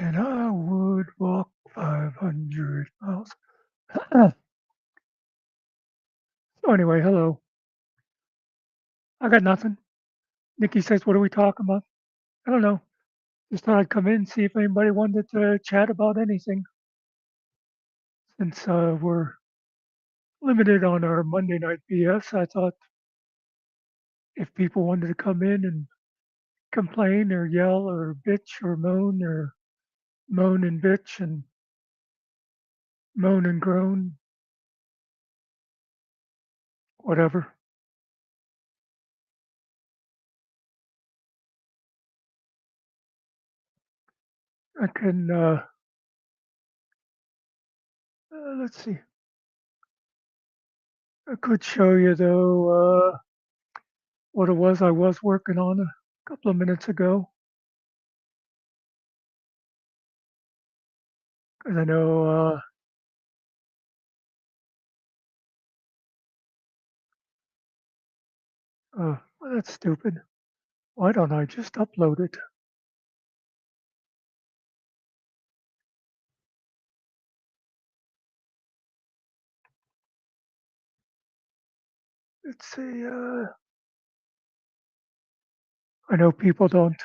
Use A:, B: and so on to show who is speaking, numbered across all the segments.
A: And I would walk 500 miles. So anyway, hello. I got nothing. Nikki says, what are we talking about? I don't know. Just thought I'd come in and see if anybody wanted to chat about anything. Since we're limited on our Monday night BS, I thought if people wanted to come in and complain or yell or bitch or moan and bitch and moan and groan, whatever. I can, let's see. I could show you though what it was I was working on a couple of minutes ago. Because I know, well, that's stupid. Why don't I just upload it? Let's see. I know people don't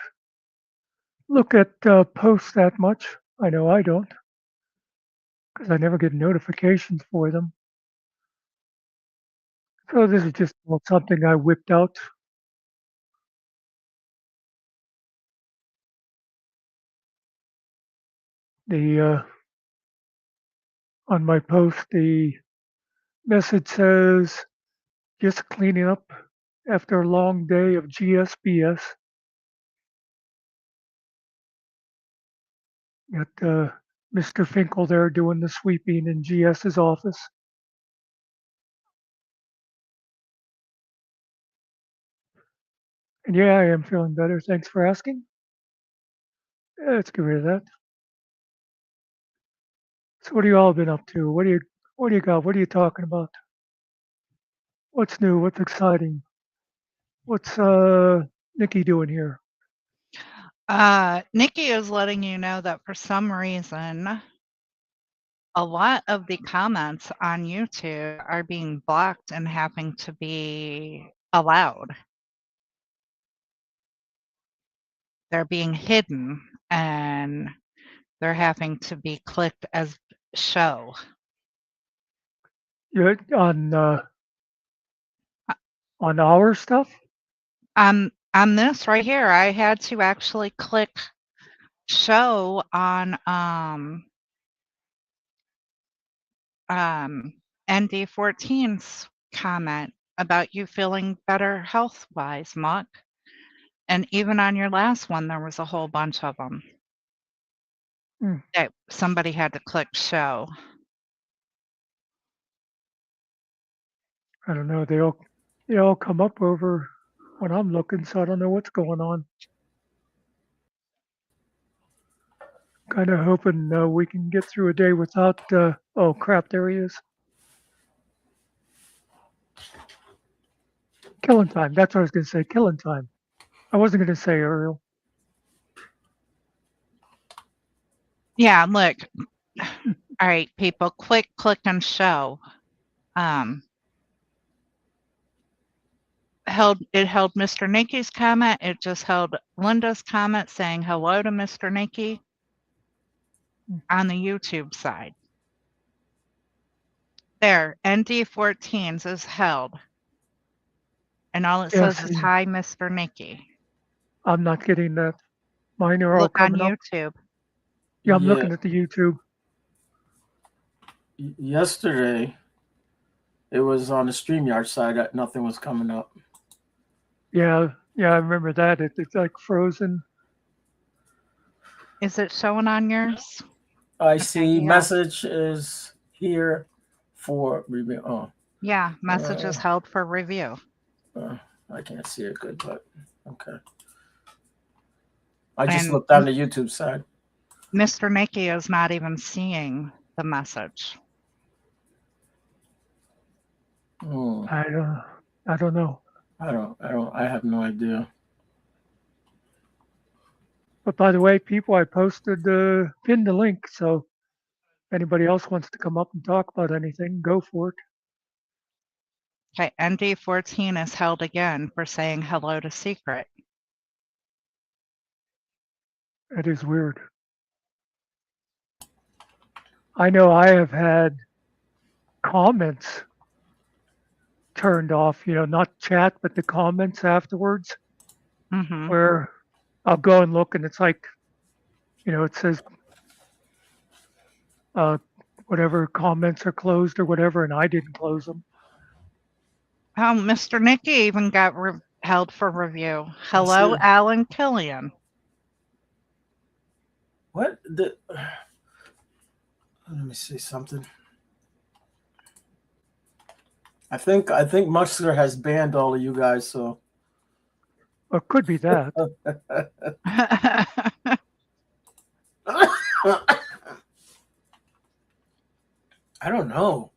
A: look at posts that much. I know I don't, because I never get notifications for them. So this is just something I whipped out. The on my post, the message says, "Just cleaning up after a long day of GSBS." Got Mr. Finkel there doing the sweeping in GS's office. And yeah, I am feeling better. Thanks for asking. Yeah, let's get rid of that. So what have you all been up to? What do you got? What are you talking about? What's new? What's exciting? What's Nikki doing here?
B: Nikki is letting you know that for some reason, a lot of the comments on YouTube are being blocked and having to be allowed. They're being hidden and they're having to be clicked as show.
A: You on our stuff?
B: On this right here, I had to actually click show on ND14's comment about you feeling better health-wise, Muck. And even on your last one, there was a whole bunch of them that somebody had to click show.
A: I don't know. They all come up over when I'm looking, so I don't know what's going on. Kind of hoping we can get through a day without. Oh crap! There he is. Killing time. That's what I was going to say. Killing time. I wasn't going to say Ariel.
B: Yeah, look. All right, people, click on show. It held Mr. Nikki's comment. It just held Linda's comment saying hello to Mr. Nikki on the YouTube side. There, ND14's is held. And all it says is hi, Mr. Nikki.
A: I'm not getting that. Mine are all
B: Look on
A: coming up.
B: YouTube.
A: Yeah, I'm looking at the YouTube.
C: Yesterday, it was on the StreamYard side that nothing was coming up.
A: Yeah, I remember that. It's like frozen.
B: Is it showing on yours?
C: I see message is here for review. Oh.
B: Yeah, message is held for review.
C: I can't see it good, but okay. I just looked on the YouTube side.
B: Mr. Nikki is not even seeing the message.
A: I don't know.
C: I have no idea.
A: But by the way, people, I posted pinned the link, so if anybody else wants to come up and talk about anything, go for it.
B: Okay, ND14 is held again for saying hello to Secret.
A: It is weird. I know I have had comments turned off, not chat, but the comments afterwards,
B: Mm-hmm.
A: where I'll go and look and it's like, it says whatever comments are closed or whatever, and I didn't close them.
B: Oh, Mr. Nicky even got held for review. Hello, Alan Killian.
C: What the? Let me see something. I think Muckster has banned all of you guys, so.
A: It could be that.
C: I don't know.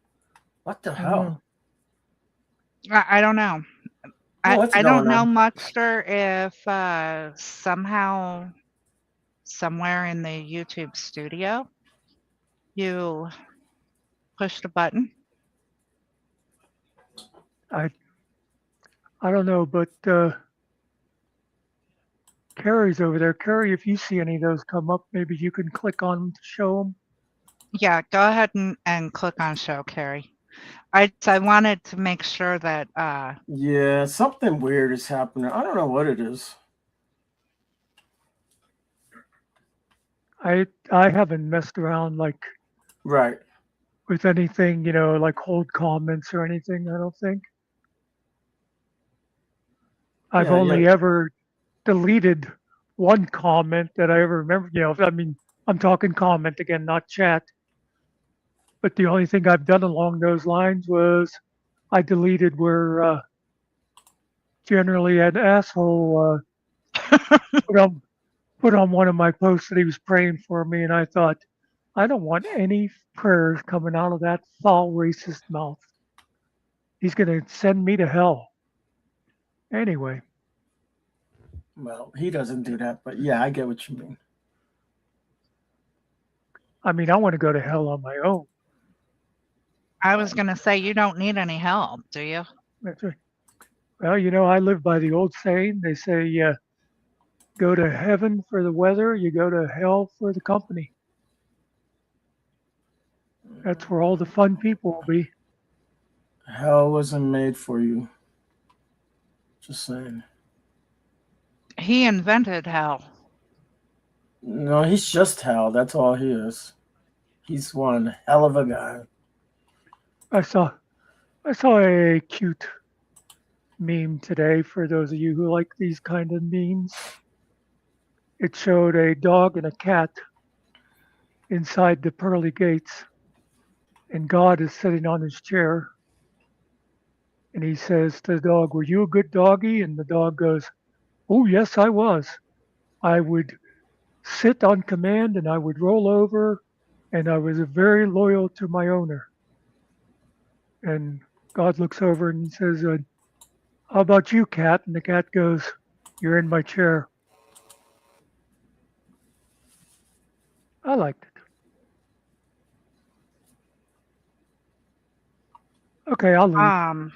C: What the hell?
B: I don't know. I don't know, Muckster, if somehow, somewhere in the YouTube studio, you pushed a button.
A: I don't know, but Carrie's over there. Carrie, if you see any of those come up, maybe you can click on them to show them.
B: Yeah, go ahead and click on show, Carrie. I wanted to make sure that
C: yeah, something weird is happening. I don't know what it is.
A: I haven't messed around
C: right
A: with anything, like hold comments or anything, I don't think. I've only ever deleted one comment that I ever remember, I mean, I'm talking comment again, not chat. But the only thing I've done along those lines was I deleted where generally an asshole put on one of my posts that he was praying for me, and I thought, I don't want any prayers coming out of that foul racist mouth. He's going to send me to hell. Anyway.
C: Well, he doesn't do that, but yeah, I get what you mean.
A: I mean, I want to go to hell on my own.
B: I was going to say, you don't need any help, do you?
A: That's right. Well, I live by the old saying. They say, go to heaven for the weather, you go to hell for the company. That's where all the fun people will be.
C: Hell wasn't made for you. Just saying.
B: He invented hell.
C: No, he's just hell. That's all he is. He's one hell of a guy.
A: I saw a cute meme today for those of you who like these kind of memes. It showed a dog and a cat inside the pearly gates, and God is sitting on his chair, and he says to the dog, "Were you a good doggy?" And the dog goes, "Oh, yes, I was. I would sit on command and I would roll over, and I was very loyal to my owner." And God looks over and he says, "How about you, cat?" And the cat goes, "You're in my chair." I liked it. Okay, I'll leave.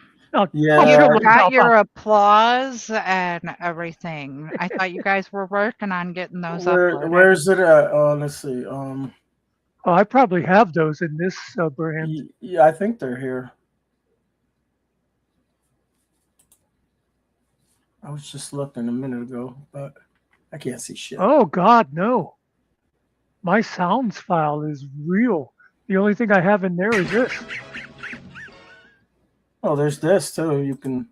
B: You got your applause and everything. I thought you guys were working on getting those uploaded.
C: Where's it at? Let's see.
A: Oh, I probably have those in this brand.
C: Yeah, I think they're here. I was just looking a minute ago, but I can't see shit.
A: Oh God, no. My sounds file is real. The only thing I have in there is this.
C: Oh, there's this too. You can.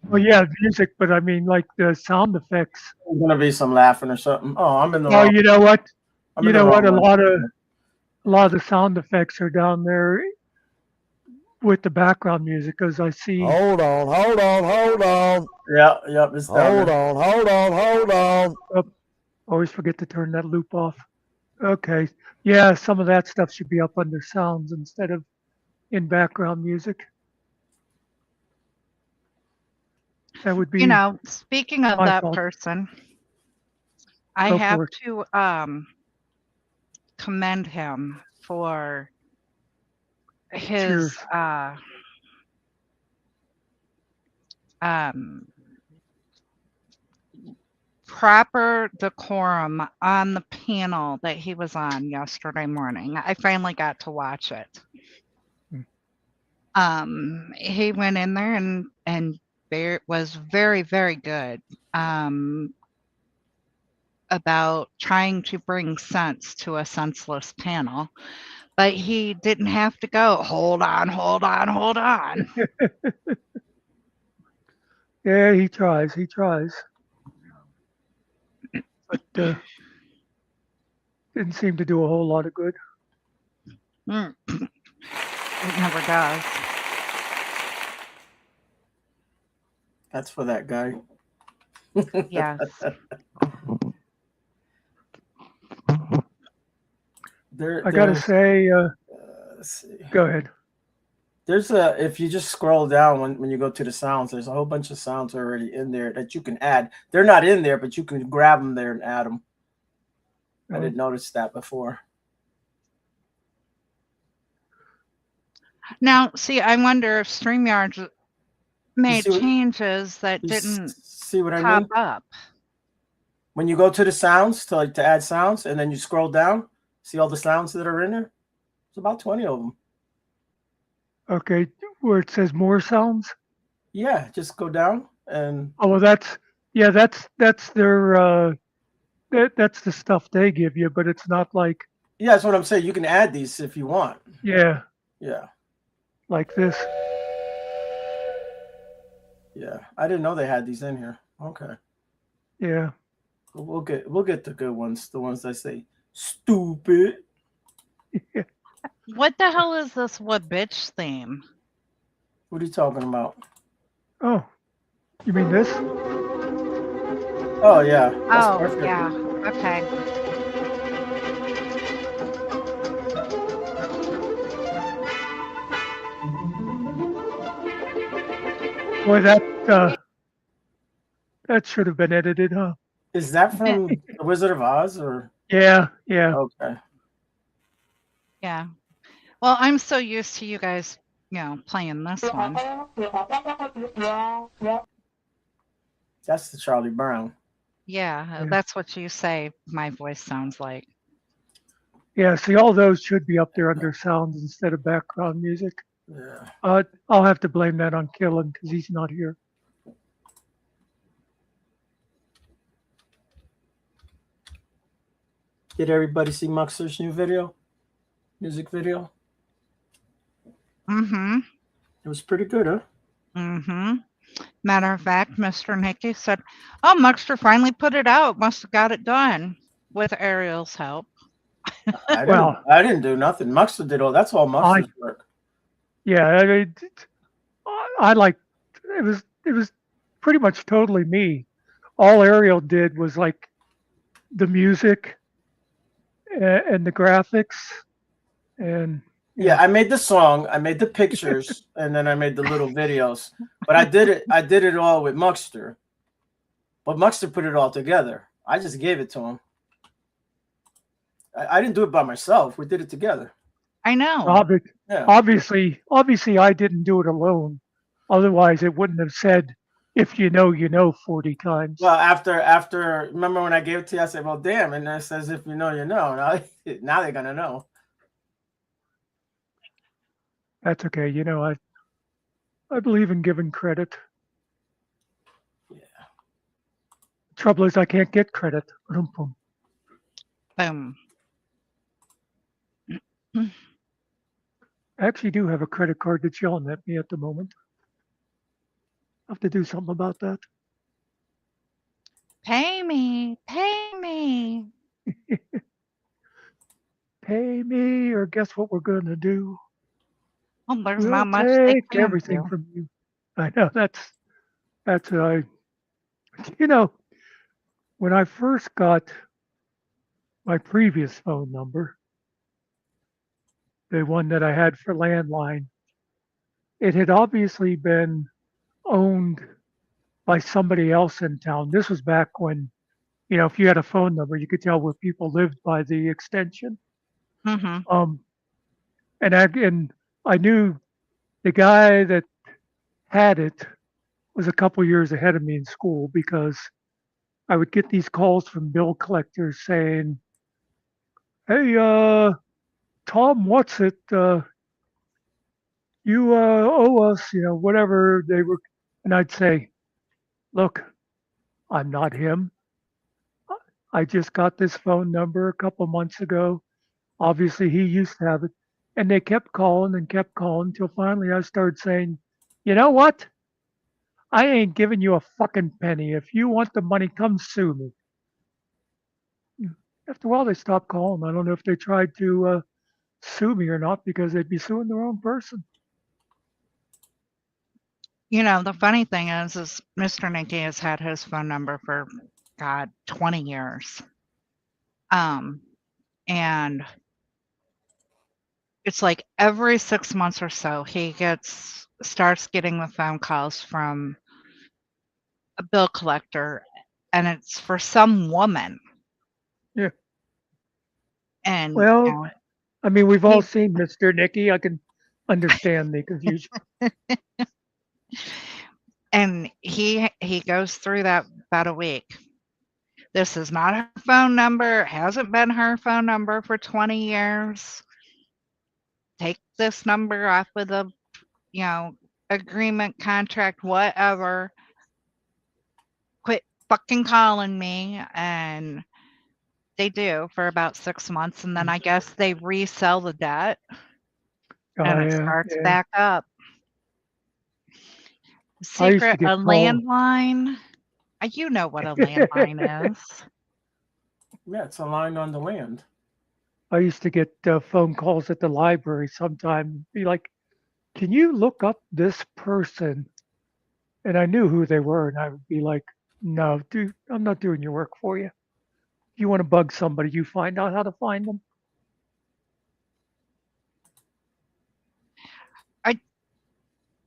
A: Well, yeah, music, but I mean, like the sound effects.
C: There's gonna be some laughing or something. Oh, I'm in the.
A: Oh, you know what? You know what? A lot of the sound effects are down there with the background music, because I see.
D: Hold on.
C: Yeah, it's down
D: Hold on.
A: Oh, always forget to turn that loop off. Okay, yeah, some of that stuff should be up under sounds instead of, in background music. That would
B: You
A: be
B: know, speaking of
A: my
B: that
A: fault.
B: person, I
A: Go
B: have
A: for it.
B: to commend him for his
A: Cheers.
B: um proper decorum on the panel that he was on yesterday morning. I finally got to watch it. He went in there and there was very, very good about trying to bring sense to a senseless panel, but he didn't have to go, hold on, hold on, hold on.
A: Yeah, he tries. He tries. But didn't seem to do a whole lot of good.
B: It never does.
C: That's for that guy.
B: Yes.
A: I gotta say,
C: let's see.
A: go ahead.
C: There's if you just scroll down when you go to the sounds, there's a whole bunch of sounds already in there that you can add. They're not in there, but you can grab them there and add them. I didn't notice that before.
B: Now, see, I wonder if StreamYard made
C: see
B: changes that
C: You
B: didn't
C: see what I
B: pop
C: mean?
B: up.
C: When you go to the sounds to add sounds, and then you scroll down, see all the sounds that are in there. It's about 20 of them.
A: Okay, where it says more sounds.
C: Yeah, just go down and.
A: Oh well, that's their that's the stuff they give you, but it's not like.
C: Yeah, that's what I'm saying. You can add these if you want.
A: Yeah.
C: Yeah.
A: Like this.
C: Yeah, I didn't know they had these in here. Okay.
A: Yeah.
C: We'll get the good ones, the ones that say stupid.
B: What the hell is this what bitch theme?
C: What are you talking about?
A: Oh, you mean this?
C: Oh yeah. That's
B: Oh
C: perfect.
B: yeah. Okay.
A: Boy, that should have been edited, huh?
C: Is that from The Wizard of Oz or?
A: Yeah, yeah.
C: Okay.
B: Yeah. Well, I'm so used to you guys, playing this one.
C: That's the Charlie Brown.
B: Yeah, that's what you say my voice sounds like.
A: Yeah, see, all those should be up there under sounds instead of background music.
C: Yeah.
A: I'll have to blame that on Killen because he's not here.
C: Did everybody see Muckster's new video? Music video?
B: Mm-hmm.
C: It was pretty good, huh?
B: Mm-hmm. Matter of fact, Mr. Nicky said, oh, Muckster finally put it out. Must have got it done with Ariel's help.
C: I didn't do nothing. Muckster did all. That's all Muckster's work.
A: Yeah, I mean, I like it was pretty much totally me. All Ariel did was like the music and the graphics and
C: yeah, I made the song, I made the pictures, and then I made the little videos. But I did it all with Muckster. But Muckster put it all together. I just gave it to him. I didn't do it by myself. We did it together.
B: I know.
A: Obviously, I didn't do it alone. Otherwise, it wouldn't have said, if you know 40 times.
C: Well, after remember when I gave it to you, I said, well, damn. And then it says, if you know, you know. Now they're going to know.
A: That's okay. I believe in giving credit.
C: Yeah.
A: Trouble is, I can't get credit.
B: Boom.
A: I actually do have a credit card that's yelling at me at the moment. I have to do something about that.
B: Pay me. Pay me.
A: Pay me, or guess what we're going to do?
B: Well, there's
A: We'll
B: not much they
A: take
B: can
A: everything
B: do.
A: from you. I know that's when I first got my previous phone number, the one that I had for landline, it had obviously been owned by somebody else in town. This was back when, if you had a phone number, you could tell where people lived by the extension.
B: Mm-hmm.
A: And I knew the guy that had it was a couple years ahead of me in school because I would get these calls from bill collectors saying, "Hey, Tom, what's it? You owe us, whatever they were." And I'd say, "Look, I'm not him. I just got this phone number a couple months ago. Obviously, he used to have it." And they kept calling until finally I started saying, "You know what? I ain't giving you a fucking penny. If you want the money, come sue me." After a while, they stopped calling. I don't know if they tried to sue me or not because they'd be suing the wrong person.
B: The funny thing is Mr. Nicky has had his phone number for, God, 20 years. And it's like every 6 months or so, he starts getting the phone calls from a bill collector, and it's for some woman.
A: Yeah.
B: And
A: Well, I mean, we've all
B: he
A: seen Mr. Nicky. I can understand the confusion.
B: and he goes through that about a week. This is not her phone number. It hasn't been her phone number for 20 years. Take this number off of the, agreement, contract, whatever. Quit fucking calling me. And they do for about 6 months. And then I guess they resell the debt
A: Oh,
B: and it
A: yeah,
B: starts
A: yeah.
B: back up.
A: I used to
B: Secret, a
A: get called.
B: landline. You know what a landline is.
C: Yeah, it's a line on the land.
A: I used to get phone calls at the library sometime. Be like, "Can you look up this person?" And I knew who they were, and I would be like, "No, dude, I'm not doing your work for you. If you want to bug somebody, you find out how to find them."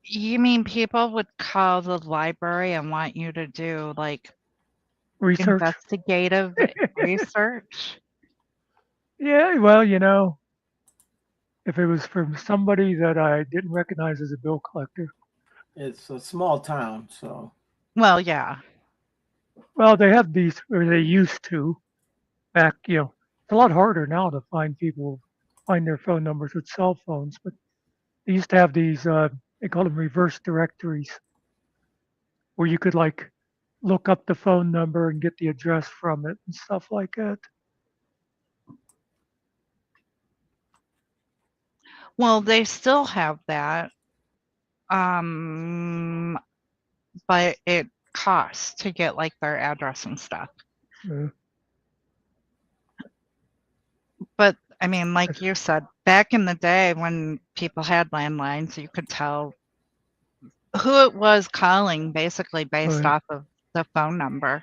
B: You mean people would call the library and want you to do like
A: Research.
B: investigative research?
A: Yeah, well, if it was from somebody that I didn't recognize as a bill collector,
C: It's a small town, so
B: Well, yeah.
A: well, they have these, or they used to back, it's a lot harder now to find their phone numbers with cell phones, but they used to have these, they call them reverse directories, where you could like look up the phone number and get the address from it and stuff like that.
B: Well, they still have that. Um, but it costs to get like their address and stuff.
A: Uh,
B: But I mean, like you said, back in the day when people had landlines, you could tell who it was calling basically based
A: uh,
B: off of the phone number.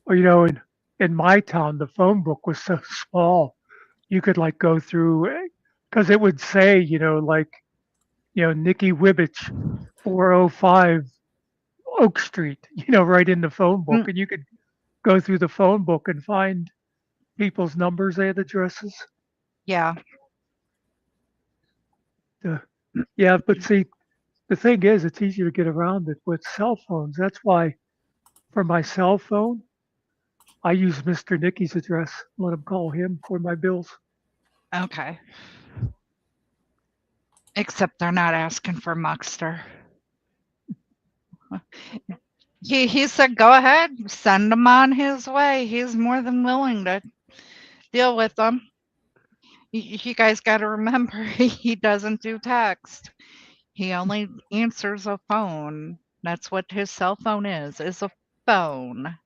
A: or, in my town, the phone book was so small, you could like go through, because it would say, like, Nikki Wibbich, 405 Oak Street, right in the phone book.
B: Mm,
A: And you could go through the phone book and find people's numbers and addresses.
B: yeah.
A: Uh, yeah, but see, the thing is, it's easier to get around it with cell phones. That's why for my cell phone, I use Mr. Nicky's address. Let him call him for my bills.
B: Okay. Except they're not asking for Muckster. He said, go ahead, send him on his way. He's more than willing to deal with them. You guys got to remember, he doesn't do text. He only answers a phone. That's what his cell phone is a phone.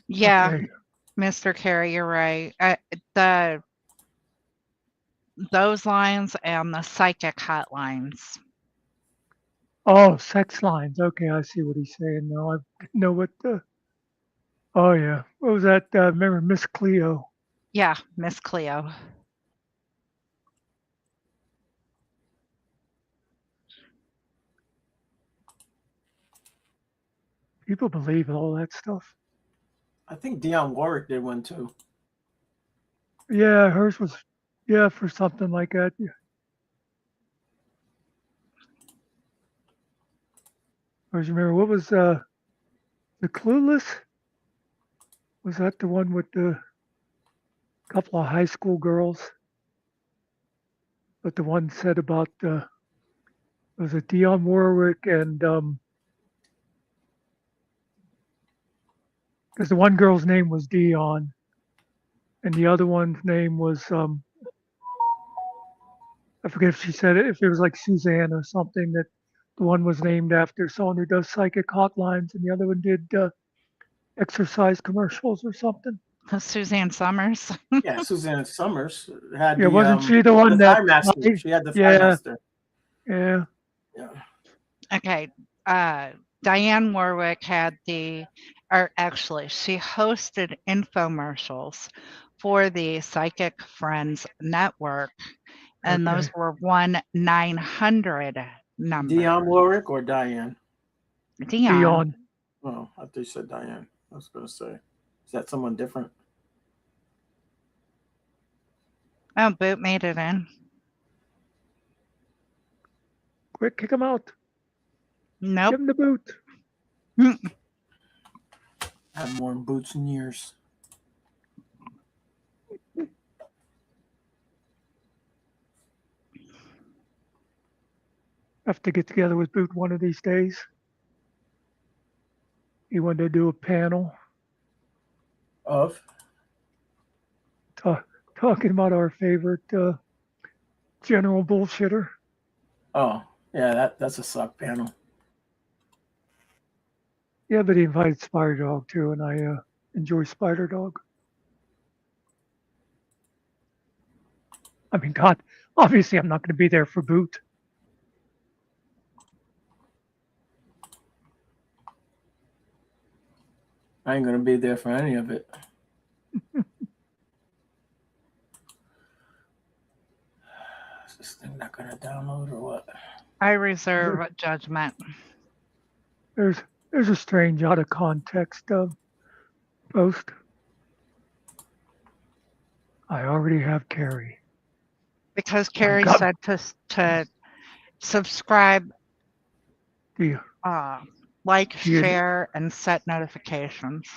B: Yeah,
A: Okay.
B: Mr. Carey, you're right. Those lines and the psychic hotlines.
A: Oh, sex lines. Okay, I see what he's saying now. I know what Oh yeah. What was that? Remember Miss Cleo?
B: Yeah, Miss Cleo.
A: People believe all that stuff.
C: I think Dionne Warwick did one too.
A: Yeah, hers was, yeah, for something like that. Yeah. I remember what was the Clueless? Was that the one with the couple of high school girls? But the one said about was it Dionne Warwick and because the one girl's name was Dion and the other one's name was I forget if she said it, if it was like Suzanne or something, that the one was named after someone who does psychic hotlines and the other one did exercise commercials or something.
B: Suzanne Summers.
C: Yeah, Suzanne Summers had
A: Yeah, wasn't she the
C: the
A: one that?
C: Thigh Master. She had the Thigh
A: Yeah,
C: Master.
A: yeah.
C: Yeah.
B: Okay. Diane Warwick had or actually, she hosted infomercials for the Psychic Friends Network, and those
A: Okay.
B: were 1-900 number.
C: Dionne Warwick or Diane?
B: Dion.
A: Dion.
C: Oh, I thought you said Diane. I was going to say, is that someone different?
B: Oh, Boot made it in.
A: Quick, kick him out.
B: Nope.
A: Give him the boot.
C: I've worn boots in years.
A: Have to get together with Boot one of these days. He wanted to do a panel
C: Of?
A: talking about our favorite general bullshitter.
C: Oh, yeah, that's a suck panel.
A: Yeah, but he invited Spider Dog too, and I enjoy Spider Dog. I mean, God, obviously I'm not going to be there for Boot.
C: I ain't going to be there for any of it. Is this thing not going to download or what?
B: I reserve judgment.
A: There's a strange out of context post. I already have Carrie.
B: Because Carrie said to subscribe,
A: Do you
B: like,
A: Do you-
B: share, and set notifications.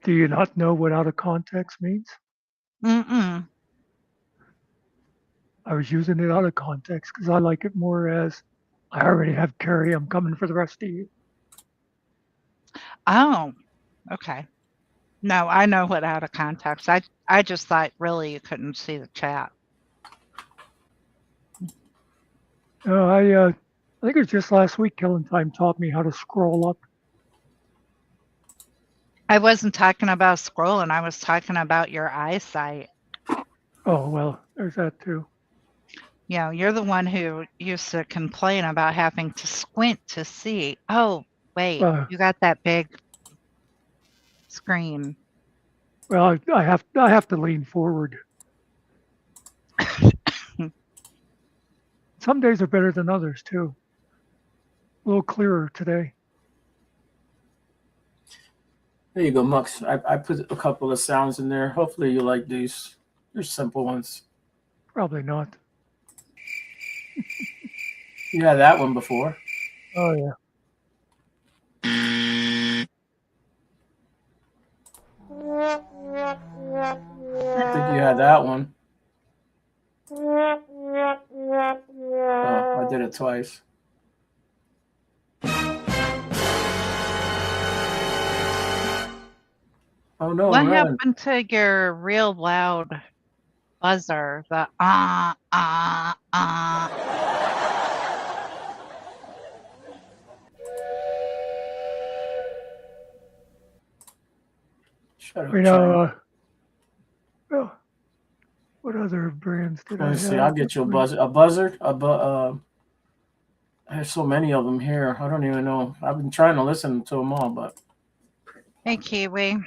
A: do you not know what out of context means?
B: Mm-mm.
A: I was using it out of context because I like it more as I already have Carrie. I'm coming for the rest of you.
B: Oh, okay. No, I know what out of context. I just thought really you couldn't see the chat.
A: No, I think it was just last week Killing Time taught me how to scroll up.
B: I wasn't talking about scrolling. I was talking about your eyesight.
A: Oh, well, there's that too.
B: You know, you're the one who used to complain about having to squint to see. Oh, wait, you got that big screen.
A: Well, I have to lean forward. Some days are better than others too. A little clearer today.
C: There you go, Mux. I put a couple of sounds in there. Hopefully you like these. They're simple ones.
A: Probably not.
C: You had that one before.
A: Oh yeah.
C: I think you had that one. Oh, I did it twice. Oh no!
B: What
C: run.
B: happened to your real loud buzzer? The
C: Shut up,
A: You
C: China.
A: know, well, what other brands did
C: Let
A: I
C: me see.
A: have?
C: I'll get you a buzzer. A buzzard. There's so many of them here. I don't even know. I've been trying to listen to them all, but
B: Hey, Kiwi.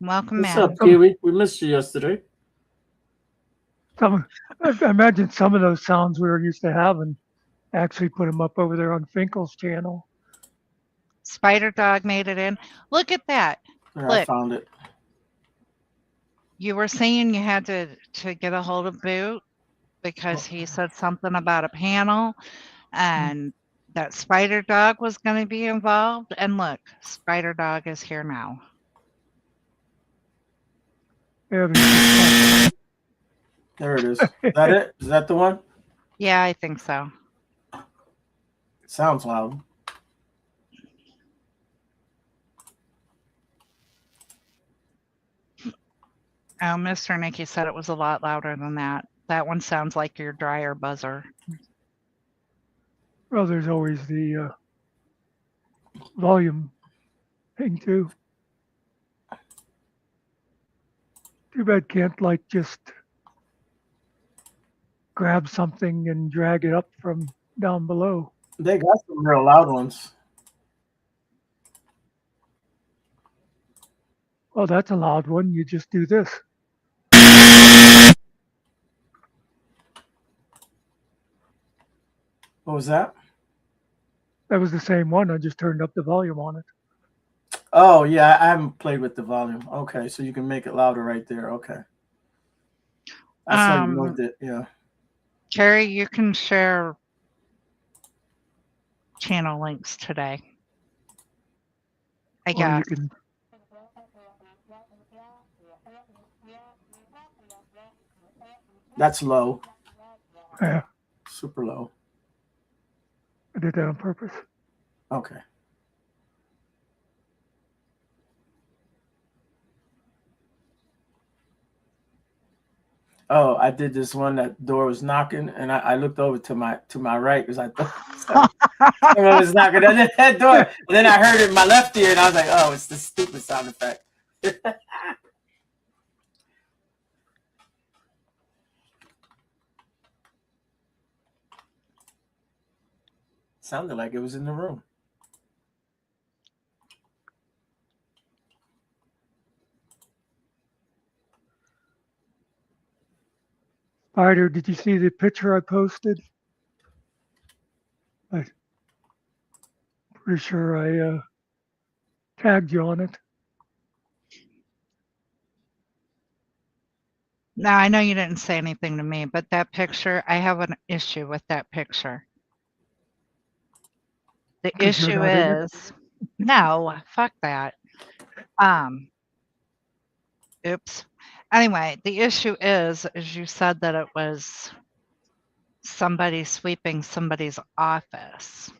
B: Welcome,
C: What's
B: man.
C: up, Kiwi? We missed you yesterday.
A: I imagine some of those sounds we were used to having actually put them up over there on Finkel's channel.
B: Spider Dog made it in. Look at that.
C: There, I
B: Look,
C: found it.
B: you were saying you had to get a hold of Boot because he said something about a panel and that Spider Dog was going to be involved. And look, Spider Dog is here now.
A: Yeah, but it's just
C: There it is. Is that it? Is that the one?
B: Yeah, I think so.
C: It sounds loud.
B: Oh, Mr. Nicky said it was a lot louder than that. That one sounds like your dryer buzzer.
A: well, there's always the volume thing too. Too bad can't like just grab something and drag it up from down below.
C: They got some real loud ones.
A: Oh, that's a loud one. You just do this.
C: What was that?
A: That was the same one. I just turned up the volume on it.
C: Oh, yeah, I haven't played with the volume. Okay, so you can make it louder right there. Okay. That's how you moved it, yeah.
B: Carrie, you can share channel links today. I
A: Or you
B: guess.
A: can.
C: That's low.
A: Yeah,
C: Super low.
A: I did that on purpose.
C: Okay. Oh, I did this one. That door was knocking, and I looked over to my right because I thought someone was knocking at that door. And then I heard it in my left ear, and I was like, "Oh, it's the stupid sound effect." Sounded like it was in the room.
A: Spider, did you see the picture I posted? I'm pretty sure I tagged you on it.
B: Now, I know you didn't say anything to me, but that picture, I have an issue with that picture. The
A: 'Cause you're
B: issue
A: not in it?
B: is, no, fuck that. Oops. Anyway, the issue is you said that it was somebody sweeping somebody's office.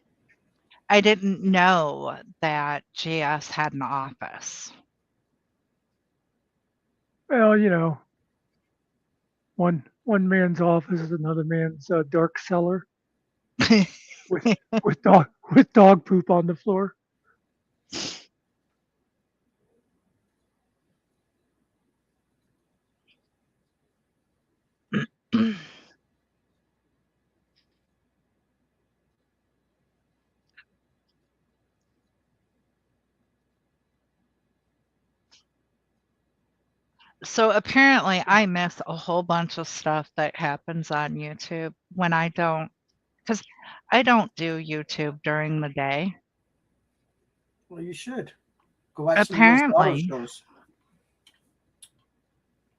B: I didn't know that GS had an office.
A: Well, you know, one man's office is another man's dark cellar with dog poop on the floor.
B: So apparently I miss a whole bunch of stuff that happens on YouTube when I don't, because I don't do YouTube during the day.
C: Well, you should go watch some of those auto
B: Apparently.
C: shows.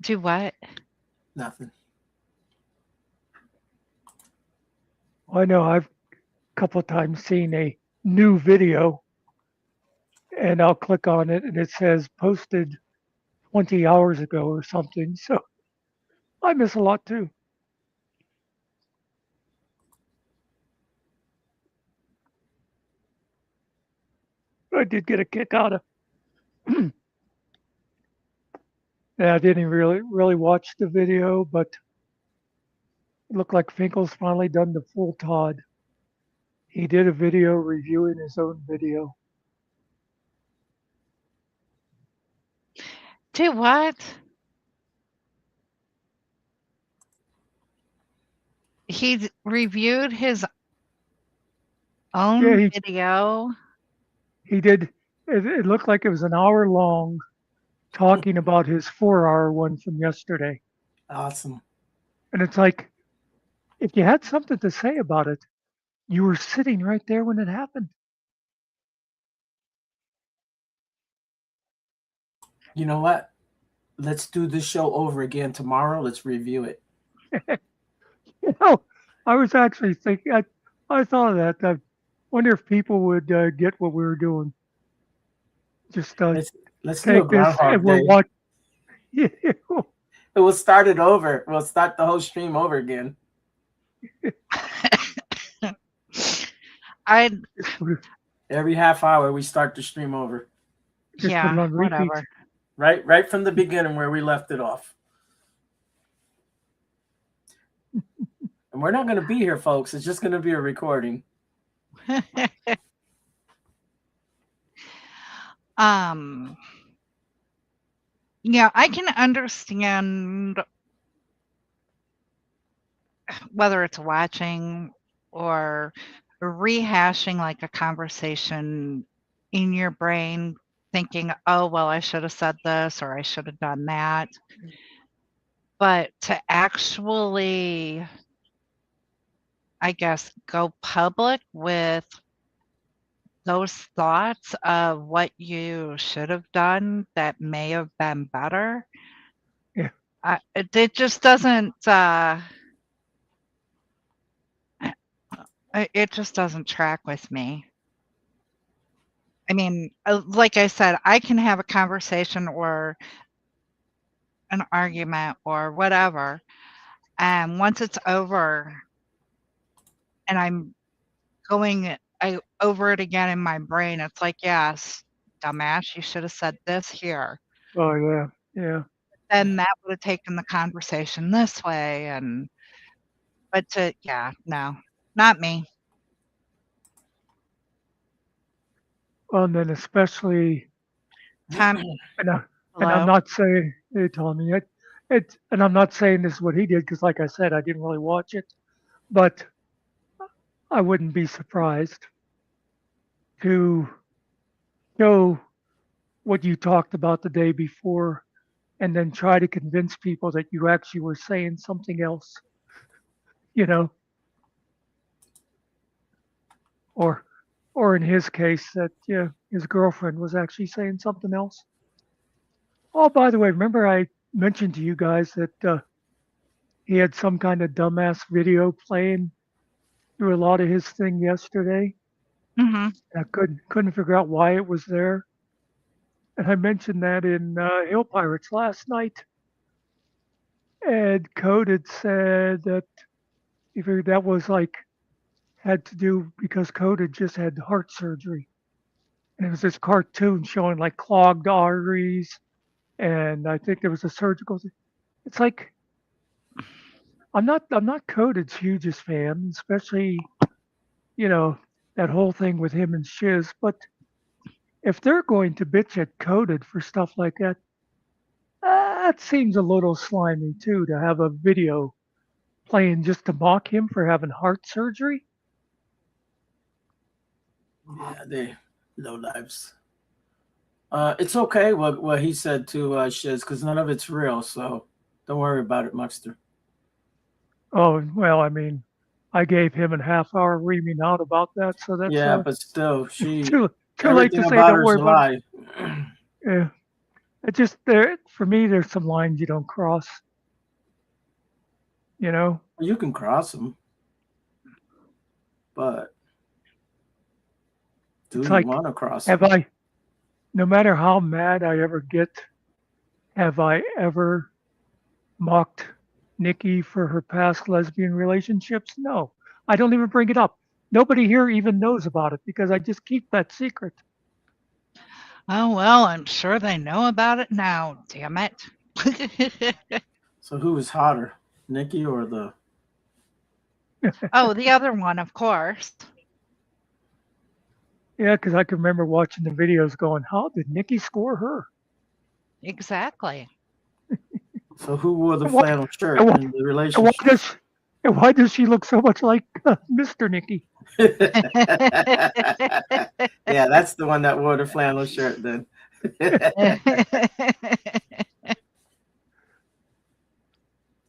B: Do what?
C: Nothing.
A: I know I've a couple of times seen a new video and I'll click on it and it says posted 20 hours ago or something. So I miss a lot too. I did get a kick out of. Yeah, I didn't really watch the video, but it looked like Finkel's finally done the full Todd. He did a video reviewing his own video.
B: Do what? He reviewed his own
A: Yeah,
B: video.
A: he did. It looked like it was an hour long talking about his 4-hour one from yesterday.
C: Awesome.
A: And it's like, if you had something to say about it, you were sitting right there when it happened.
C: You know what? Let's do this show over again tomorrow. Let's review it.
A: You know, I was actually thinking, I thought of that. I wonder if people would get what we were doing. Just
C: Let's do a
A: take this
C: Groundhog
A: and we'll
C: Day.
A: watch.
C: We'll start it over. We'll start the whole stream over again.
B: I
C: Every half hour, we start the stream over.
A: Just put it
B: yeah,
A: on repeat.
B: whatever.
C: Right from the beginning where we left it off. And we're not going to be here, folks. It's just going to be a recording.
B: Yeah, I can understand whether it's watching or rehashing like a conversation in your brain, thinking, oh, well, I should have said this or I should have done that. But to actually, I guess, go public with those thoughts of what you should have done that may have been better.
A: Yeah.
B: It just doesn't, it just doesn't track with me. I mean, like I said, I can have a conversation or an argument or whatever, and once it's over and I'm going over it again in my brain, it's like, yes, dumbass, you should have said this here.
A: Oh yeah, yeah.
B: Then that would have taken the conversation this way, but no, not me.
A: Well, and then especially,
B: Tom,
A: and I'm
B: hello?
A: not saying, hey Tommy, and I'm not saying this is what he did because, like I said, I didn't really watch it, but I wouldn't be surprised to show what you talked about the day before and then try to convince people that you actually were saying something else, you know, or in his case that his girlfriend was actually saying something else. Oh, by the way, remember I mentioned to you guys that he had some kind of dumbass video playing through a lot of his thing yesterday.
B: Mm-hmm.
A: I couldn't figure out why it was there. And I mentioned that in Hill Pirates last night. And Code had said that he figured that was had to do because Code had just had heart surgery. And it was this cartoon showing like clogged arteries. And I think there was a surgical. It's like, I'm not Coded's hugest fan, especially, that whole thing with him and Shiz. But if they're going to bitch at Coded for stuff like that, that seems a little slimy too, to have a video playing just to mock him for having heart surgery.
C: Yeah, they low lives. It's okay what he said to Shiz because none of it's real, so don't worry about it, Muckster.
A: Oh well, I mean, I gave him a half-hour reaming out about that, so that's
C: but still, she
A: too late to
C: everything
A: say.
C: about
A: Don't
C: her's
A: worry
C: a
A: about it.
C: lie.
A: Yeah, it just there for me. There's some lines you don't cross. You know.
C: You can cross them, but do
A: It's
C: you
A: like,
C: want to cross
A: have
C: them?
A: no matter how mad I ever get, have I ever mocked Nikki for her past lesbian relationships? No, I don't even bring it up. Nobody here even knows about it because I just keep that secret.
B: Oh, well, I'm sure they know about it now, damn it.
C: So who is hotter, Nikki or the...
B: Oh, the other one, of course.
A: Yeah, because I can remember watching the videos going, how did Nikki score her?
B: Exactly.
C: So who wore the
A: And why-
C: flannel shirt
A: and why-
C: in the relationship?
A: And why does she look so much like Mr. Nikki?
C: Yeah, that's the one that wore the flannel shirt then.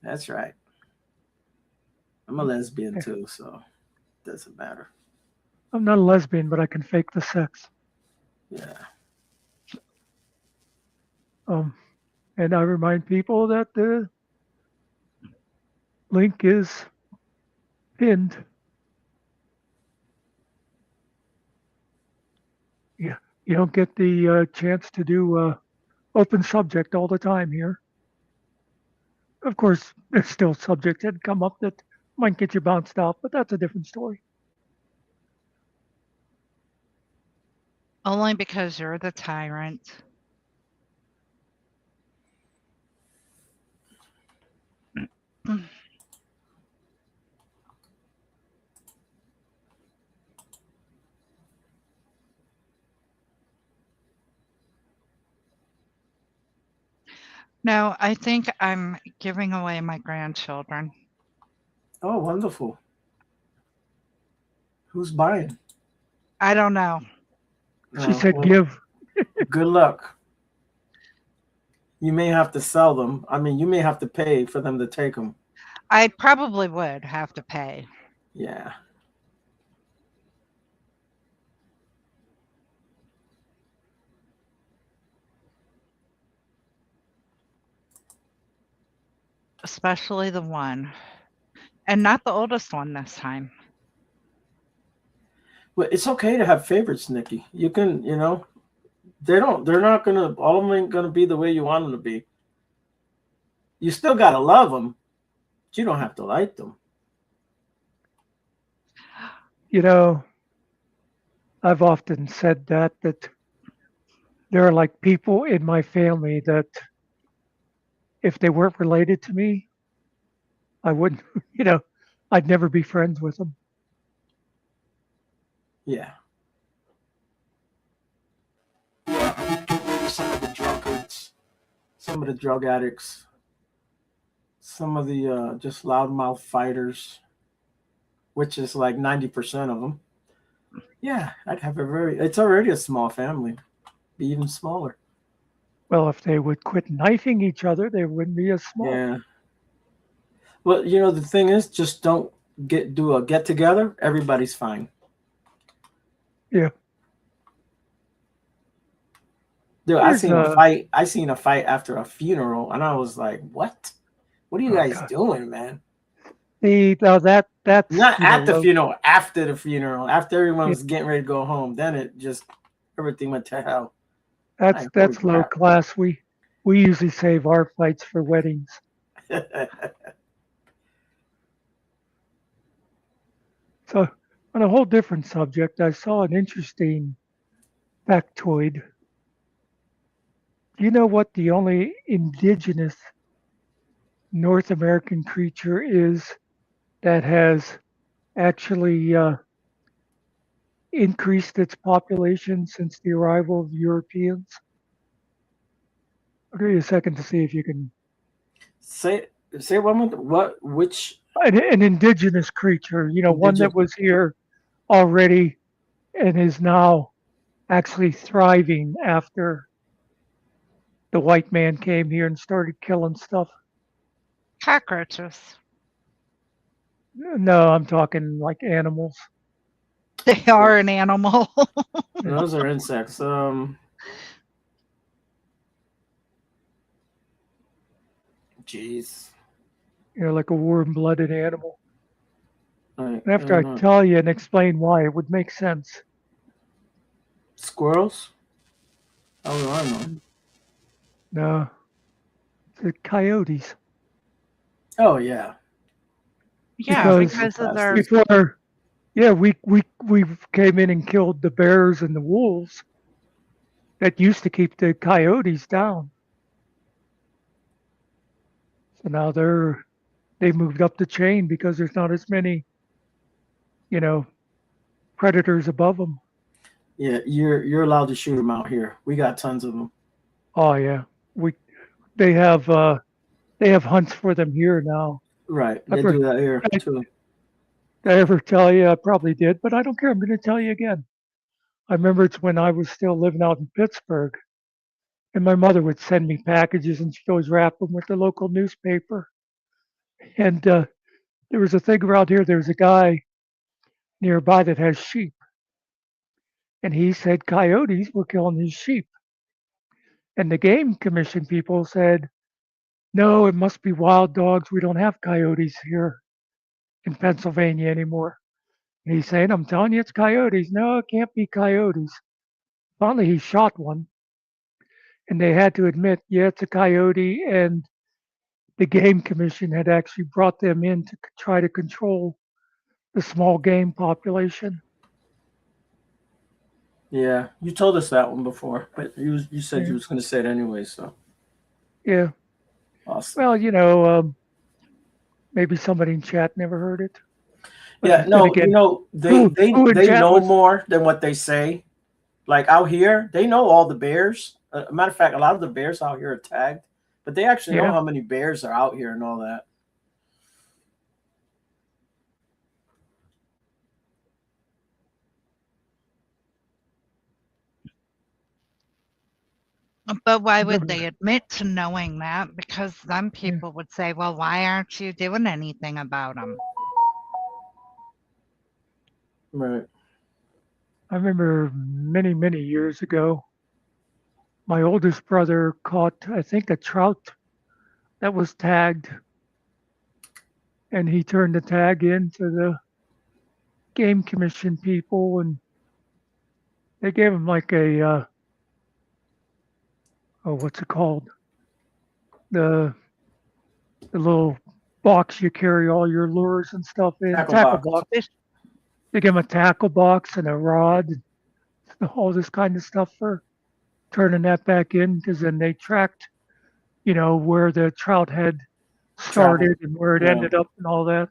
C: That's right. I'm a lesbian too, so it doesn't matter.
A: I'm not a lesbian, but I can fake the sex.
C: Yeah.
A: Um, and I remind people that the link is pinned. Yeah, you don't get the chance to do open subject all the time here. Of course, there's still subjects that come up that might get you bounced out, but that's a different story.
B: Only because you're the tyrant. No, I think I'm giving away my grandchildren.
C: Oh, wonderful. Who's buying?
B: I don't know.
A: She said,
C: Well,
A: "Give."
C: good luck. You may have to sell them. I mean, you may have to pay for them to take them.
B: I probably would have to pay.
C: Yeah.
B: Especially the one. And not the oldest one this time.
C: Well, it's okay to have favorites, Nikki. You can, they're not gonna, all of them ain't gonna be the way you want them to be. You still gotta love them, but you don't have to like them.
A: You know, I've often said that there are like people in my family that if they weren't related to me, I wouldn't, I'd never be friends with them.
C: Yeah. Some of the drunkards, some of the drug addicts, some of the just loudmouth fighters, which is like 90% of them. Yeah, I'd have it's already a small family, be even smaller.
A: Well, if they would quit knifing each other, they wouldn't be as small.
C: Yeah. Well, the thing is, just don't do a get together. Everybody's fine.
A: Yeah.
C: Dude,
A: Here's
C: I seen a fight after a funeral, and I was like, "What? What are you guys
A: God.
C: doing, man?"
A: That's
C: Not at the
A: low.
C: funeral, after the funeral, after everyone was getting ready to go home. Then everything went to hell. Like, holy
A: That's low
C: crap.
A: class. We usually save our fights for weddings. So on a whole different subject, I saw an interesting factoid. Do you know what the only indigenous North American creature is that has actually increased its population since the arrival of Europeans? I'll give you a second to see if you can.
C: say one more. Which?
A: An indigenous creature, one that
C: Indigenous?
A: was here already and is now actually thriving after the white man came here and started killing stuff.
B: Cockroaches.
A: No, I'm talking like animals.
B: They are an animal.
C: Those are insects. Jeez.
A: Like a warm-blooded animal.
C: I
A: After I
C: don't know.
A: tell you and explain why, it would make sense.
C: Squirrels? How do I know?
A: No, it's the coyotes.
C: Oh yeah.
B: Yeah,
A: Because
B: because of their
A: before, yeah, we came in and killed the bears and the wolves that used to keep the coyotes down. So now they moved up the chain because there's not as many, predators above them.
C: Yeah, you're allowed to shoot them out here. We got tons of them.
A: Oh yeah, we they have hunts for them here now.
C: Right.
A: I
C: They do that here
A: Did
C: too.
A: I ever tell you? I probably did, but I don't care. I'm going to tell you again. I remember it's when I was still living out in Pittsburgh. And my mother would send me packages, and she'd always wrap them with the local newspaper. And there was a thing around here. There was a guy nearby that has sheep, and he said coyotes were killing his sheep. And the game commission people said, no, it must be wild dogs. We don't have coyotes here in Pennsylvania anymore. And he's saying, I'm telling you, it's coyotes. No, it can't be coyotes. Finally, he shot one, and they had to admit, yeah, it's a coyote. And the game commission had actually brought them in to try to control the small game population.
C: Yeah, you told us that one before, but you said
A: Yeah.
C: you was going to say it anyway. So
A: Yeah.
C: awesome.
A: Well, maybe somebody in chat never heard it. But
C: Yeah,
A: then
C: no,
A: again,
C: they
A: who in
C: they
A: chat
C: know
A: was,
C: more than what they say. Like out here, they know all the bears. Matter of fact, a lot of the bears out here are tagged, but they actually know
A: yeah.
C: how many bears are out here and all that.
B: But why would
A: Remember,
B: they admit to knowing that? Because some people would say, well, why aren't you doing anything about them?
C: Right.
A: I remember many, many years ago, my oldest brother caught, I think, a trout that was tagged, and he turned the tag in to the game commission people, and they gave him like a, oh, what's it called? The little box you carry all your lures and stuff in, tackle
C: Tackle box.
A: box. They give him a tackle box and a rod, and all this kind of stuff for turning that back in, because then they tracked, where the trout had started and where it
C: Yeah.
A: ended up and all that.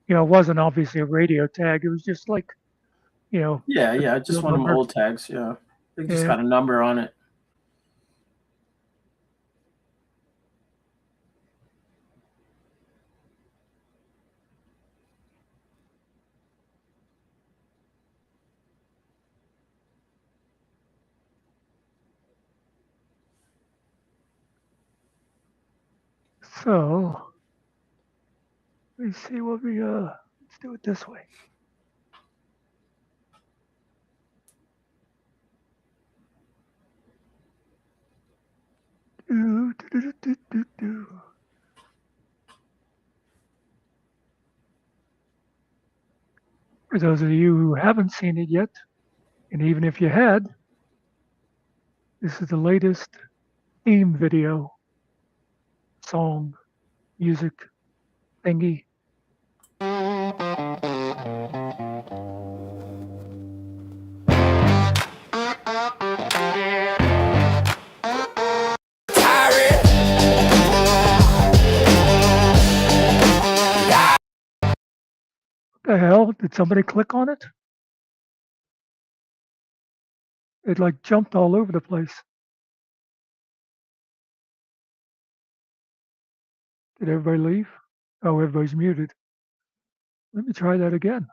A: It wasn't obviously a radio tag. It was just like,
C: Yeah, just
A: real
C: one of them
A: number.
C: old tags. Yeah, they just
A: Yeah.
C: got a number on it.
A: So let me see what let's do it this way. Do, do, do, do, do, do. For those of you who haven't seen it yet, and even if you had, this is the latest theme video, song, music thingy. What the hell? Did somebody click on it? It like jumped all over the place. Did everybody leave? Oh, everybody's muted. Let me try that again.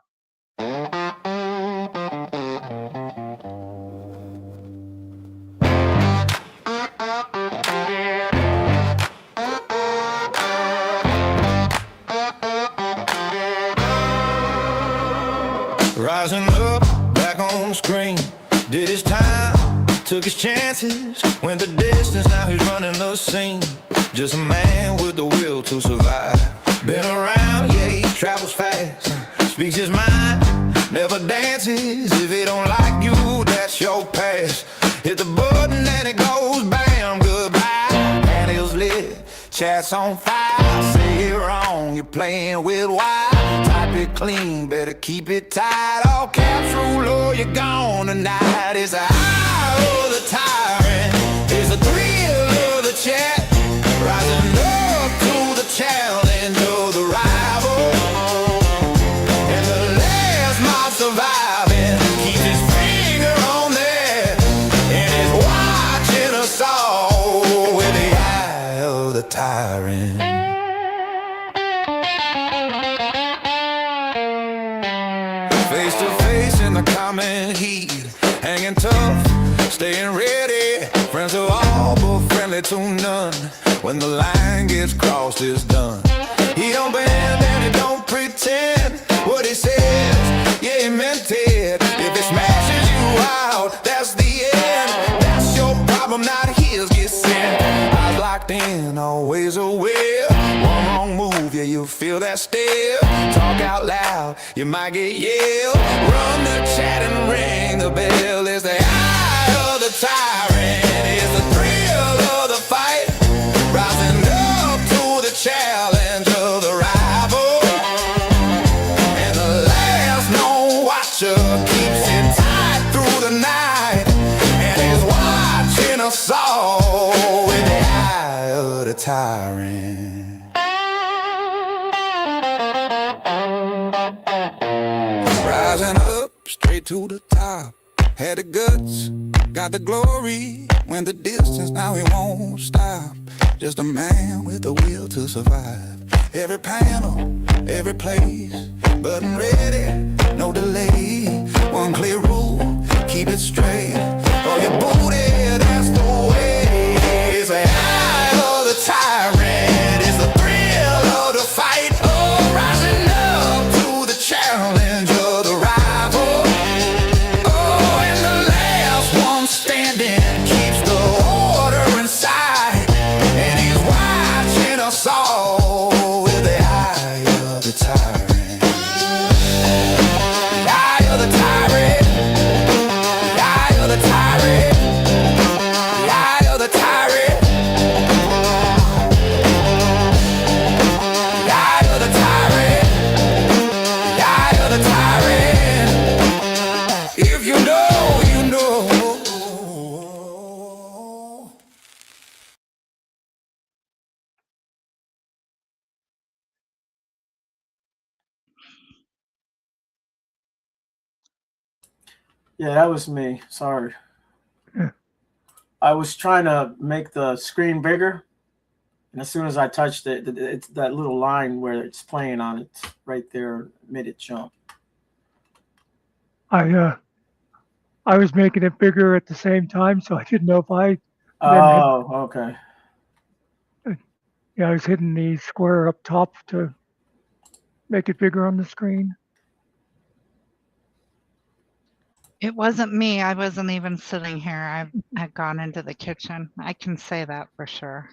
E: Rising up, back on the screen. Did his time, took his chances. Went the distance, now he's running the scene. Just a man with the will to survive. Been around, yeah, he travels fast. Speaks his mind, never dances. If he don't like you, that's your past. Hit the button and it goes bam, goodbye. Panels lit, chat's on fire. Say it wrong, you're playing with wire. Type it clean, better keep it tight. All caps rule or you're gone tonight. It's a high of the tyrant, it's a thrill of the chat. Rising up to the challenge of the rival. And the last mob surviving keeps his finger on there. And is watching us all with the eye of the tyrant. Face to face in the common heat, hanging tough staying ready. Friends are all but friendly to none. When the line gets crossed, it's done. He don't bend and he don't pretend. What he says, yeah, he meant it. If it smashes you out, that's the end. That's your problem, not his. Get sent. Eyes locked in, always aware. One wrong move, yeah, you feel that stare. Talk out loud, you might get yelled. Run the chat and ring the bell. It's the eye of the tyrant. It's the thrill of the fight. Rising up to the challenge of the rival. And the last known watcher keeps it tight through the night. And he's watching us all with the eye of the tyrant. Rising up straight to the top. Had the guts, got the glory. Went the distance, now he won't stop. Just a man with the will to survive. Every panel, every place, button ready, no delay. One clear rule, keep it straight. Oh, your booty, that's the way. It's the eye of the tyrant. It's the thrill of the fight. Oh, rising up to the challenge of the rival. Oh, and the last one standing keeps the order inside. And he's watching us all with the eye of the tyrant. The eye of the tyrant. The eye of the tyrant. The eye of the tyrant. The eye of the tyrant. The eye of the tyrant. If you know, you know.
C: Yeah, that was me. Sorry.
A: Yeah.
C: I was trying to make the screen bigger, and as soon as I touched it, it's that little line where it's playing on it right there made it jump.
A: I was making it bigger at the same time, so I didn't know if I
C: Oh, okay.
A: I was hitting the square up top to make it bigger on the screen.
B: It wasn't me. I wasn't even sitting here. I've gone into the kitchen. I can say that for sure.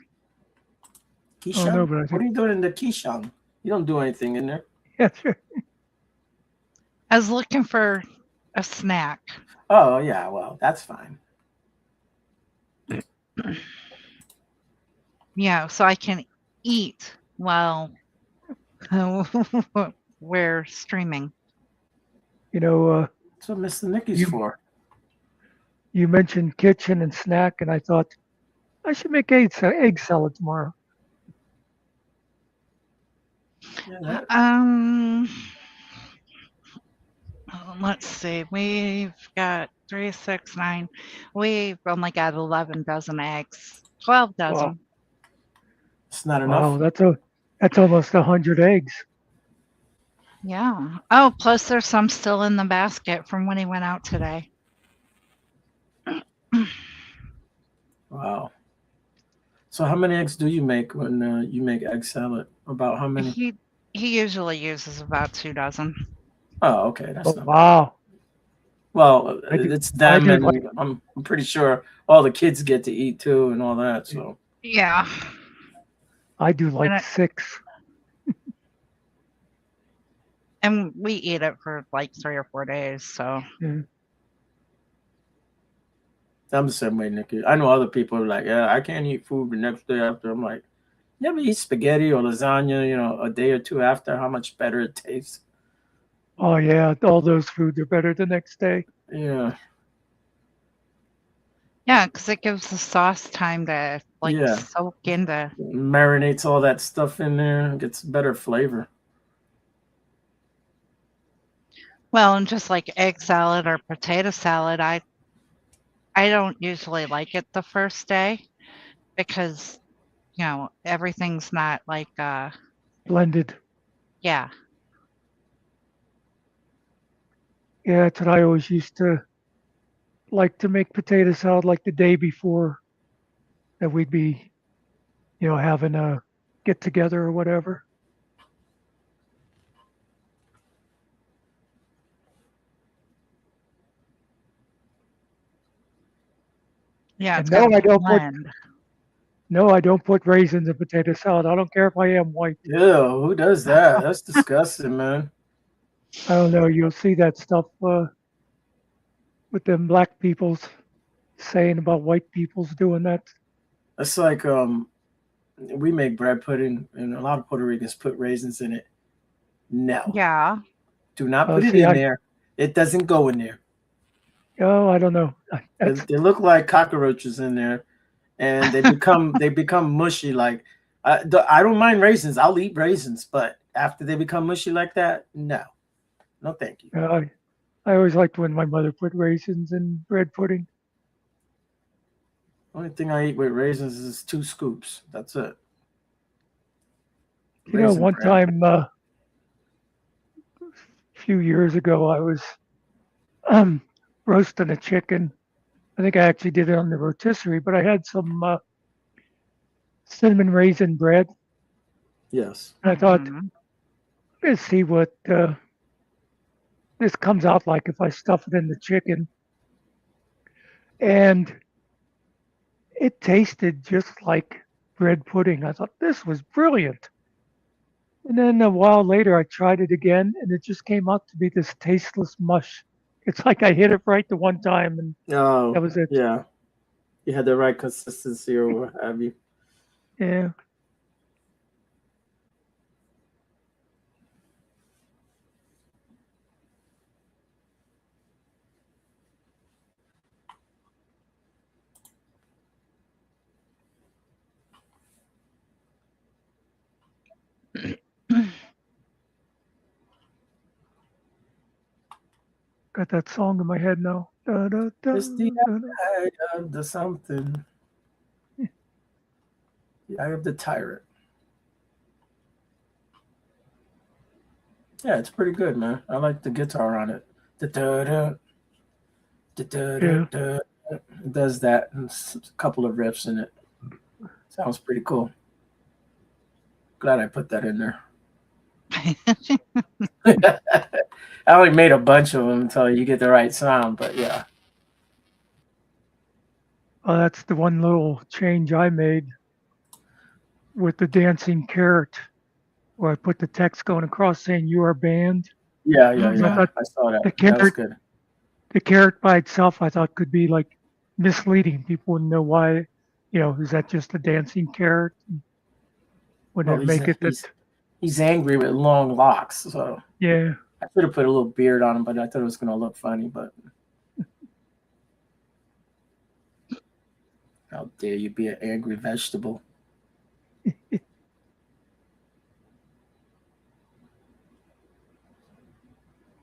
C: Keyshawn?
A: Oh no, but I
C: What are
A: think
C: you doing in the Keyshawn? You don't do anything in there.
A: yeah, sure.
B: I was looking for a snack.
C: Oh, yeah, well, that's fine.
B: Yeah, so I can eat while we're streaming.
A: You know,
C: That's what Mr. Nicky's
A: You-
C: for.
A: you mentioned kitchen and snack, and I thought I should make egg salad tomorrow.
C: Yeah, that,
B: Let's see. We've got 3, 6, 9. We've only got 11 dozen eggs. 12 dozen.
C: it's not
A: Wow,
C: enough.
A: that's almost 100 eggs.
B: Yeah. Oh, plus there's some still in the basket from when he went out today.
C: Wow. So how many eggs do you make when you make egg salad? About how many?
B: He usually uses about 2 dozen.
C: Oh, okay, that's
A: Oh
C: not.
A: wow!
C: Well,
A: I do-
C: it's
A: I
C: them,
A: do
C: and
A: like-
C: I'm pretty sure all the kids get to eat too, and all that. So
B: Yeah.
A: I do like
B: And
A: 6.
B: And we eat it for like 3 or 4 days. So
C: I'm the same way, Nikki. I know other people are like, yeah, I can't eat food the next day after. I'm like, you ever eat spaghetti or lasagna, a day or two after, how much better it tastes?
A: Oh yeah, all those foods are better the next day.
C: Yeah.
B: yeah, because it gives the sauce time to like
C: Yeah.
B: soak into.
C: Marinates all that stuff in there, gets better flavor.
B: Well, and just like egg salad or potato salad, I don't usually like it the first day because everything's not like
A: Blended.
B: yeah.
A: Yeah, that's what I always used to like to make potato salad like the day before that we'd be, having a get together or whatever.
B: Yeah,
A: And
B: it's got to blend.
A: no, I don't put raisins in potato salad. I don't care if I am white.
C: Ew, who does that? That's disgusting, man.
A: I don't know. You'll see that stuff with them black people's saying about white people's doing that.
C: That's like we make bread pudding, and a lot of Puerto Ricans put raisins in it. No,
B: Yeah.
C: do not
A: Oh,
C: put it
A: see,
C: in there. It doesn't go in there.
A: I don't know. That's
C: They look like cockroaches in there, and they become mushy. Like I don't mind raisins. I'll eat raisins, but after they become mushy like that, no, no, thank you.
A: I always liked when my mother put raisins in bread pudding.
C: Only thing I eat with raisins is 2 scoops. That's it.
A: One
C: Bread.
A: time a few years ago, I was roasting a chicken. I think I actually did it on the rotisserie, but I had some cinnamon raisin bread.
C: Yes.
A: And I thought,
B: Mhm.
A: let's see what this comes out like if I stuff it in the chicken. And it tasted just like bread pudding. I thought this was brilliant. And then a while later, I tried it again, and it just came out to be this tasteless mush. It's like I hit it right the one time, and that
C: Oh,
A: was it.
C: yeah. You had the right consistency or what have you.
A: Yeah. Got that song in my head now. Da, da, da,
C: It's the
A: da, da.
C: eye of the something. The eye of the tyrant. Yeah, it's pretty good, man. I like the guitar on it. Da-da-da,
A: Yeah.
C: da-da-da-da. It does that and a couple of riffs in it. Sounds pretty cool. Glad I put that in there. I only made a bunch of them until you get the right sound, but yeah.
A: Oh, that's the one little change I made with the dancing carrot, where I put the text going across saying "you are banned."
C: Yeah, yeah,
A: 'Cause I
C: yeah.
B: Mhm.
A: thought
C: I saw that.
A: the
C: That was
A: carrot,
C: good.
A: the carrot by itself, I thought could be like misleading. People wouldn't know why. Is that just a dancing carrot?
C: Well,
A: Wouldn't it
C: he's
A: make it that?
C: he's he's angry with long locks, so
A: Yeah.
C: I should have put a little beard on him, but I thought it was gonna look funny. But how dare you be an angry vegetable?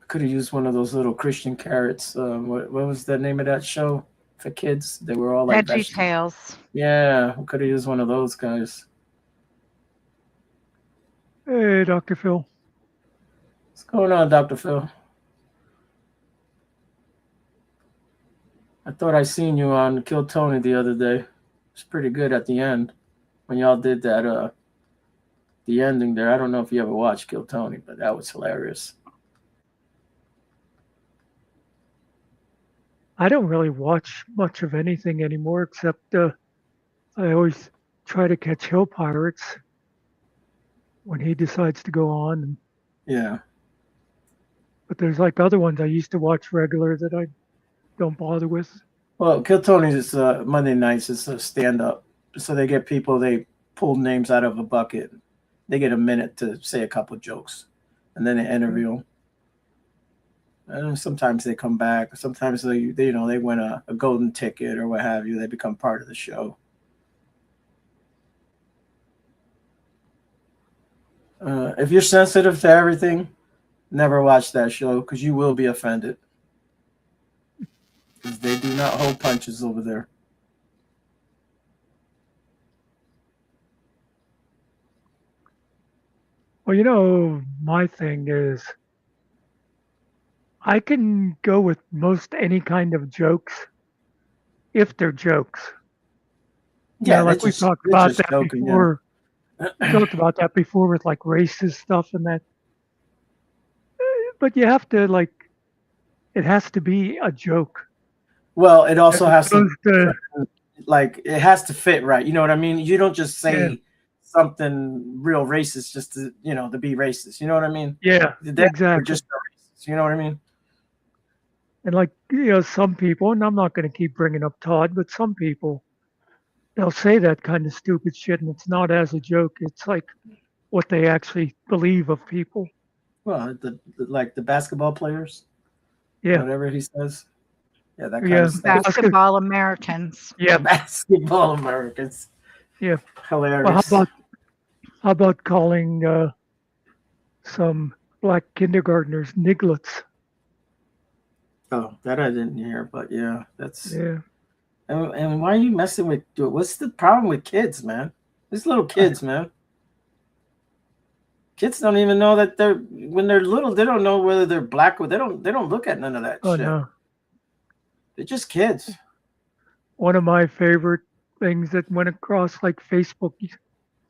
C: Could have used one of those little Christian carrots. What was the name of that show for kids? They were all like
B: Veggie
C: vegetables.
B: Tales.
C: Yeah, we could have used one of those guys.
A: Hey, Dr. Phil.
C: What's going on, Dr. Phil? I thought I seen you on Kill Tony the other day. It's pretty good at the end when y'all did that the ending there. I don't know if you ever watched Kill Tony, but that was hilarious.
A: I don't really watch much of anything anymore except I always try to catch Hill Pirates when he decides to go on.
C: Yeah.
A: But there's like other ones I used to watch regular that I don't bother with.
C: Well, Kill Tony is Monday nights. It's a stand up. So they get people, they pull names out of a bucket. They get a minute to say a couple jokes and then they interview them. And sometimes they come back. Sometimes they win a golden ticket or what have you. They become part of the show. If you're sensitive to everything, never watch that show because you will be offended. Because they do not hold punches over there.
A: Well, my thing is I can go with most any kind of jokes if they're jokes.
C: Yeah,
A: Like we talked
C: they're
A: about
C: just
A: that
C: joking.
A: before. We talked about that before with like racist stuff and that. But you have to like, it has to be a joke
C: Well, it
A: as
C: also has to
A: opposed to
C: like it has to fit right. You know what I mean? You don't just
A: yeah,
C: say something real racist just to to be racist. You know what I mean?
A: yeah,
C: They're
A: exactly.
C: just racist. You know what I mean?
A: And like some people, and I'm not going to keep bringing up Todd, but some people they'll say that kind of stupid shit, and it's not as a joke. It's like what they actually believe of people.
C: Well, like the basketball players,
A: Yeah,
C: whatever he says. Yeah, that kind
A: yeah,
C: of stuff.
B: Basketball Americans.
A: yeah,
C: Basketball Americans.
A: yeah. Well,
C: Hilarious.
A: how about calling some black kindergartners nigglets?
C: Oh, that I didn't hear, but yeah, that's
A: Yeah,
C: and why are you messing with? What's the problem with kids, man? These little
A: I,
C: kids, man. Kids don't even know that they're when they're little. They don't know whether they're black or they don't look at none of that
A: oh
C: shit.
A: no.
C: They're just kids.
A: One of my favorite things that went across like Facebook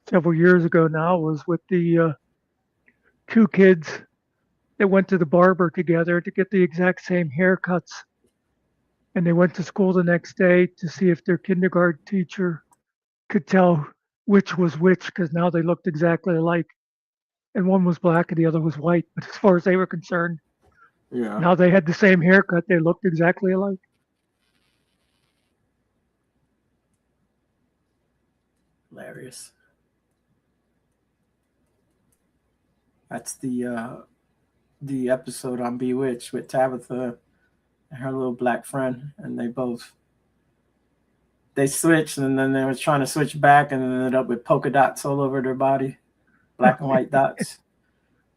A: several years ago now was with the two kids that went to the barber together to get the exact same haircuts. And they went to school the next day to see if their kindergarten teacher could tell which was which because now they looked exactly alike. And one was black and the other was white. But as far as they were concerned,
C: Yeah,
A: now they had the same haircut. They looked exactly alike.
C: hilarious. That's the episode on Bewitched with Tabitha and her little black friend, and they switched, and then they were trying to switch back, and ended up with polka dots all over their body, black and white dots.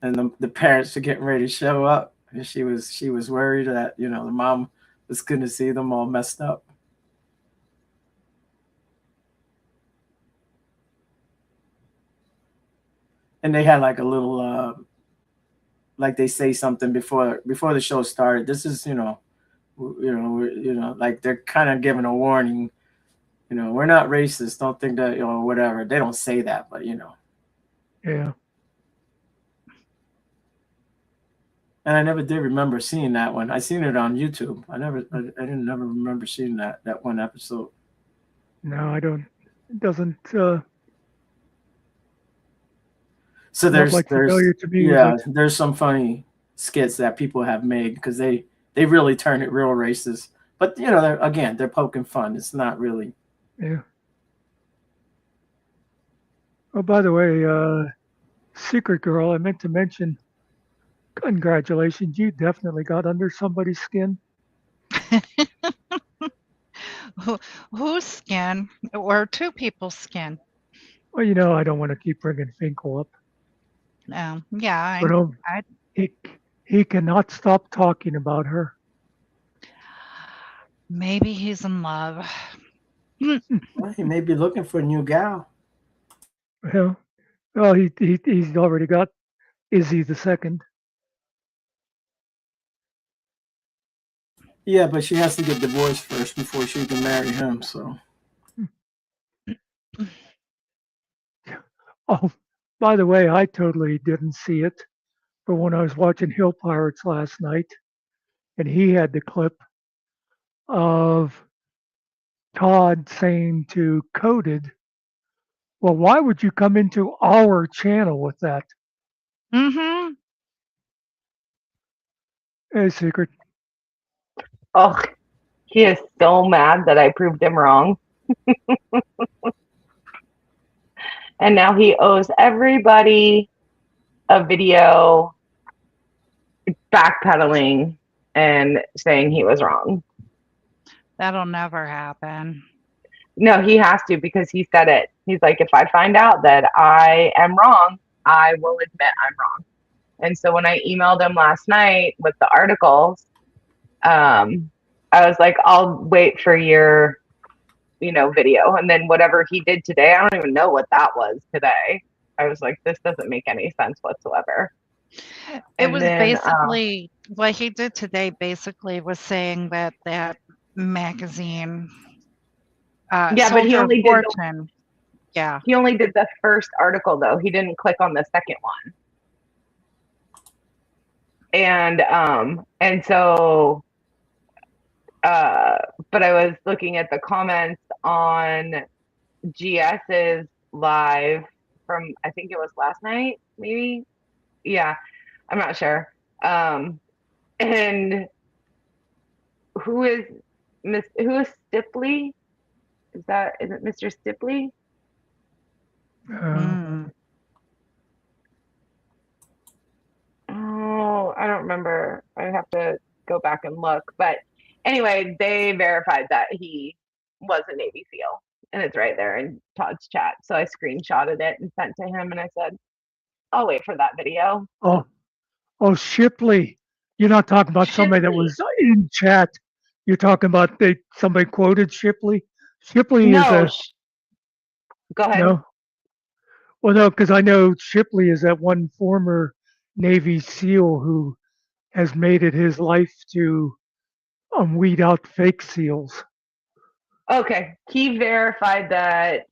C: And the parents were getting ready to show up, and she was worried that the mom was going to see them all messed up. And they had like a little like they say something before the show started. This is like they're kind of giving a warning. We're not racist. Don't think that whatever. They don't say that, but
A: Yeah.
C: And I never did remember seeing that one. I seen it on YouTube. I didn't never remember seeing that one episode.
A: No, I don't. It doesn't.
C: So
A: Not like familiar to me,
C: yeah,
A: but
C: there's some funny skits that people have made because they really turn it real racist. But they're poking fun. It's not really.
A: yeah. Oh, by the way, Secret Girl, I meant to mention, congratulations. You definitely got under somebody's skin.
B: Whose skin? Or two people's skin?
A: Well, I don't want to keep bringing Finkel up,
B: Yeah,
A: but
B: I
A: he cannot stop talking about her.
B: maybe he's in love.
C: Well, he may be looking for a new gal.
A: Well, he's already got Izzy the second.
C: Yeah, but she has to get divorced first before she can marry him. So.
A: Oh, by the way, I totally didn't see it, but when I was watching Hill Pirates last night, and he had the clip of Todd saying to Coded, "Well, why would you come into our channel with that?"
B: Mm-hmm.
A: Hey, Secret.
F: Oh, he is so mad that I proved him wrong. And now he owes everybody a video backpedaling and saying he was wrong.
B: That'll never happen.
F: No, he has to because he said it. He's like, if I find out that I am wrong, I will admit I'm wrong. And so when I emailed him last night with the articles, I was like, I'll wait for your video. And then whatever he did today, I don't even know what that was today. I was like, this doesn't make any sense whatsoever.
B: It was basically what he did today basically was saying that magazine
F: Yeah, but he
B: Soldier of
F: only did the,
B: Fortune. Yeah.
F: he only did the first article though. He didn't click on the second one. And so but I was looking at the comments on GS's live from, I think it was last night, maybe. Yeah, I'm not sure. And who is Stipley? Is it Mr. Stipley?
B: Mm.
F: Oh, I don't remember. I have to go back and look. But anyway, they verified that he was a Navy SEAL. And it's right there in Todd's chat. So I screenshotted it and sent to him and I said, I'll wait for that video.
A: Oh, Shipley. You're not talking about somebody that
F: Shipley.
A: was in chat. You're talking about somebody quoted Shipley. Shipley is
F: No.
A: a
F: Go ahead.
A: no. Well, no, because I know Shipley is that one former Navy SEAL who has made it his life to weed out fake SEALs.
F: Okay. He verified that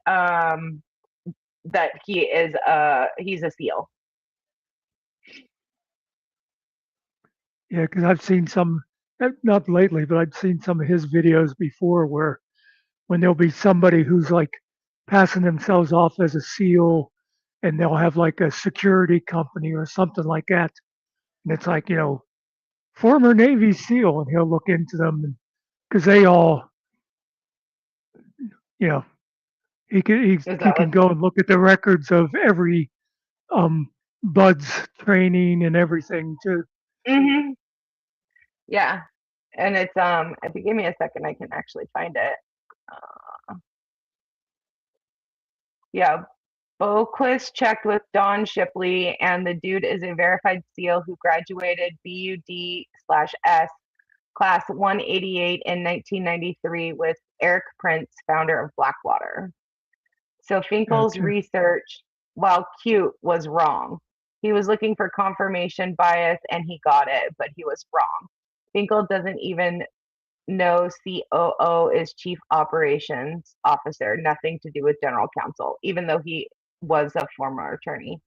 F: that he's a SEAL.
A: Yeah, because I've seen some, not lately, but I've seen some of his videos before where when there'll be somebody who's like passing themselves off as a SEAL and they'll have like a security company or something like that. And it's like, former Navy SEAL, and he'll look into them because they all, he can go and look at the records of every Bud's training and everything too.
F: Mm-hmm. Yeah. And it's if you give me a second, I can actually find it. Yeah. Boquist checked with Don Shipley, and the dude is a verified SEAL who graduated BUD/S class 188 in 1993 with Eric Prince, founder of Blackwater. So Finkel's
A: Gotcha.
F: research, while cute, was wrong. He was looking for confirmation bias and he got it, but he was wrong. Finkel doesn't even know COO is Chief Operations Officer, nothing to do with General Counsel, even though he was a former attorney.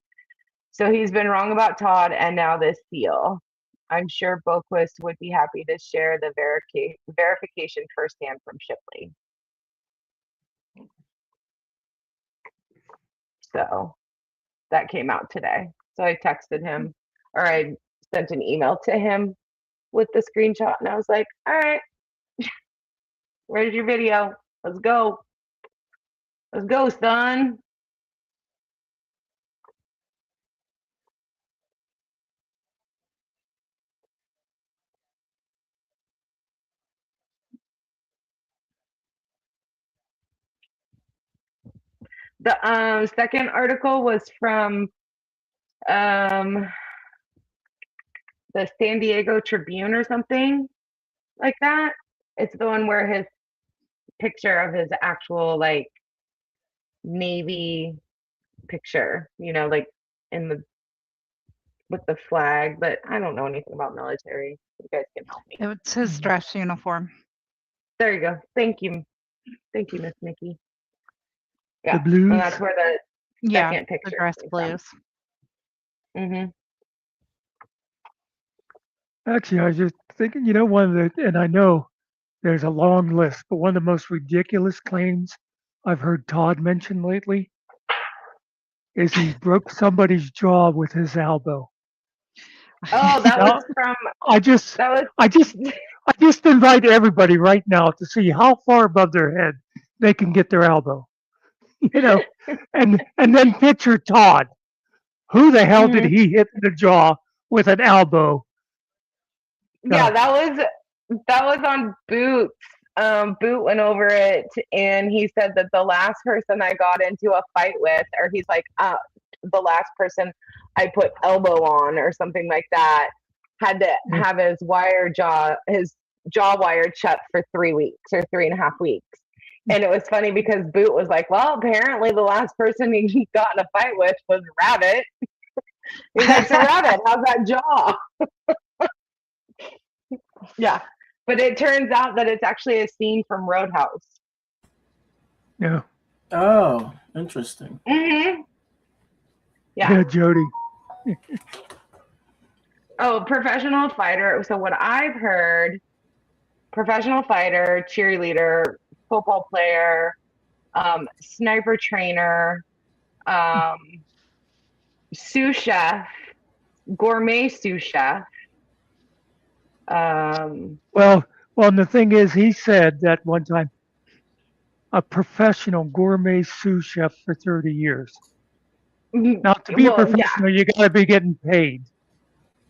F: So he's been wrong about Todd and now this SEAL. I'm sure Boquist would be happy to share the verification firsthand from Shipley. So that came out today. So I texted him, or I sent an email to him with the screenshot, and I was like, all right, where's your video? Let's go. Let's go, son. The second article was from the San Diego Tribune or something like that. It's the one where his picture of his actual like Navy picture, like in the with the flag, but I don't know anything about military. You guys can help me.
B: It's his dress uniform.
F: There you go. Thank you, Miss Nikki. Yeah,
A: The blues.
F: and that's where the second
B: The
F: picture
B: dress
F: came from.
B: blues.
F: Mm-hmm.
A: Actually, I was just thinking, one of the, and I know there's a long list, but one of the most ridiculous claims I've heard Todd mention lately is he broke somebody's jaw with his elbow.
F: Oh, that
A: Now,
F: was from.
A: I just invite everybody right now to see how far above their head they can get their elbow. And then picture Todd. Who the hell did he hit in the jaw with an elbow?
F: Yeah, that was on Boots. Boot went over it, and he said that the last person I got into a fight with, or he's like, the last person I put elbow on, or something like that, had to have his jaw wired shut for 3 weeks or 3.5 weeks. And it was funny because Boot was like, well, apparently the last person he got in a fight with was Rabbit. He's like, so Rabbit, how's that jaw? Yeah. But it turns out that it's actually a scene from Roadhouse.
A: Yeah.
C: Oh, interesting.
F: Yeah.
A: Yeah, Jody.
F: Oh, professional fighter. So what I've heard, professional fighter, cheerleader, football player, sniper trainer, um, sous chef, gourmet sous chef.
A: Well, and the thing is, he said that one time, a professional gourmet sous chef for 30 years. Now, to be a
F: Well, yeah.
A: professional, you got to be getting paid.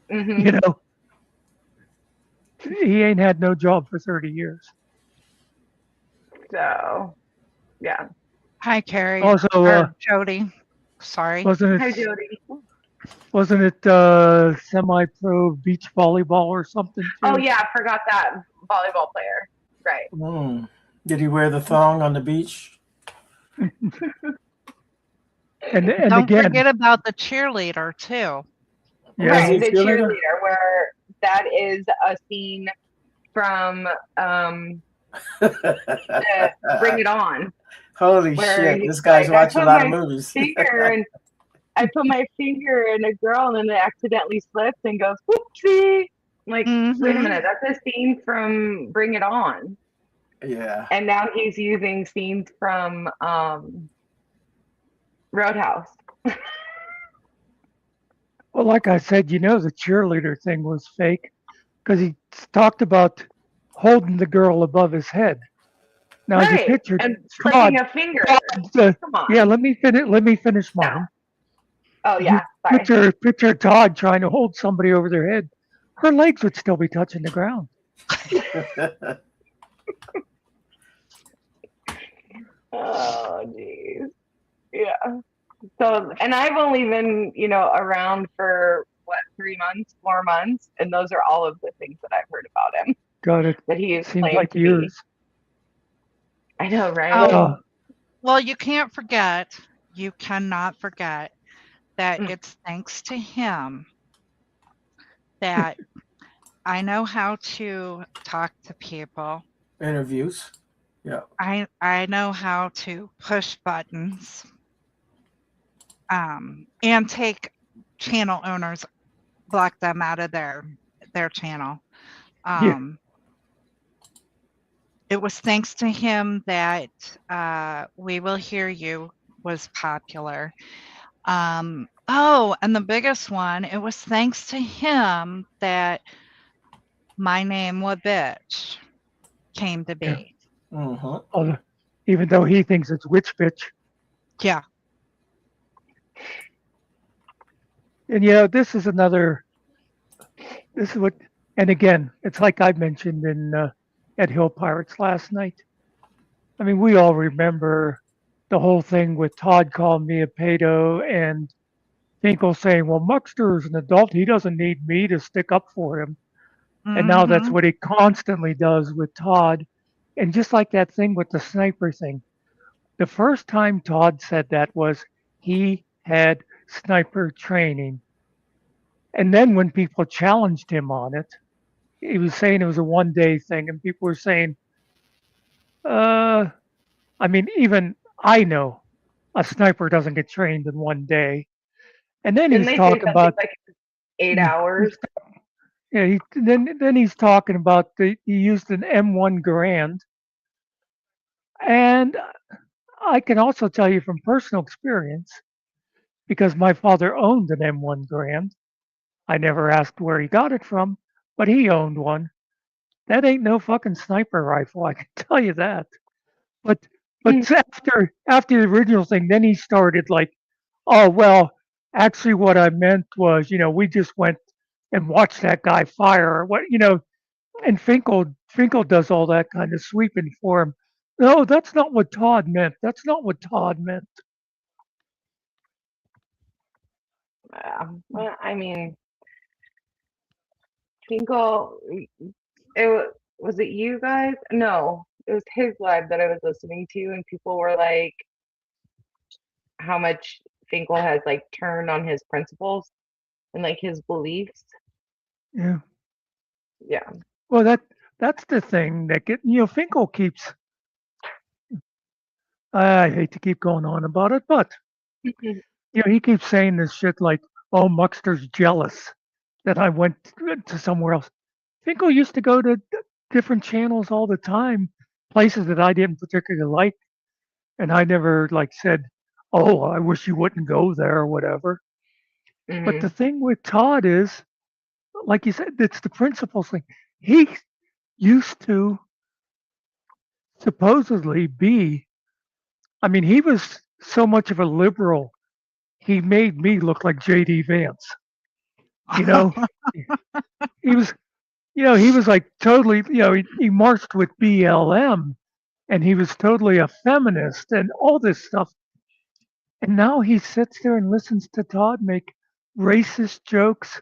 F: Hmm.
A: You know, he ain't had no job for 30 years.
F: So, yeah.
B: Hi, Carrie.
A: Also,
B: Or Jody. Sorry.
A: wasn't
F: Hi,
A: it
F: Jody.
A: semi-pro beach volleyball or something
F: Oh,
A: too?
F: yeah. I forgot that volleyball player. Right.
C: Hmm. Did he wear the thong on the beach?
A: And
B: Don't
A: again,
B: forget about the cheerleader, too.
A: yeah,
C: Was he
F: Right.
C: a
F: The
C: cheerleader?
F: cheerleader, where that is a scene from Bring It On,
C: Holy
F: where
C: shit!
F: he's
C: This guy's
F: like, I
C: watching a
F: put
C: lot of
F: my
C: movies.
F: finger and I put my finger in a girl and then it accidentally slips and goes, whoopsie. I'm like, wait a
B: Mhm.
F: minute, that's a scene from Bring It On.
C: Yeah.
F: And now he's using scenes from Roadhouse.
A: well, like I said, the cheerleader thing was fake because he talked about holding the girl above his head. Now, as you
F: Right.
A: picture
F: And
A: Todd,
F: flicking a finger. Come on.
A: yeah, let me finish. Let me finish
F: No.
A: mine.
F: Oh,
A: You
F: yeah. Sorry.
A: picture Todd trying to hold somebody over their head. Her legs would still be touching the ground.
F: Oh, geez. Yeah. So, and I've only been, around for what, 3 months, 4 months, and those are all of the things that I've heard about him
A: God, it
F: that he is
A: seems
F: claimed
A: like
F: to be.
A: years.
F: I know, right?
B: Oh, well, you can't forget, you cannot forget that
F: Mm.
B: it's thanks to him that I know how to talk to people.
C: Interviews. Yeah.
B: I know how to push buttons, and take channel owners, block them out of their channel.
A: Yeah.
B: It was thanks to him that We Will Hear You was popular. Oh, and the biggest one, it was thanks to him that My Name Was Bitch came to
A: Yeah.
B: be.
C: Mm-hmm.
A: Even though he thinks it's witch bitch.
B: Yeah.
A: And this is what, and again, it's like I mentioned at Hill Pirates last night. I mean, we all remember the whole thing with Todd calling me a pedo and Finkel saying, well, Muckster is an adult. He doesn't need me to stick up for him. And now that's
B: Mhm.
A: what he constantly does with Todd. And just like that thing with the sniper thing, the first time Todd said that was he had sniper training. And then when people challenged him on it, he was saying it was a 1 day thing. And people were saying, uh, I mean, even I know a sniper doesn't get trained in 1 day. And then
F: Didn't
A: he's
F: they say
A: talking
F: something
A: about,
F: like 8
A: he's,
F: hours?
A: yeah, then he's talking about he used an M1 Garand. And I can also tell you from personal experience, because my father owned an M1 Garand. I never asked where he got it from, but he owned one. That ain't no fucking sniper rifle, I can tell you that. But
F: Mm.
A: after the original thing, then he started like, oh well, actually what I meant was, we just went and watched that guy fire or what, and Finkel does all that kind of sweeping for him. No, that's not what Todd meant. That's not what Todd meant.
F: Yeah. Well, I mean, Finkel, was it you guys? No, it was his live that I was listening to, and people were like, how much Finkel has like turned on his principles and like his beliefs.
A: Yeah.
F: Yeah.
A: Well, that's the thing that Finkel keeps I hate to keep going on about it, but he keeps saying this shit like, "Oh, Muckster's jealous that I went to somewhere else." Finkel used to go to different channels all the time, places that I didn't particularly like, and I never like said, "Oh, I wish you wouldn't go there" or whatever. But
F: Mhm.
A: the thing with Todd is, like you said, it's the principles thing. He used to supposedly be, I mean, he was so much of a liberal, he made me look like J.D. Vance. You know, he was, he was like totally, he marched with BLM and he was totally a feminist and all this stuff. And now he sits there and listens to Todd make racist jokes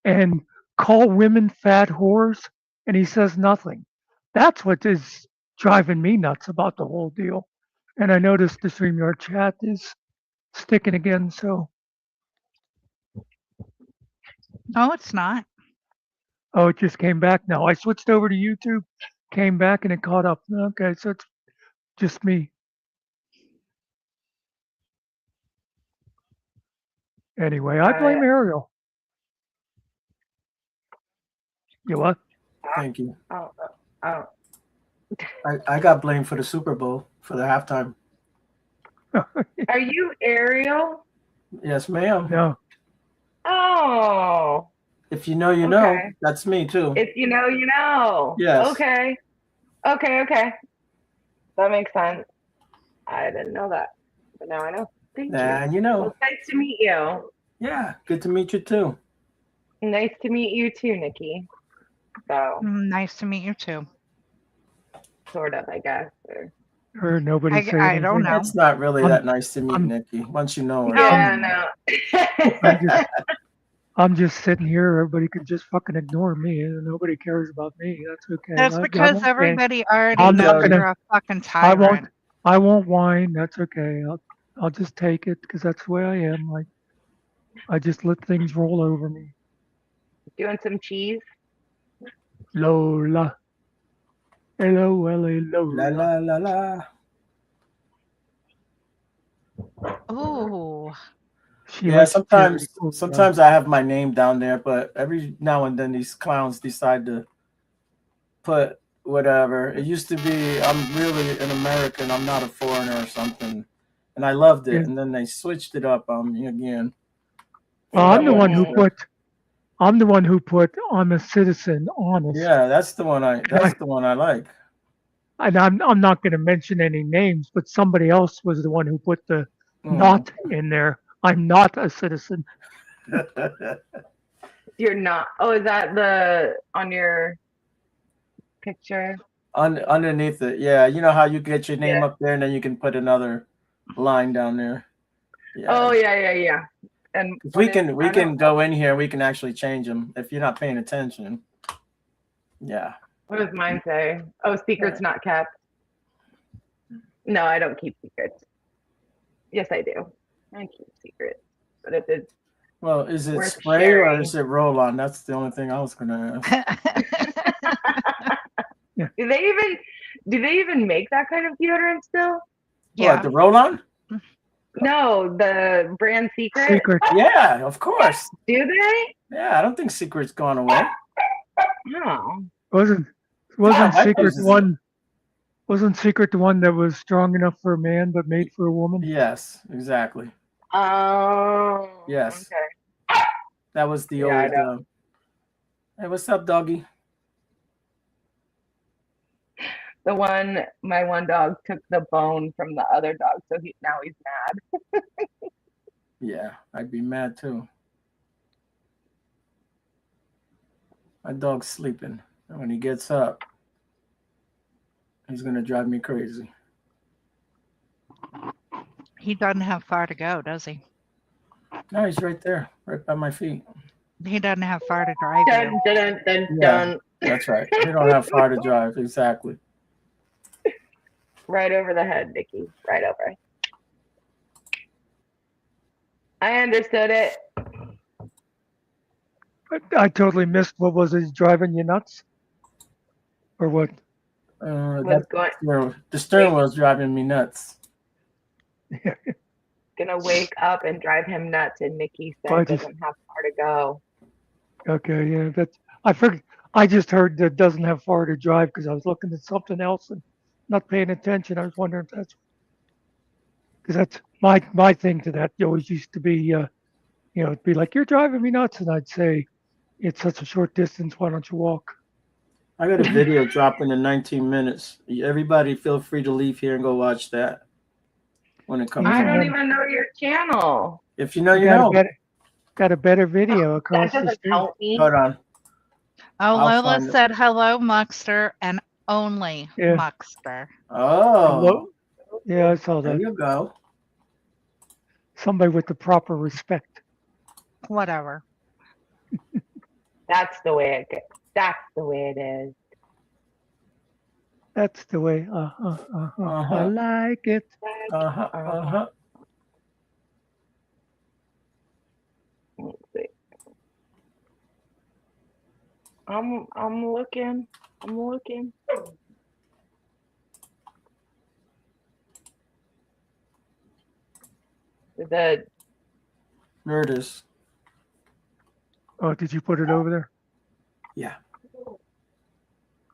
A: and call women fat whores, and he says nothing. That's what is driving me nuts about the whole deal. And I noticed the StreamYard chat is sticking again, so
B: No, it's not.
A: oh, it just came back now. I switched over to YouTube, came back, and it caught up. Okay, so it's just me. Anyway, I blame Ariel. You what?
C: Thank you.
F: Oh, oh.
C: I got blamed for the Super Bowl for the halftime.
F: Are you Ariel?
C: Yes, ma'am.
A: No.
F: Oh.
C: If you know, you know.
F: Okay.
C: That's me too.
F: If you know, you know.
C: Yes.
F: Okay. Okay. That makes sense. I didn't know that, but now I know. Thank you.
C: And you know.
F: Well, it's nice to meet you.
C: Yeah, good to meet you too.
F: Nice to meet you too, Nikki. So,
B: Nice to meet you too.
F: sort of, I guess.
A: Or nobody say
B: I don't
A: anything.
B: know.
C: It's not really
A: I'm-
C: that nice to meet
A: I'm-
C: Nikki once you know her.
F: Yeah, no.
A: I'm just sitting here. Everybody can just fucking ignore me, and nobody cares about me. That's okay.
B: That's
A: I
B: because
A: won't say-
B: everybody already
A: I'm not
B: knows
A: gonna-
B: you're a fucking
A: I won't.
B: tyrant.
A: I won't whine. That's okay. I'll just take it because that's the way I am. Like I just let things roll over me.
F: Doing some cheese.
A: Lola. L-O-L-A,
C: La
A: Lola.
C: la la la.
B: Ooh.
A: She
C: Yeah,
A: likes
C: sometimes
A: charity.
C: sometimes I have my name down there, but every now and then these clowns decide to put whatever. It used to be I'm really an American, I'm not a foreigner or something. And I loved it.
A: Yeah.
C: And then they switched it up on me again.
A: Well, I'm the one who
F: Mhm.
A: put. I'm the one who put. I'm a citizen. Honest.
C: Yeah, that's the one I like.
A: And I'm not going to mention any names, but somebody else was the one who put the
C: Mm.
A: not in there. I'm not a citizen.
F: You're not. Oh, is that the on your picture?
C: Underneath it, yeah. You know how you get your name
F: Yeah.
C: up there and then you can put another line down there. Yeah.
F: Oh, yeah. And
C: We can go in here. We can actually change them if you're not paying attention. Yeah.
F: What does mine say? Oh, secrets not kept. No, I don't keep secrets. Yes, I do. I keep secrets, but if it's
C: Well, is it
F: Worth
C: spray or
F: sharing.
C: is it roll on? That's the only thing I was gonna ask.
F: do they even make that kind of deodorant still?
B: Yeah.
C: What, the roll on?
F: No, the brand Secret.
A: Secret.
C: Yeah, of course.
F: Do they?
C: Yeah, I don't think Secret's gone away.
F: No.
A: Wasn't
C: Yeah, my
A: Secret
C: place is-
A: one? Wasn't Secret the one that was strong enough for a man but made for a woman?
C: Yes, exactly.
F: Oh.
C: Yes.
F: Okay.
C: That was the
F: Yeah, I
C: old.
F: know.
C: Hey, what's up, doggy?
F: My one dog took the bone from the other dog, so now he's mad.
C: Yeah, I'd be mad too. My dog's sleeping, and when he gets up, he's gonna drive me crazy.
B: He doesn't have far to go, does he?
C: No, he's right there, right by my feet.
B: He doesn't have far to drive
F: Dun,
B: you.
F: dun, dun,
C: Yeah.
F: dun.
C: That's right. He don't have far to drive. Exactly.
F: Right over the head, Nikki. Right over. I understood it.
A: I totally missed. What was it? Driving you nuts? Or what?
F: Was going.
C: The steering wheel's driving me nuts.
F: Gonna wake up and drive him nuts, and Nikki said
A: But
F: doesn't have far to go.
A: okay, yeah, that's I forget. I just heard that doesn't have far to drive because I was looking at something else and not paying attention. I was wondering if that's because that's my thing to that. It always used to be, it'd be like you're driving me nuts, and I'd say it's such a short distance. Why don't you walk?
C: I got a video dropping in 19 minutes. Everybody, feel free to leave here and go watch that when it comes
F: I
A: Even
C: on.
F: don't
A: then,
F: even know your channel.
C: If you know,
A: you
C: you
A: got a
C: know.
A: better video
F: That
A: across the
F: doesn't
A: street.
F: help me.
C: Hold on.
B: Oh,
C: I'll
B: Lola
C: find it.
B: said hello, Muckster, and only
A: Yeah,
B: Muckster.
C: Oh,
A: yeah, I saw
C: there
A: that.
C: you go.
A: Somebody with the proper respect.
B: Whatever.
F: That's the way it. That's the way it is.
A: That's the way. I
C: Uh-huh.
A: like it.
C: Uh-huh. Uh-huh.
F: Let's see. I'm looking. I'm looking. The
C: There it is.
A: Oh, did you put it over there?
C: Yeah.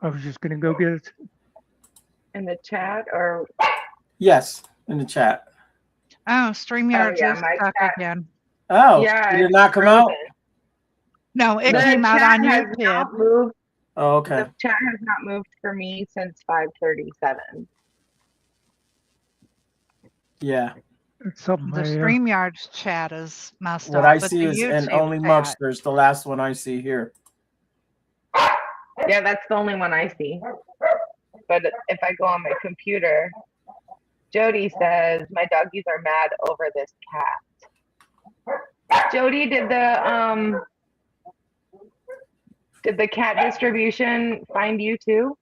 A: I was just gonna go get it.
F: in the chat or
C: Yes, in the chat.
B: Oh, StreamYard
F: yeah,
B: just
F: my
B: stuck
F: chat.
B: again.
C: Oh,
F: Yeah,
C: did it
F: it's
C: not come out?
F: frozen.
B: No, it
F: The
B: came out
F: chat
B: on
F: has
B: YouTube.
F: not moved.
C: Oh, okay.
F: The chat has not moved for me since 5:37.
C: Yeah.
A: It's something
B: The
A: I,
B: StreamYard's chat is messed
C: What
B: up,
C: I
B: but
C: see
B: the
C: is and
B: YouTube
C: only
B: chat.
C: Muckster's the last one I see here.
F: Yeah, that's the only one I see. But if I go on my computer, Jody says my doggies are mad over this cat. Jody, did the cat distribution find you too?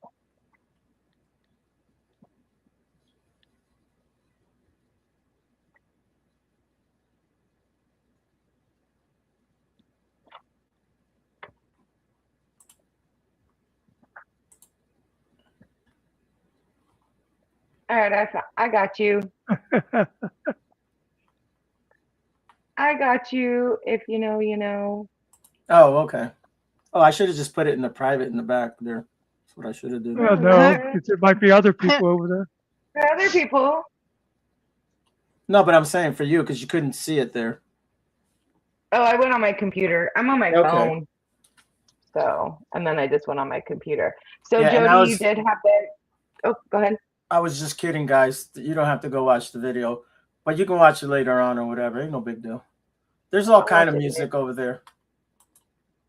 F: All right, I got you. I got you. If you know, you know.
C: Oh, okay. Oh, I should have just put it in the private in the back there. That's what I should have done.
A: well, no, there might be other people over there.
F: There are other people.
C: No, but I'm saying for you because you couldn't see it there.
F: Oh, I went on my computer. I'm on my
C: Okay.
F: phone. So, and then I just went on my computer. So,
C: Yeah, and
F: Jody, you did have that. Oh, go ahead.
C: I was just kidding, guys. You don't have to go watch the video, but you can watch it later on or whatever. Ain't no big deal. There's all
F: I'll
C: kind of
F: watch it
C: music over there.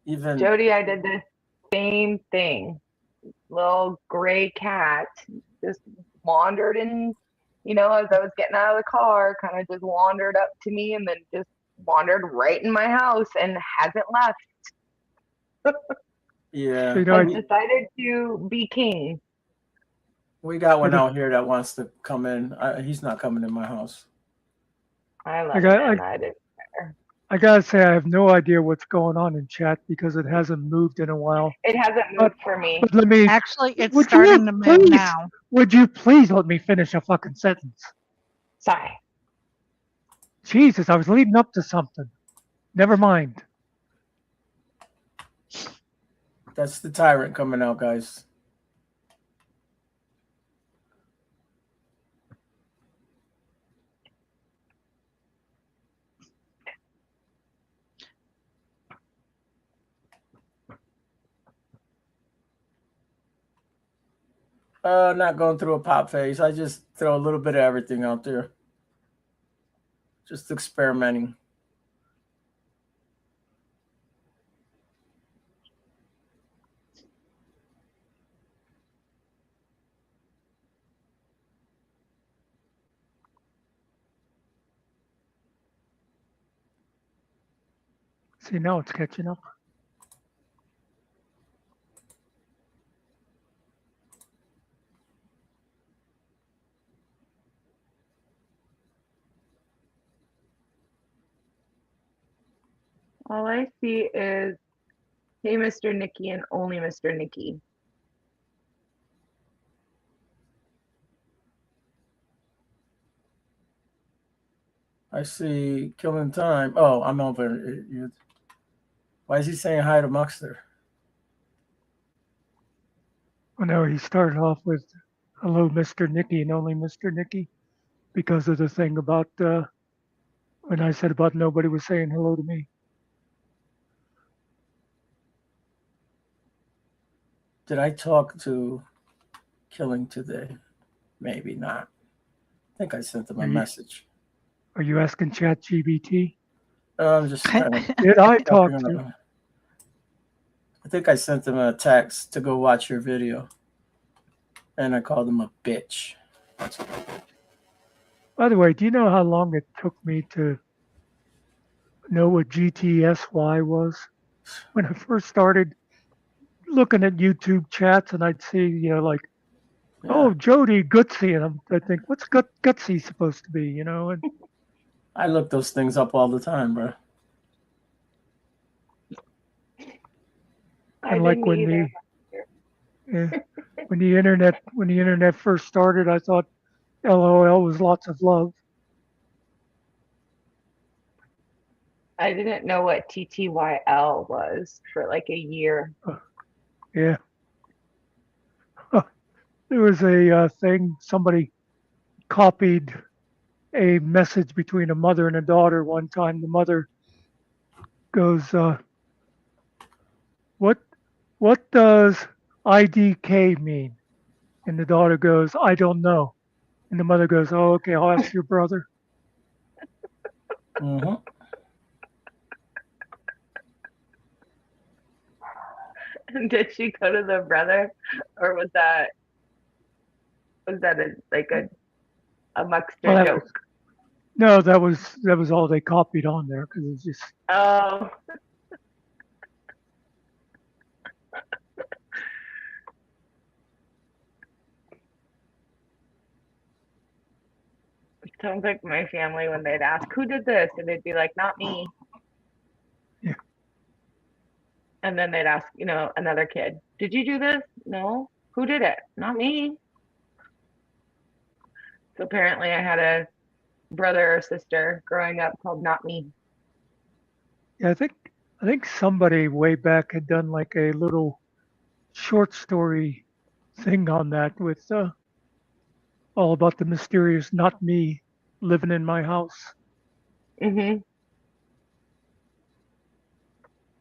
C: Even
F: Jody, I did the same thing. Little gray cat just wandered in, as I was getting out of the car, kind of just wandered up to me and then just wandered right in my house and hasn't left.
C: yeah,
A: So,
F: Has decided to be king.
C: we got one out here that wants to come in. He's not coming in my house.
F: I love it.
A: I gotta say, I have no idea what's going on in chat because it hasn't moved in a while.
F: It hasn't moved for me.
A: But let me.
B: Actually, it's
A: would
B: starting
A: you
B: to move
A: please,
B: now.
A: Would you please let me finish a fucking sentence?
F: Sorry.
A: Jesus, I was leading up to something. Never mind.
C: That's the tyrant coming out, guys. Not going through a pop phase. I just throw a little bit of everything out there. Just experimenting.
A: See, now it's catching up.
F: All I see is, hey, Mr. Nikki, and only Mr. Nikki.
C: I see killing time. Oh, I'm over. Why is he saying hi to Muckster?
A: Well, no, he started off with "Hello, Mr. Nicky," and only Mr. Nicky because of the thing about when I said about nobody was saying hello to me.
C: Did I talk to Killing today? Maybe not. I think I sent him a
A: Are you,
C: message.
A: are you asking ChatGPT?
C: I'm just kind of
A: Did I talk
C: talking.
A: to?
C: I think I sent him a text to go watch your video, and I called him a bitch.
A: By the way, do you know how long it took me to know what GTSY was? When I first started looking at YouTube chats, and I'd see, like,
C: Yeah,
A: oh, Jody Goodsey, and I think, what's Goodsey supposed to be, And
C: I look those things up all the time, bro.
F: I
A: like
F: didn't either.
A: when the internet first started, I thought LOL was lots of love.
F: I didn't know what TTYL was for like a year.
A: Yeah, there was a thing somebody copied a message between a mother and a daughter one time. The mother goes, "What does IDK mean?" And the daughter goes, "I don't know." And the mother goes, "Oh, okay, I'll ask your brother."
C: Mm-hmm.
F: Did she go to the brother, or was that a
A: Well,
F: Muckster joke?
A: no, that was all they copied on there because it's just
F: Oh, sounds like my family when they'd ask who did this, and they'd be like, "Not me."
A: yeah.
F: And then they'd ask, another kid, "Did you do this?" "No." "Who did it?" "Not me." So apparently, I had a brother or sister growing up called Not Me.
A: Yeah, I think somebody way back had done like a little short story thing on that with all about the mysterious "not me" living in my house.
F: Hmm.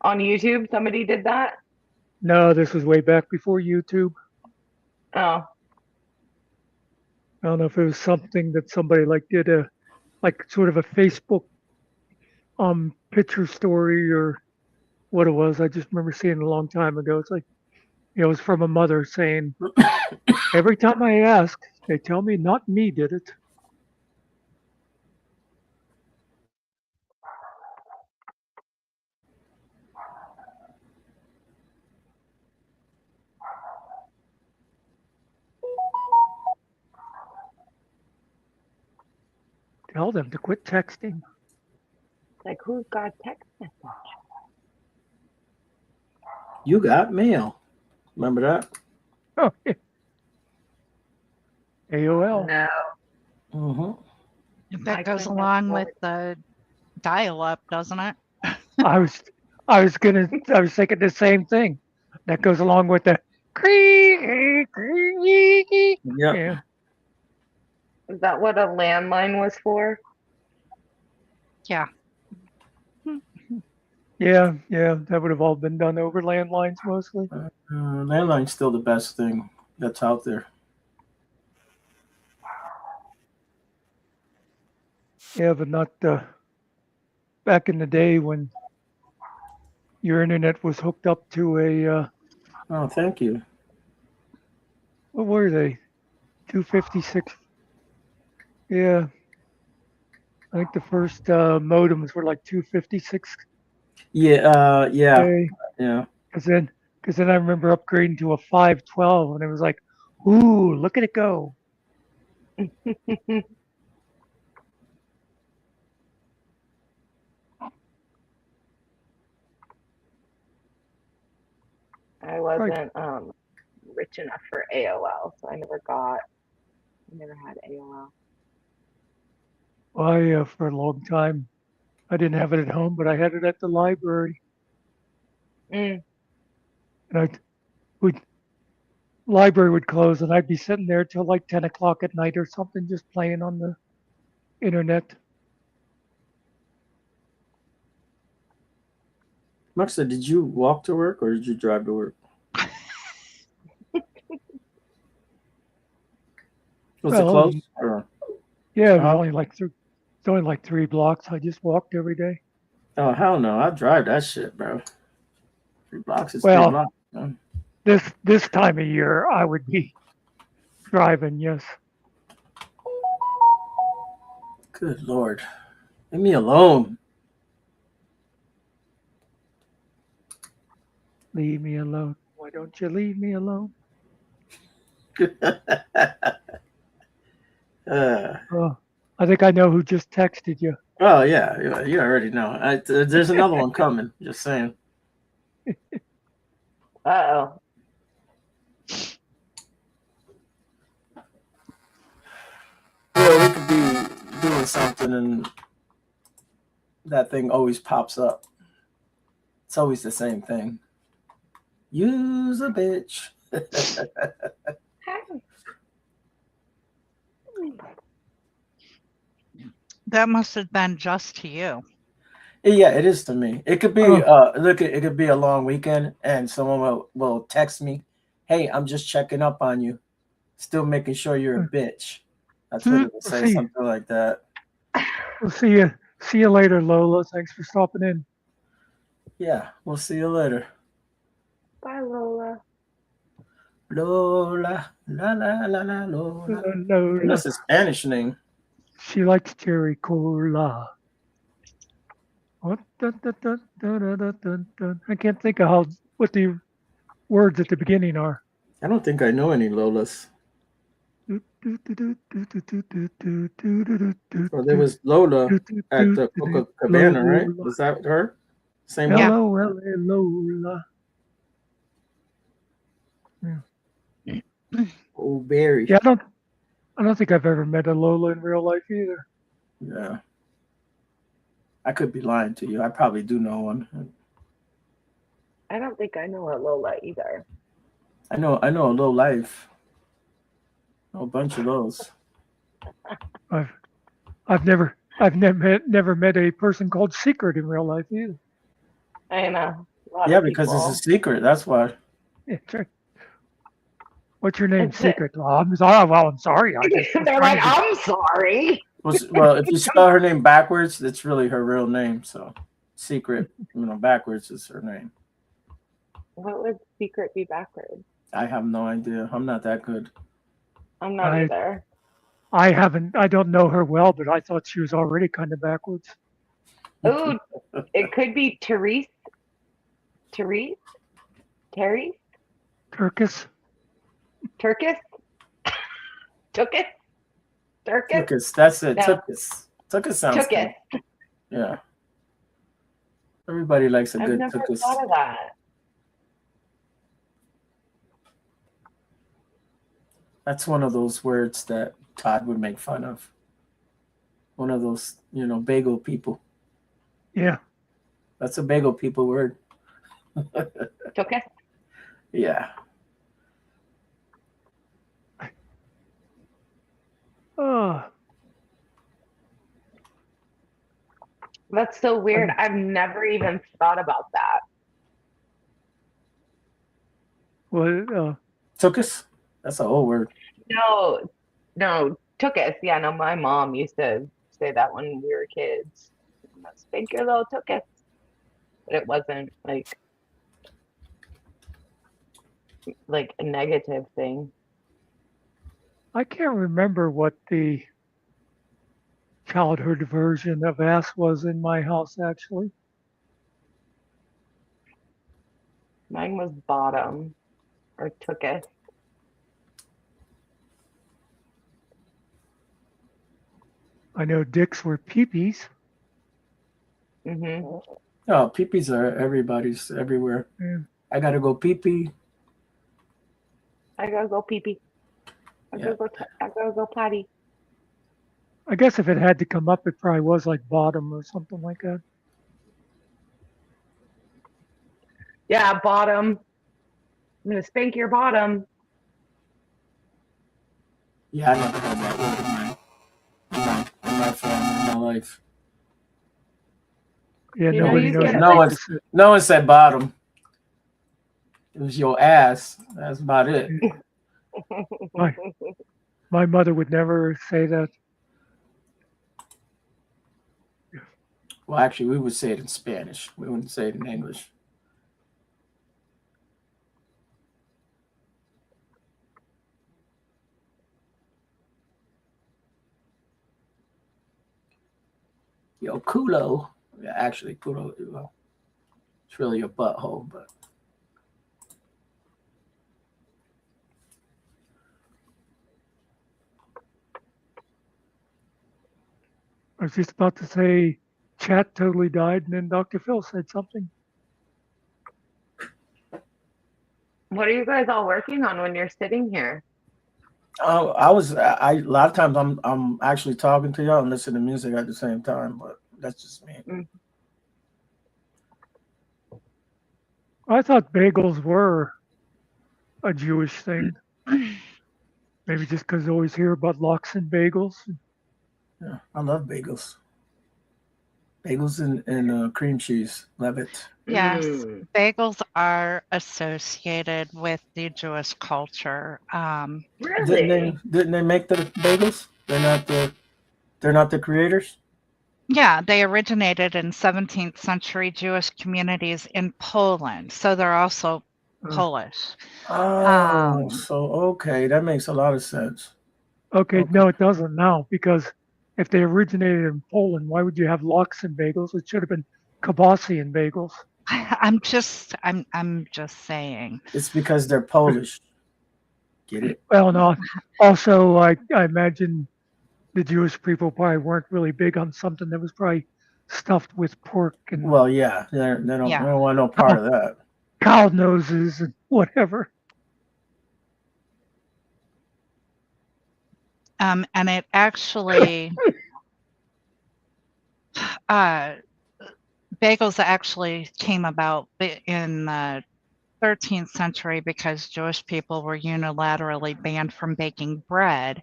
F: On YouTube, somebody did that.
A: No, this was way back before YouTube.
F: Oh,
A: I don't know if it was something that somebody like did a like sort of a Facebook picture story or what it was. I just remember seeing it a long time ago. It's like it was from a mother saying, "Every time I ask, they tell me not me did it." Tell them to quit texting.
F: like who's got text message?
C: You got mail. Remember that?
A: Oh, yeah. AOL.
F: No,
C: Mm-hmm.
B: That
F: I
B: goes
F: couldn't
B: along with
F: afford.
B: the dial-up, doesn't it?
A: I was I was thinking the same thing. That goes along with the creak.
C: Yep.
A: Yeah.
F: Is that what a landline was for?
B: Yeah.
A: Yeah, that would have all been done over landlines mostly.
C: Landline's still the best thing that's out there.
A: Yeah, but not back in the day when your internet was hooked up to a
C: Oh, thank you.
A: what were they? 256. Yeah, I think the first modems were like 256K.
C: Yeah. Yeah. Yeah.
A: Because then I remember upgrading to a 512, and it was like, ooh, look at it go.
F: I
A: Right.
F: wasn't rich enough for AOL, so I never had AOL.
A: For a long time, I didn't have it at home, but I had it at the library.
F: Mm.
A: And library would close, and I'd be sitting there till like 10 o'clock at night or something, just playing on the internet.
C: Muckster, did you walk to work or did you drive to work? Was it
A: Well,
C: close? Or?
A: yeah, it was
C: Uh-huh.
A: only like 3 blocks. I just walked every day.
C: Oh hell no! I drive that shit, bro. 3 blocks is
A: Well,
C: 3 blocks. Man.
A: This time of year, I would be driving. Yes.
C: Good lord, leave me alone.
A: Leave me alone. Why don't you leave me alone? Oh, I think I know who just texted you.
C: Oh yeah, you already know. There's another one coming. Just saying.
F: Uh-oh.
C: We could be doing something and that thing always pops up. It's always the same thing. Use a bitch.
B: That must have been just to you.
C: Yeah, it is to me. It could be
A: Oh.
C: it could be a long weekend and someone will text me, "Hey, I'm just checking up on you. Still making sure you're a bitch." That's what it would say,
A: See,
C: something like that.
A: we'll see you. See you later, Lola. Thanks for stopping in.
C: Yeah, we'll see you later.
F: Bye, Lola.
C: Lola, la la la la Lola. I think
A: Lola.
C: that's a Spanish name.
A: She likes cherry cola. What? Dun, dun, dun, dun, dun, dun, dun, dun. I can't think of what the words at the beginning are.
C: I don't think I know any Lolas. Well, there was Lola at the Copacabana, right?
A: Lola.
C: Was that her? Same one?
B: Yeah.
A: L-O-L-A, Lola. Yeah.
C: Oh, Barry.
A: Yeah, I don't think I've ever met a Lola in real life either.
C: Yeah. I could be lying to you. I probably do know one.
F: I don't think I know a Lola either.
C: I know a low life. A bunch of those.
A: I've never met a person called Secret in real life either.
F: I know. A lot
C: Yeah,
F: of
C: because
F: people.
C: it's a secret. That's why.
A: It's right. What's your name?
F: It's a-
A: Secret. Well, I'm sorry. Well, I'm sorry. I just was
F: They're
A: trying
F: like,
A: to be-
F: I'm sorry.
C: Well, if you spell her name backwards, that's really her real name. So, secret, backwards is her name.
F: What would secret be backwards?
C: I have no idea. I'm not that good.
F: I'm not either.
A: I don't know her well, but I thought she was already kind of backwards.
F: Oh, it could be Therese. Terry?
A: Turkis.
F: Turkis? Tookis? Turkis?
C: Tuckus, that's it.
F: No.
C: Tuckus. Tuckus sounds
F: Tookis.
C: good. Yeah. Everybody likes a
F: I've
C: good
F: never
C: tuckus.
F: thought of that.
C: That's one of those words that Todd would make fun of. One of those, bagel people.
A: Yeah.
C: That's a bagel people word.
F: Tookis?
C: Yeah.
A: Oh,
F: That's so weird. I've never even thought about that.
A: well,
C: Tuckus? That's an old word.
F: No, Tookis. Yeah, no, my mom used to say that when we were kids. Spank your little Tookis. But it wasn't like a negative thing.
A: I can't remember what the childhood version of ass was in my house, actually.
F: Mine was bottom or Tookis.
A: I know dicks were peepees.
F: Mm-hmm.
C: Oh, peepees are everybody's everywhere.
A: Yeah.
C: I gotta go pee-pee.
F: I gotta go pee-pee. I gotta go potty.
A: I guess if it had to come up, it probably was like bottom or something like that.
F: Yeah, bottom. I'm gonna spank your bottom.
C: Yeah, I never heard that word in my family, in my life.
A: Yeah,
F: You know,
A: nobody
F: you
A: knows
F: get
A: what
C: No
A: they
F: like
C: one's
A: just said.
C: no one said bottom. It was your ass. That's about it.
A: My my mother would never say that.
C: Well, actually, we would say it in Spanish. We wouldn't say it in English. Yo, culo. Yeah, actually, culo. Well, it's really your butthole, but
A: I was just about to say chat totally died, and then Dr. Phil said something.
F: what are you guys all working on when you're sitting here?
C: I a lot of times I'm actually talking to y'all and listening to music at the same time, but that's just me.
A: I thought bagels were a Jewish thing. Maybe just because I always hear about lox and bagels.
C: Yeah, I love bagels. Bagels and cream cheese. Love it.
B: Yes,
F: Mm.
B: bagels are associated with the Jewish culture.
F: Really?
C: Didn't they make the bagels? They're not the creators?
B: Yeah, they originated in 17th century Jewish communities in Poland, so they're also
A: Uh,
B: Polish.
C: Oh, so okay, that makes a lot of sense.
A: okay,
C: Okay.
A: no, it doesn't now because if they originated in Poland, why would you have lox and bagels? It should have been kibasi and bagels.
B: I'm just saying.
C: It's because they're Polish. Get it?
A: Well, no. Also, I imagine the Jewish people probably weren't really big on something that was probably stuffed with pork and
C: Well, yeah, they
B: Yeah.
C: don't want no part of that.
A: cow noses and whatever.
B: And it actually bagels actually came about in the 13th century because Jewish people were unilaterally banned from baking bread.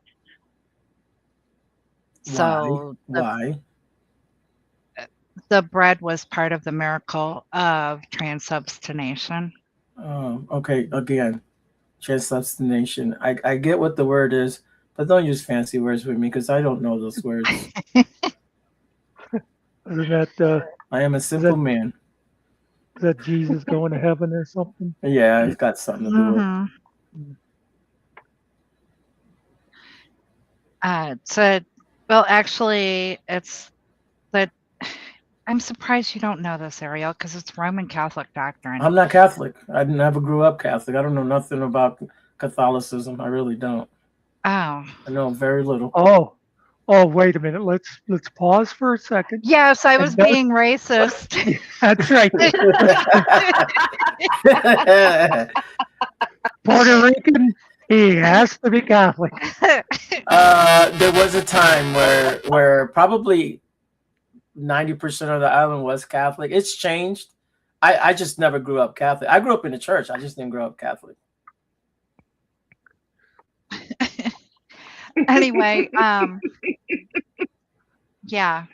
B: So
C: Why?
B: the bread was part of the miracle of transubstantiation.
C: Okay, again, transubstantiation. I get what the word is, but don't use fancy words with me because I don't know those words.
A: Isn't that
C: I am a simple man.
A: is that Jesus going to heaven or something?
C: Yeah, it's got something to do with.
B: So, well, actually, it's that I'm surprised you don't know this, Ariel, because it's Roman Catholic doctrine.
C: I'm not Catholic. I never grew up Catholic. I don't know nothing about Catholicism. I really don't.
B: Oh,
C: I know very little.
A: Oh, wait a minute. Let's pause for a second.
B: yes, I was
A: And don't-
B: being racist.
A: That's right. Puerto Rican, he has to be Catholic.
C: There was a time where probably 90% of the island was Catholic. It's changed. I just never grew up Catholic. I grew up in the church. I just didn't grow up Catholic.
B: Anyway, yeah,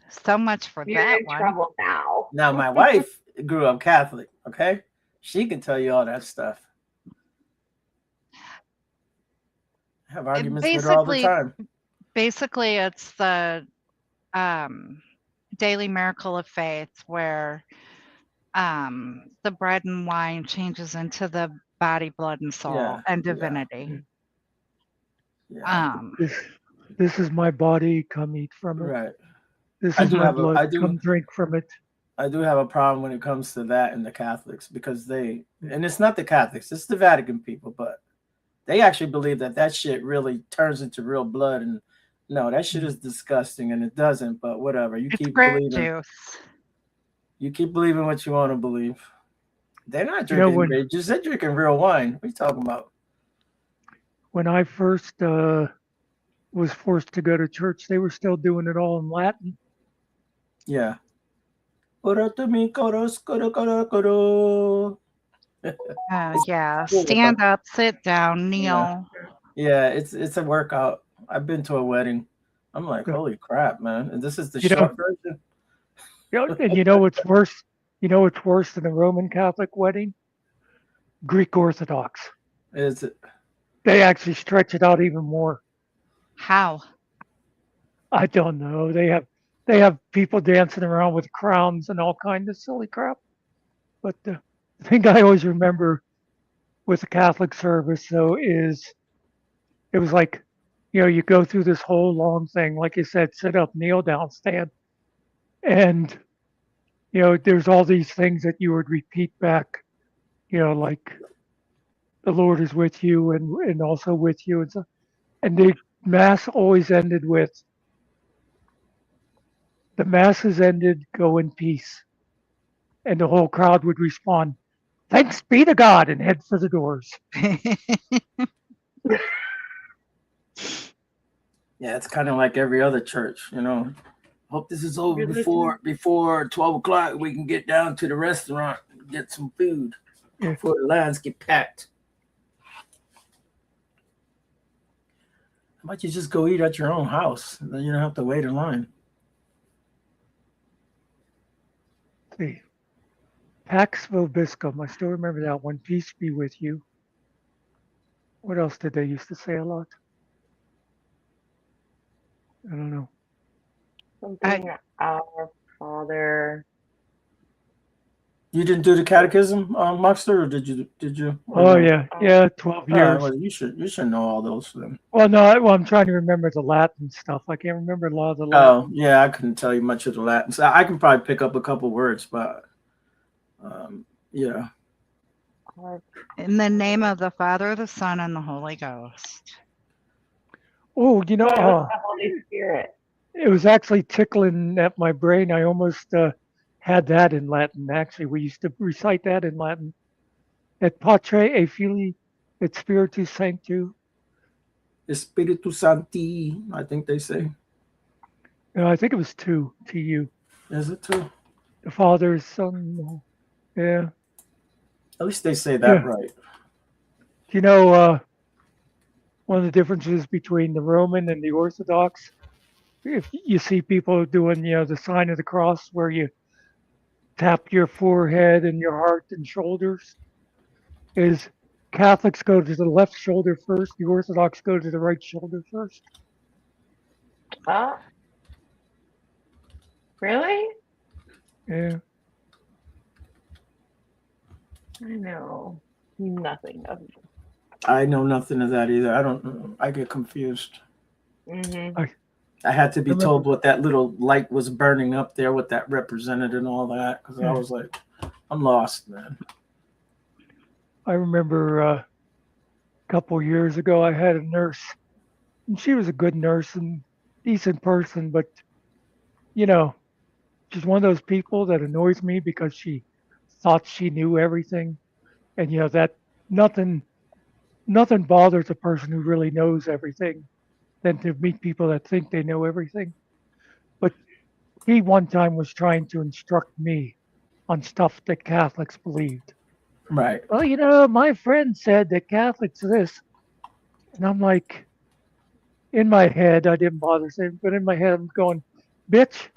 B: so much for
F: You're
B: that
F: in
B: one.
F: trouble now.
C: Now my wife grew up Catholic. Okay, she can tell you all that stuff. I have arguments with her all the time.
B: Basically, it's the daily miracle of faith where the bread and wine changes into the body, blood, and soul
C: Yeah,
B: and
C: yeah.
B: divinity.
C: Yeah.
A: This is my body. Come eat from it.
C: Right.
A: This
C: I
A: is
C: do
A: my
C: have a-
A: blood.
C: I do-
A: Come drink from it.
C: I do have a problem when it comes to that and the Catholics because and it's not the Catholics, it's the Vatican people, but they actually believe that shit really turns into real blood. And no, that shit is disgusting and it doesn't, but whatever. You
B: It's
C: keep
B: grape
C: believing.
B: juice.
C: You keep believing what you want to believe. They're not
A: You know,
C: drinking grape juice, they're drinking real wine. What are you talking about?
A: When I first was forced to go to church, they were still doing it all in Latin.
C: Yeah. Ora to mi coros, coro, coro, coro.
B: Yeah.
C: cool,
B: Stand
C: though.
B: up, sit down,
C: Yeah.
B: kneel.
C: Yeah, it's a workout. I've been to a wedding. I'm like,
A: Yeah.
C: holy crap, man! And this is the
A: You know,
C: short version.
A: and you know what's worse? You know what's worse than a Roman Catholic wedding? Greek Orthodox.
C: Is it?
A: They actually stretch it out even more.
B: How?
A: I don't know. They have people dancing around with crowns and all kinds of silly crap. But the thing I always remember with the Catholic service though is it was like, you go through this whole long thing, like you said, sit up, kneel down, stand, and there's all these things that you would repeat back, like the Lord is with you and also with you and so. And the mass always ended with the masses ended, go in peace, and the whole crowd would respond, "Thanks be to God," and head for the doors.
C: Yeah, it's kind of like every other church, Hope this is over before 12 o'clock. We can get down to the restaurant and get some food
A: Yeah.
C: before the lines get packed. How about you just go eat at your own house? And then you don't have to wait in line.
A: See, Pax Vobiscum, I still remember that one. Peace be with you. What else did they used to say a lot? I don't know.
F: Something Our Father.
C: You didn't do the catechism, Muckster, or did you? Or
A: Oh
C: no?
A: yeah, 12 years.
C: Well, you should know all those then.
A: Well, no, I'm trying to remember the Latin stuff. I can't remember a lot of the Latin.
C: Oh, yeah, I couldn't tell you much of the Latin. So I can probably pick up a couple words, but yeah.
B: In the name of the Father, the Son, and the Holy Ghost.
A: Oh,
F: The Holy Spirit.
A: it was actually tickling at my brain. I almost had that in Latin. Actually, we used to recite that in Latin. Et Patre, et Filii, et Spiritus Sanctus.
C: Espiritu Sancti, I think they say.
A: No, I think it was two, T-U.
C: Is it too?
A: The Father, Son. Yeah.
C: At least they say that
A: Yeah.
C: right.
A: One of the differences between the Roman and the Orthodox, if you see people doing, the sign of the cross where you tap your forehead and your heart and shoulders, is Catholics go to the left shoulder first, the Orthodox go to the right shoulder first.
F: Really?
A: Yeah.
F: I know nothing of it.
C: I know nothing of that either. I don't know. I get confused.
F: Mm-hmm.
C: I had to be told what that little light was burning up there, what that represented and all that, because I was like, I'm lost, man.
A: I remember a couple years ago, I had a nurse, and she was a good nurse and decent person, but, she's one of those people that annoys me because she thought she knew everything. And, that nothing bothers a person who really knows everything than to meet people that think they know everything. But he one time was trying to instruct me on stuff that Catholics believed.
C: Right.
A: Well, my friend said that Catholics this. And I'm like, in my head, I didn't bother saying, but in my head, I'm going, bitch,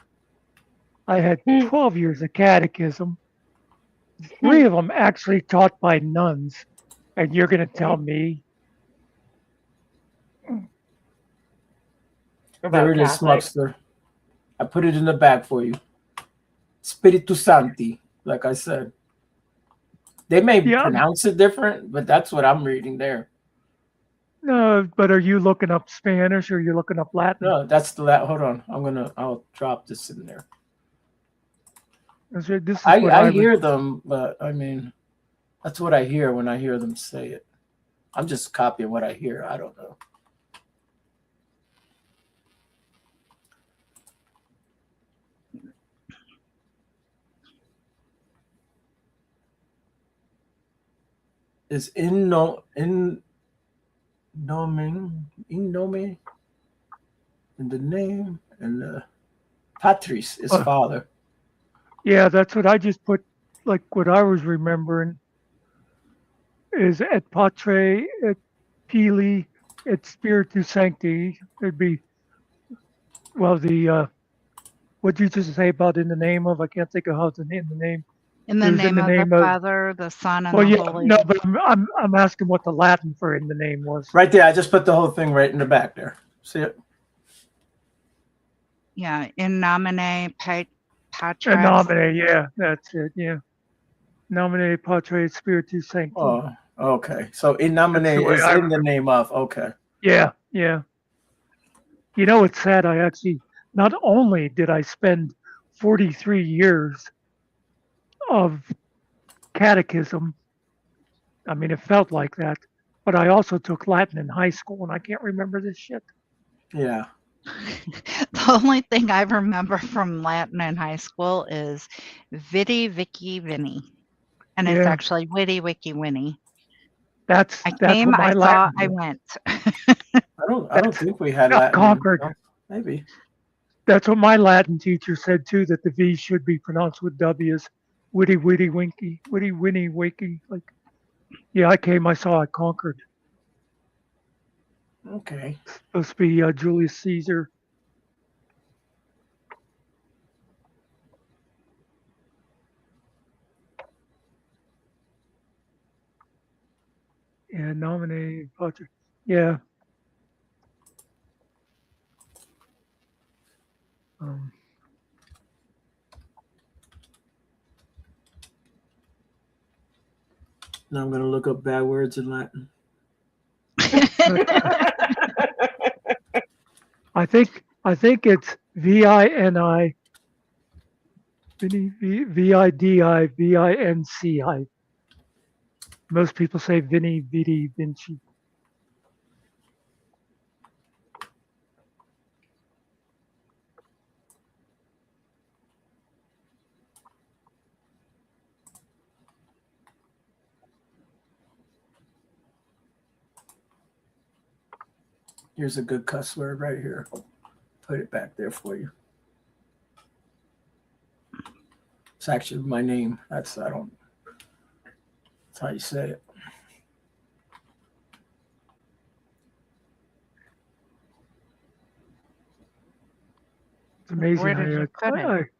A: I had 12 years of catechism, 3 of them actually taught by nuns, and you're going to tell me?
C: There it is, Muckster. I put it in the bag for you. Spiritu Sancti, like I said. They may pronounce it different, but that's what I'm reading there.
A: No, but are you looking up Spanish or are you looking up Latin?
C: No, that's the Latin. Hold on. I'll drop this in there.
A: This is
C: I hear them, but I mean, that's what I hear when I hear them say it. I'm just copying what I hear. I don't know. Is in nome. in the name, and Patrice is
A: Uh,
C: father.
A: Yeah, that's what I just put. Like what I was remembering is et patre, et pili, et spiritus sancti. It'd be well what you just say about in the name of. I can't think of how it's in the name.
B: In
A: It
B: the
A: was in
B: name
A: the
B: of the
A: name of.
B: Father, the Son, and
A: Well,
B: the
A: yeah,
B: Holy.
A: no, but I'm asking what the Latin for in the name was.
C: Right there, I just put the whole thing right in the back there. See it?
B: Yeah, in nomine
A: And
B: Patris.
A: nomine, yeah, that's it. Yeah, nomine patre spiritus sancti.
C: Oh, okay. So in
A: That's the
C: nomine
A: way
C: is
A: I
C: in the
A: remember.
C: name of. Okay.
A: Yeah, yeah. You know, it's sad. I actually not only did I spend 43 years of catechism. I mean, it felt like that. But I also took Latin in high school, and I can't remember this shit.
C: Yeah.
B: The only thing I remember from Latin in high school is Vidi Vici Vinny. And it's
A: Yeah,
B: actually Witty Wiki Winnie.
A: that's
B: I
A: that's
B: came,
A: what
B: I
A: my
B: saw,
A: Latin
B: I
A: was.
B: went.
C: I don't
A: That's
C: think we had
A: not
C: Latin. In,
A: Concord.
C: no, maybe.
A: That's what my Latin teacher said too. That the V should be pronounced with W's. Witty, witty, winky, witty, winny, wakey. Like, yeah, I came, I saw, I conquered.
C: Okay.
A: Supposed to be Julius Caesar. Yeah, nominated Patrick. Yeah. Um,
C: Now I'm gonna look up bad words in Latin.
A: I think it's VINI, VIDI, VINCI. Most people say Vinny, Vidi, Vinci.
C: Here's a good cuss word right here. Put it back there for you. It's actually my name. That's how you say it.
A: It's amazing.
B: Where did you put it?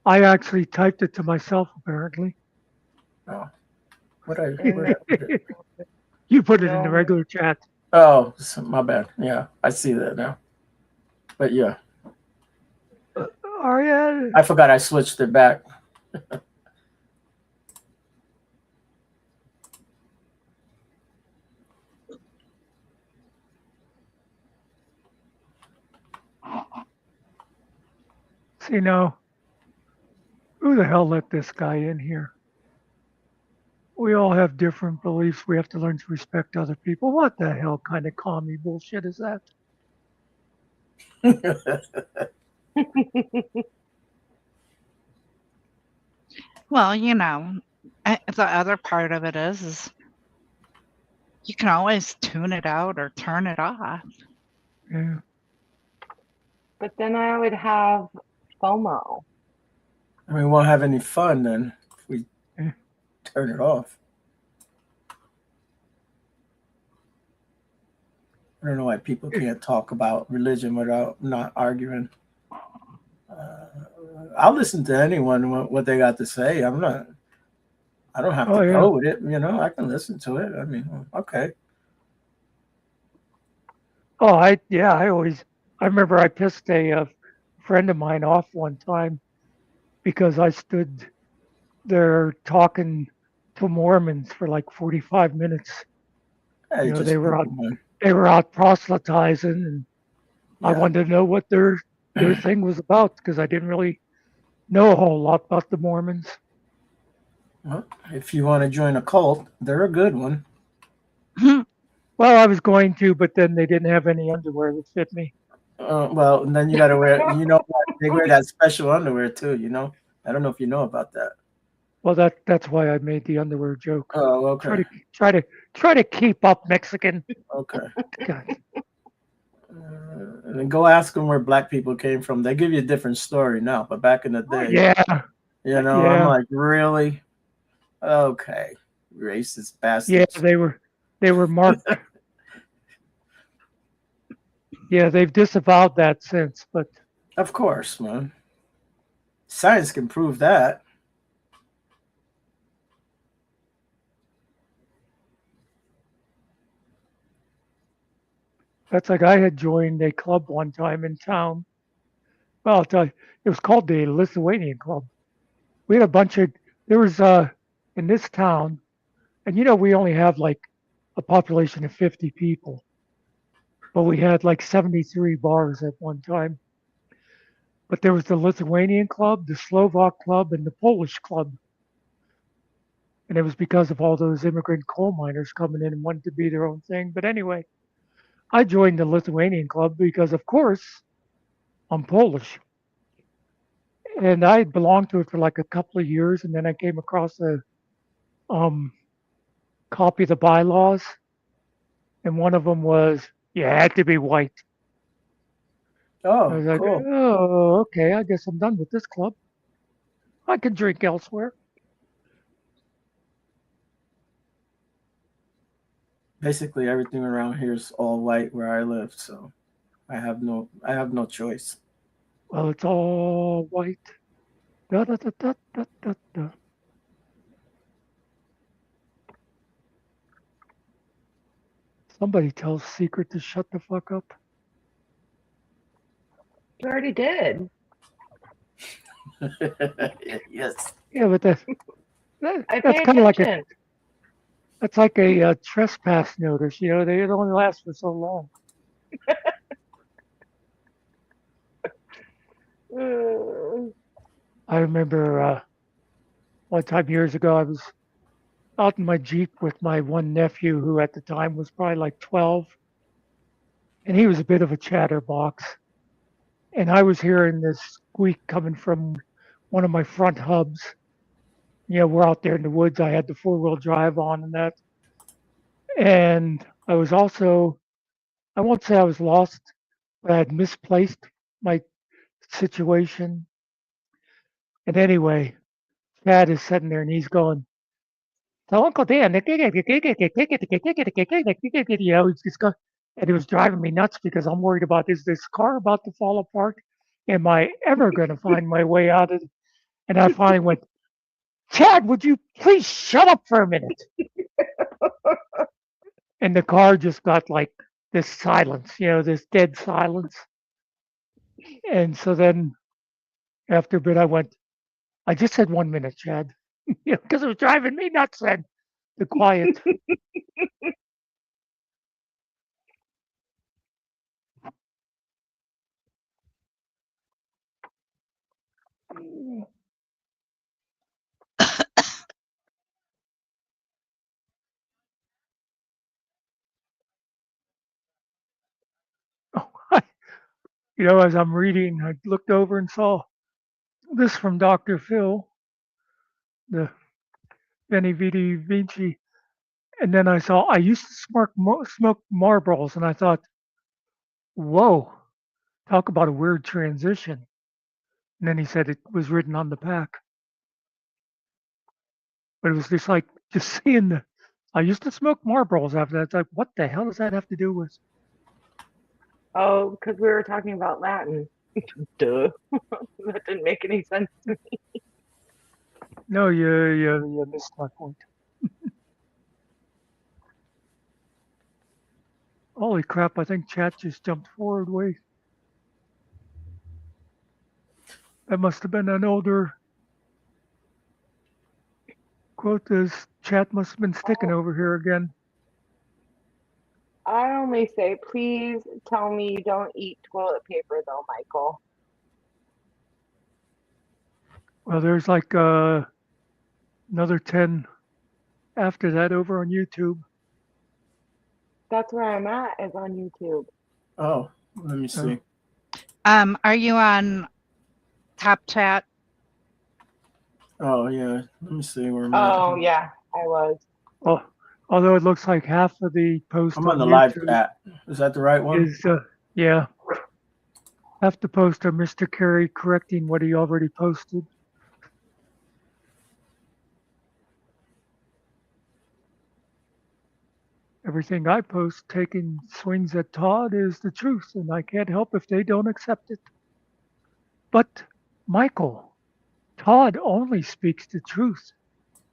A: I actually typed it to myself apparently.
C: Oh. Where I put it?
A: You put it in the regular chat.
C: Oh, my bad. Yeah, I see that now. But yeah,
A: Aria,
C: I forgot I switched it back.
A: see now, who the hell let this guy in here? We all have different beliefs. We have to learn to respect other people. What the hell kind of commie bullshit is that?
B: Well, you know, the other part of it is you can always tune it out or turn it off.
A: Yeah.
F: But then I would have FOMO.
C: I mean, we won't have any fun then if we
A: Yeah.
C: turn it off. I don't know why people can't talk about religion without not arguing. I'll listen to anyone what they got to say. I don't have to go with it. I can listen to it. I mean, okay.
A: Oh, I remember I pissed a friend of mine off one time because I stood there talking to Mormons for like 45 minutes.
C: Hey,
A: They were out proselytizing, and I wanted to know what their thing was about because I didn't really know a whole lot about the Mormons.
C: Well, if you want to join a cult, they're a good one.
A: Well, I was going to, but then they didn't have any underwear that fit me.
C: Well, and then you got to wear. They wear that special underwear too. I don't know if you know about that.
A: Well, that's why I made the underwear joke.
C: Oh, okay.
A: Try to keep up, Mexican.
C: Okay.
A: God.
C: And then go ask them where black people came from. They give you a different story now, but back in the day,
A: Yeah,
C: you know, I'm
A: yeah,
C: like, really? Okay, racist
A: yeah.
C: bastards.
A: They were marked. Yeah, they've disavowed that since, but
C: Of course, man. Science can prove that.
A: that's like I had joined a club one time in town. Well, I'll tell you, it was called the Lithuanian Club. We had a bunch of there was in this town, and we only have like a population of 50 people, but we had like 73 bars at one time. But there was the Lithuanian Club, the Slovak Club, and the Polish Club. And it was because of all those immigrant coal miners coming in and wanted to be their own thing. But anyway, I joined the Lithuanian Club because, of course, I'm Polish. And I belonged to it for like a couple of years. And then I came across a um, copy of the bylaws. And one of them was you had to be white. I
C: Oh,
A: was like,
C: cool.
A: oh, okay, I guess I'm done with this club. I can drink elsewhere.
C: Basically, everything around here is all white where I live, so I have no choice.
A: Well, it's all white. Da, da, da, da, da, da, da. Somebody tells Secret to shut the fuck up.
F: You already did.
C: Yes.
A: Yeah, but
F: I
A: that's
F: pay
A: kind of like
F: attention.
A: that's like a trespass notice. They only last for so long. I remember one time years ago, I was out in my Jeep with my one nephew, who at the time was probably like 12, and he was a bit of a chatterbox. And I was hearing this squeak coming from one of my front hubs. We're out there in the woods. I had the four-wheel drive on and that. And I was also, I won't say I was lost, but I had misplaced my situation. And anyway, Chad is sitting there and he's going, "So Uncle Dan," he's just going, and it was driving me nuts because I'm worried about, is this car about to fall apart? Am I ever going to find my way out of it? And I finally went, "Chad, would you please shut up for a minute?" And the car just got like this silence, this dead silence. And so then after a bit, I went, "I just said 1 minute, Chad," because it was driving me nuts then, the quiet. As I'm reading, I looked over and saw this from Dr. Phil, the Veni Vidi Vici. And then I saw, I used to smoke Marlboros, and I thought, whoa, talk about a weird transition. And then he said it was written on the pack. But it was just like, just seeing I used to smoke Marlboros after that. It's like, what the hell does that have to do with?
F: Oh, because we were talking about Latin. Duh. That didn't make any sense.
A: No, you missed my point. Holy crap, I think chat just jumped forward way. That must have been an older quote. This chat must have been sticking over here again.
F: I only say, please tell me you don't eat toilet paper, though, Michael.
A: Well, there's like another 10 after that over on YouTube.
F: That's where I'm at, is on YouTube.
C: Oh, let me see.
B: Are you on Top Chat?
C: Oh yeah, let me see where I'm at.
F: Oh, yeah, I was.
A: Oh, although it looks like half of the post
C: I'm
A: on
C: on the live
A: YouTube
C: chat. Is that the right one?
A: is Yeah. Have to post a Mr. Carey correcting what he already posted. Everything I post taking swings at Todd is the truth, and I can't help if they don't accept it. But, Michael, Todd only speaks the truth.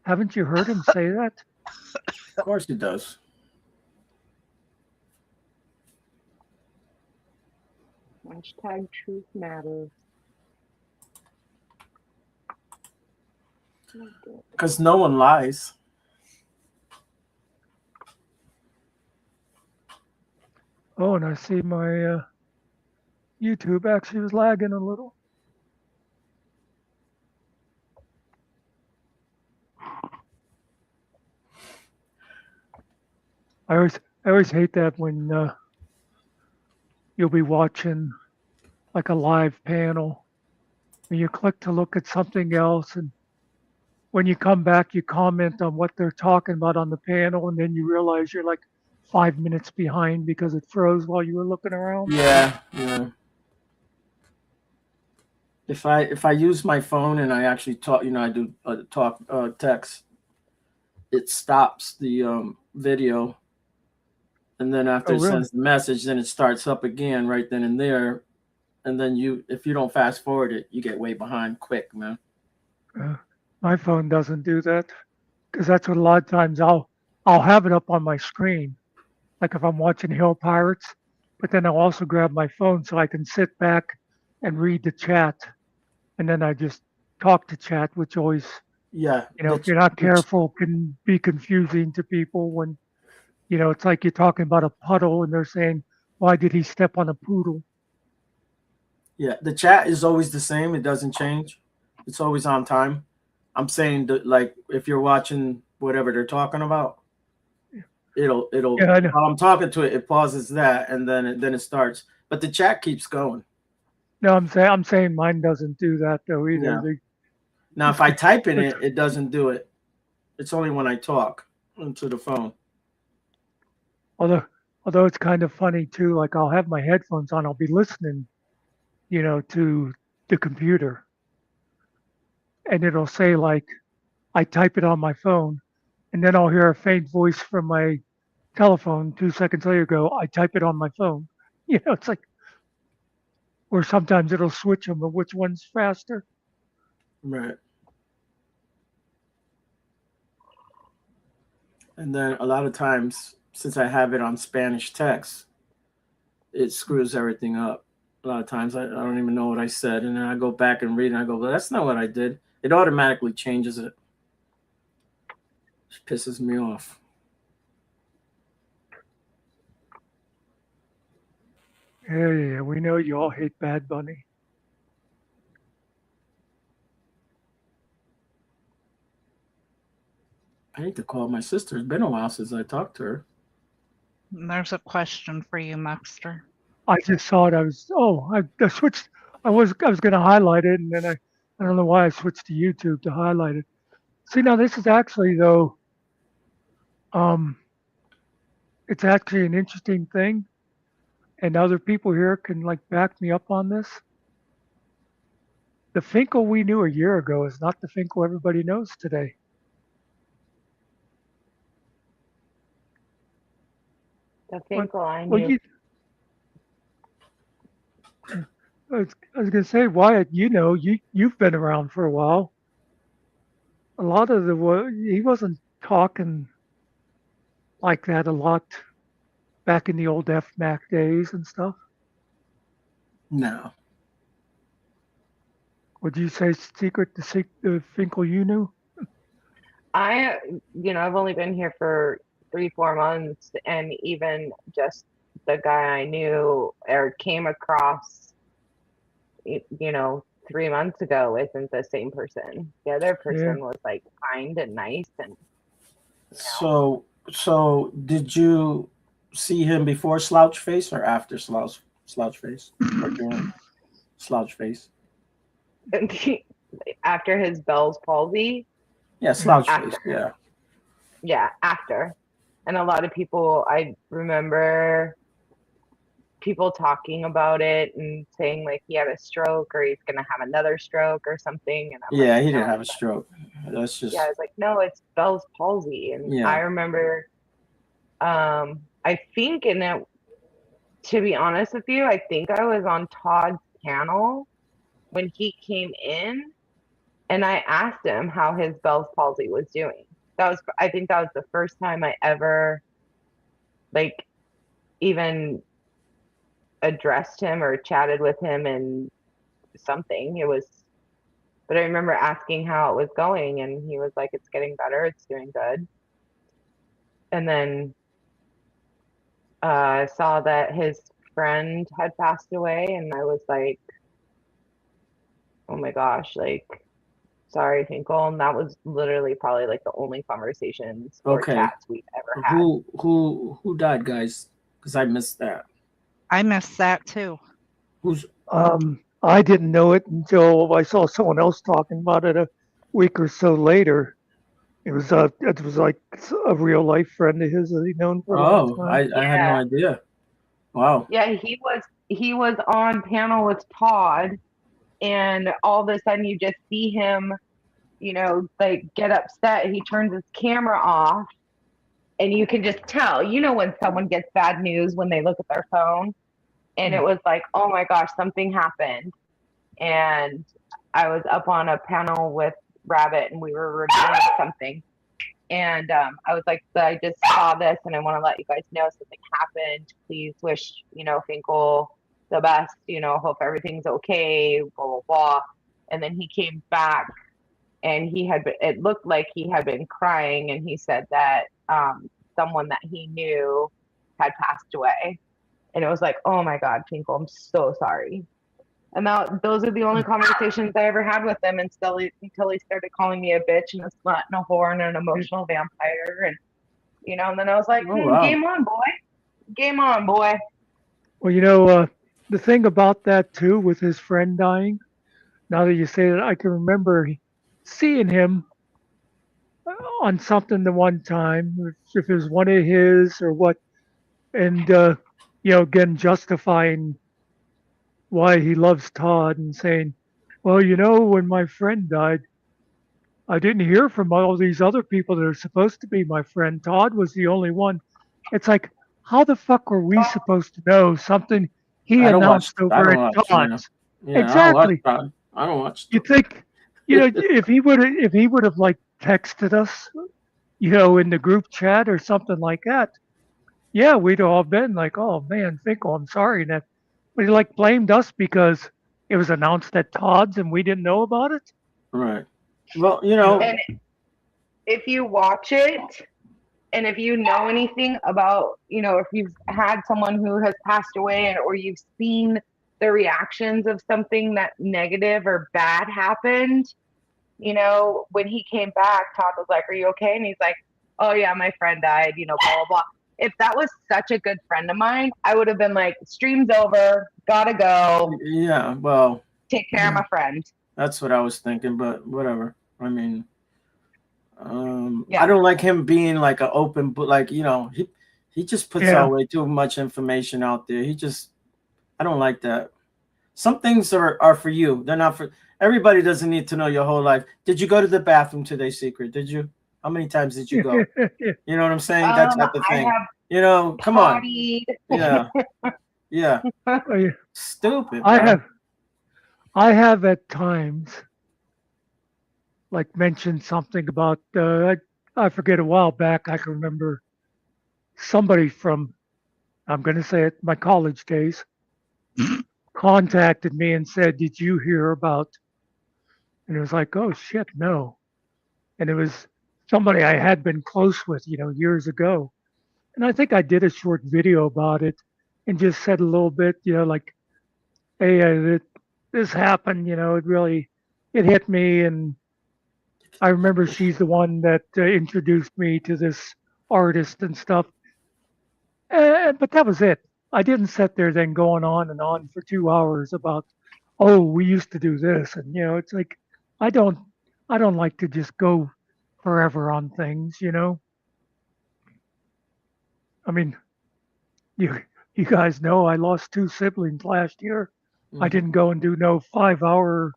A: Haven't you heard him say that?
C: Of course he does.
F: Hashtag truth matters.
C: Because no one lies.
A: Oh, and I see my YouTube actually was lagging a little. I always hate that when you'll be watching like a live panel and you click to look at something else, and when you come back you comment on what they're talking about on the panel, and then you realize you're like 5 minutes behind because it froze while you were looking around.
C: Yeah, yeah. If I use my phone and I actually talk, I do talk text, it stops the video, and then after
A: Oh,
C: it
A: really?
C: sends the message, then it starts up again right then and there, and then if you don't fast forward it, you get way behind quick, man.
A: My phone doesn't do that because that's what a lot of times I'll have it up on my screen, like if I'm watching Hill Pirates, but then I'll also grab my phone so I can sit back and read the chat, and then I just talk to chat, which always,
C: Yeah,
A: if you're not careful, can be confusing to people when, it's like you're talking about a puddle and they're saying, why did he step on a poodle?
C: yeah, the chat is always the same. It doesn't change. It's always on time. I'm saying that, like, if you're watching whatever they're talking about, it'll
A: Yeah, I know.
C: while I'm talking to it, it pauses that, and then it starts. But the chat keeps going.
A: No, I'm saying mine doesn't do that though either.
C: Yeah. Now, if I type in it, it doesn't do it. It's only when I talk into the phone.
A: Although it's kind of funny too, like I'll have my headphones on, I'll be listening, to the computer, and it'll say like I type it on my phone, and then I'll hear a faint voice from my telephone 2 seconds later go, I type it on my phone. It's like, or sometimes it'll switch them, but which one's faster?
C: Right. And then a lot of times, since I have it on Spanish text, it screws everything up. A lot of times I don't even know what I said, and then I go back and read, and I go, well, that's not what I did. It automatically changes it. It pisses me off.
A: Yeah, we know you all hate Bad Bunny.
C: I need to call my sister. It's been a while since I talked to her.
B: There's a question for you, Muckster.
A: I just saw it. I switched. I was going to highlight it, and then I don't know why I switched to YouTube to highlight it. See, now this is actually though, it's actually an interesting thing, and other people here can like back me up on this. The Finkel we knew a year ago is not the Finkel everybody knows today.
F: The Finkel I
A: Well,
F: knew.
A: I was going to say, Wyatt, you've been around for a while. A lot of he wasn't talking like that a lot back in the old FMAC days and stuff.
C: No.
A: Would you say the Finkel you knew?
F: I've only been here for 3-4 months, and even just the guy I knew or came across, 3 months ago isn't the same person. The other person was like kind and nice, and
C: So did you see him before Slouch Face or after Slouch Face or during Slouch Face?
F: after his Bell's palsy.
C: Yeah, Slouch
F: After.
C: Face. Yeah.
F: Yeah, after. And a lot of people, I remember people talking about it and saying like he had a stroke or he's gonna have another stroke or something. And I'm
C: Yeah,
F: like,
C: he
F: no,
C: didn't have a stroke. That's
F: yeah, I
C: just
F: was like, no, it's Bell's palsy. And I
C: yeah.
F: remember, I think, and it, to be honest with you, I think I was on Todd's panel when he came in, and I asked him how his Bell's palsy was doing. I think that was the first time I ever, like, even addressed him or chatted with him and something. It was, but I remember asking how it was going, and he was like, "It's getting better. It's doing good." And then I saw that his friend had passed away, and I was like, "Oh my gosh!" Like, sorry, Finkel. And that was literally probably like the only conversations or
C: Okay.
F: chats we've ever had.
C: Who died, guys? Because I missed that.
B: I missed that too.
C: Who's
A: I didn't know it until I saw someone else talking about it a week or so later. It was like a real life friend of his that he'd known for a long
C: oh,
A: time.
C: I had no
F: Yeah,
C: idea. Wow.
F: yeah, he was on panel with Todd, and all of a sudden you just see him, like get upset. He turns his camera off, and you can just tell, when someone gets bad news when they look at their phone. And it was like, oh my gosh, something happened. And I was up on a panel with Rabbit, and we were reviewing something. And I was like, I just saw this, and I want to let you guys know something happened. Please wish, Finkel the best, hope everything's okay, blah, blah, blah. And then he came back, and it looked like he had been crying, and he said that someone that he knew had passed away. And it was like, oh my God, Finkel, I'm so sorry. And those are the only conversations I ever had with him until he started calling me a bitch and a slut and a whore and an emotional vampire. And, and then I was like,
C: Oh wow.
F: game on, boy. Game on, boy.
A: Well, the thing about that too, with his friend dying, now that you say that, I can remember seeing him on something the one time, if it was one of his or what, and again justifying why he loves Todd and saying, well, when my friend died, I didn't hear from all these other people that are supposed to be my friend. Todd was the only one. It's like, how the fuck were we supposed to know something he announced
C: I
A: over
C: don't
A: at
C: watch. Yeah.
A: Todd's?
C: Yeah, I don't watch
A: Exactly.
C: that. I don't watch.
A: You think, if he would have like texted us, in the group chat or something like that, yeah, we'd all been like, oh man, Finkel, I'm sorry. And that, but he like blamed us because it was announced at Todd's and we didn't know about it.
C: Right. Well,
F: And if you watch it, and if you know anything about, if you've had someone who has passed away, or you've seen the reactions of something that negative or bad happened, when he came back, Todd was like, are you okay? And he's like, oh yeah, my friend died, blah, blah, blah. If that was such a good friend of mine, I would have been like, stream's over, gotta go,
C: yeah. Well,
F: take care of my friend.
C: that's what I was thinking, but whatever. I mean,
F: Yeah.
C: I don't like him being like an open book. Like he just puts out way too much information out there. I don't like that. Some things are for you. They're not for everybody. Doesn't need to know your whole life. Did you go to the bathroom today, Secret? Did you? How many times did you go? You know what I'm saying? That type of thing. Come
F: pottied.
C: on. Yeah. Stupid.
A: I have at times like mentioned something about I forget, a while back. I can remember somebody from, I'm going to say it, my college days contacted me and said, did you hear about, and it was like, oh shit, no. And it was somebody I had been close with, years ago. And I think I did a short video about it and just said a little bit, like, hey, this happened, it hit me. And I remember she's the one that introduced me to this artist and stuff. But that was it. I didn't sit there then going on and on for 2 hours about, oh, we used to do this. And, it's like, I don't like to just go forever on things. I mean, you you guys know I lost 2 siblings last year. I
C: Mhm.
A: didn't go and do no 5-hour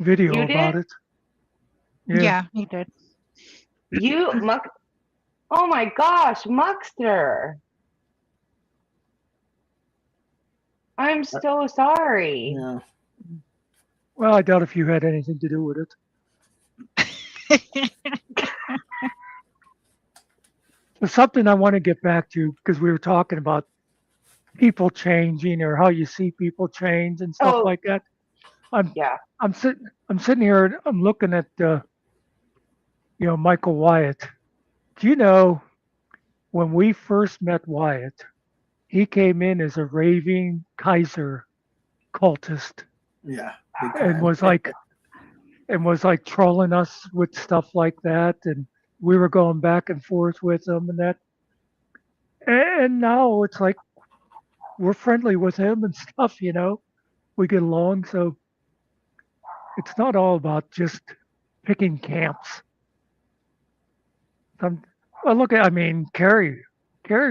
A: video
F: You
A: about
F: did?
A: it. Yeah.
B: Yeah, he did.
F: You Muck? Oh my gosh, Muckster! I'm so sorry.
C: Yeah.
A: Well, I doubt if you had anything to do with it. There's something I want to get back to because we were talking about people changing or how you see people change and stuff
F: Oh
A: like that. I'm
F: yeah.
A: I'm sitting here and I'm looking at Michael Wyatt. Do you know when we first met Wyatt, he came in as a raving Kaiser cultist
C: Yeah. Big
A: and
C: time.
A: was like trolling us with stuff like that, and we were going back and forth with him and that. And now it's like we're friendly with him and stuff. We get along, so it's not all about just picking camps. Some, well, look at, I mean, Carrie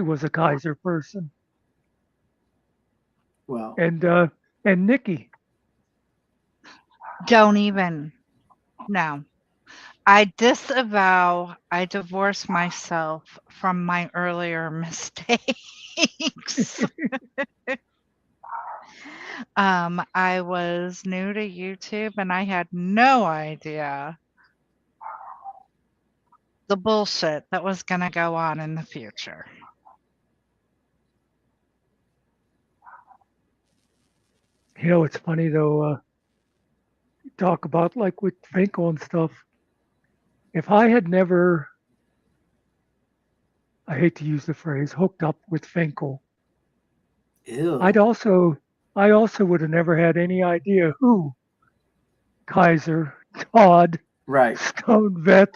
A: was a Kaiser person,
C: Well,
A: and Nikki.
B: Don't even. No. I disavow, I divorce myself from my earlier mistakes. I was new to YouTube and I had no idea the bullshit that was going to go on in the future.
A: It's funny though. Talk about like with Finkel and stuff. If I had never, I hate to use the phrase, hooked up with Finkel,
C: ew.
A: I'd also, I also would have never had any idea who Kaiser, Todd,
C: Right.
A: Stone Vet,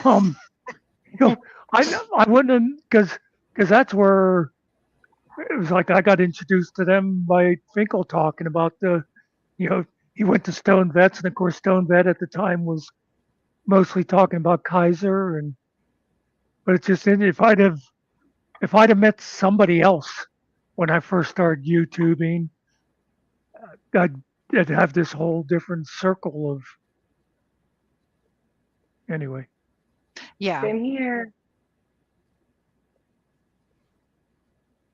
A: um, you know, I wouldn't because that's where it was like I got introduced to them by Finkel talking about you know, he went to Stone Vets, and of course Stone Vet at the time was mostly talking about Kaiser, and but it's just if I'd have met somebody else when I first started YouTubing, I'd, I'd have this whole different circle of anyway.
B: Yeah.
F: Same here.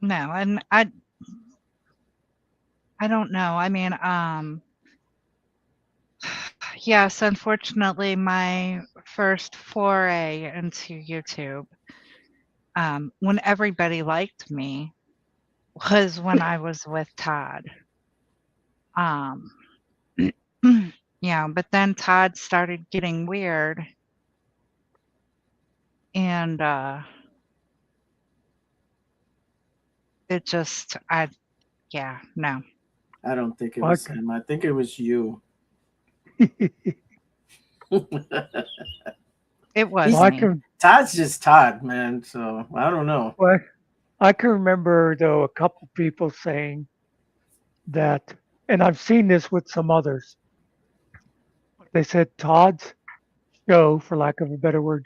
B: No, and I don't know. I mean, yes, unfortunately, my first foray into YouTube, when everybody liked me, was when I was with Todd. Yeah, but then Todd started getting weird, and it just, yeah, no,
C: I don't think it
A: Well,
C: was him. I think it was you.
B: it was
A: well, I
B: me.
A: can
C: Todd's just Todd, man. So I don't know.
A: well, I can remember though a couple people saying that, and I've seen this with some others. They said Todd's show, for lack of a better word,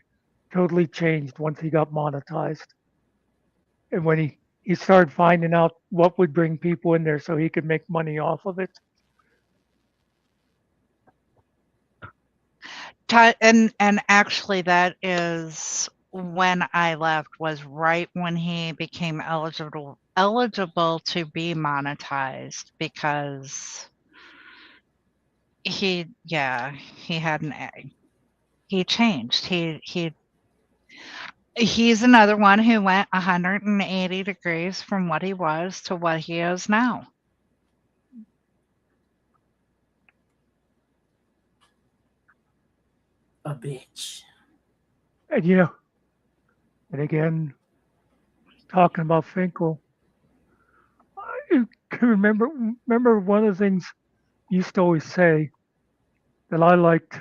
A: totally changed once he got monetized. And when he started finding out what would bring people in there so he could make money off of it.
B: Todd, and actually, that is when I left. Was right when he became eligible to be monetized because he had an egg. He changed. He's another one who went 180 degrees from what he was to what he is now.
C: A bitch.
A: And and again, talking about Finkel, I can remember one of the things you used to always say that I liked,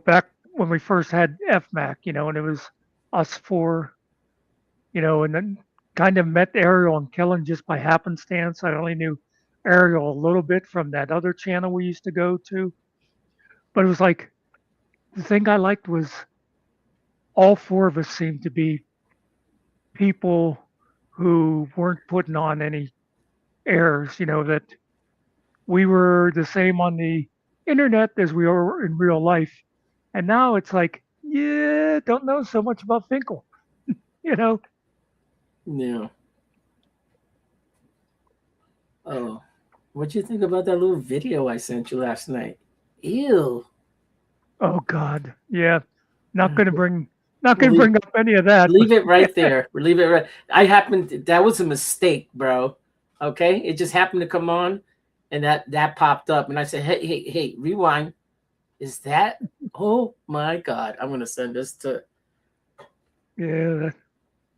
A: back when we first had FMAC, and it was us four, and then kind of met Ariel and Kellen just by happenstance. I only knew Ariel a little bit from that other channel we used to go to, but it was like the thing I liked was all four of us seemed to be people who weren't putting on any airs, that we were the same on the internet as we are in real life. And now it's like, yeah, don't know so much about Finkel, you know?
C: Yeah. Oh, what'd you think about that little video I sent you last night? Ew.
A: Oh God, yeah. Not
C: Uh,
A: gonna bring, not gonna
C: Leave,
A: bring up any of that. But
C: leave it right there. Leave it right. That was a mistake, bro. Okay, it just happened to come on, and that popped up, and I said, "Hey, hey, hey, rewind." Is that? Oh my God! I'm gonna send this
A: yeah,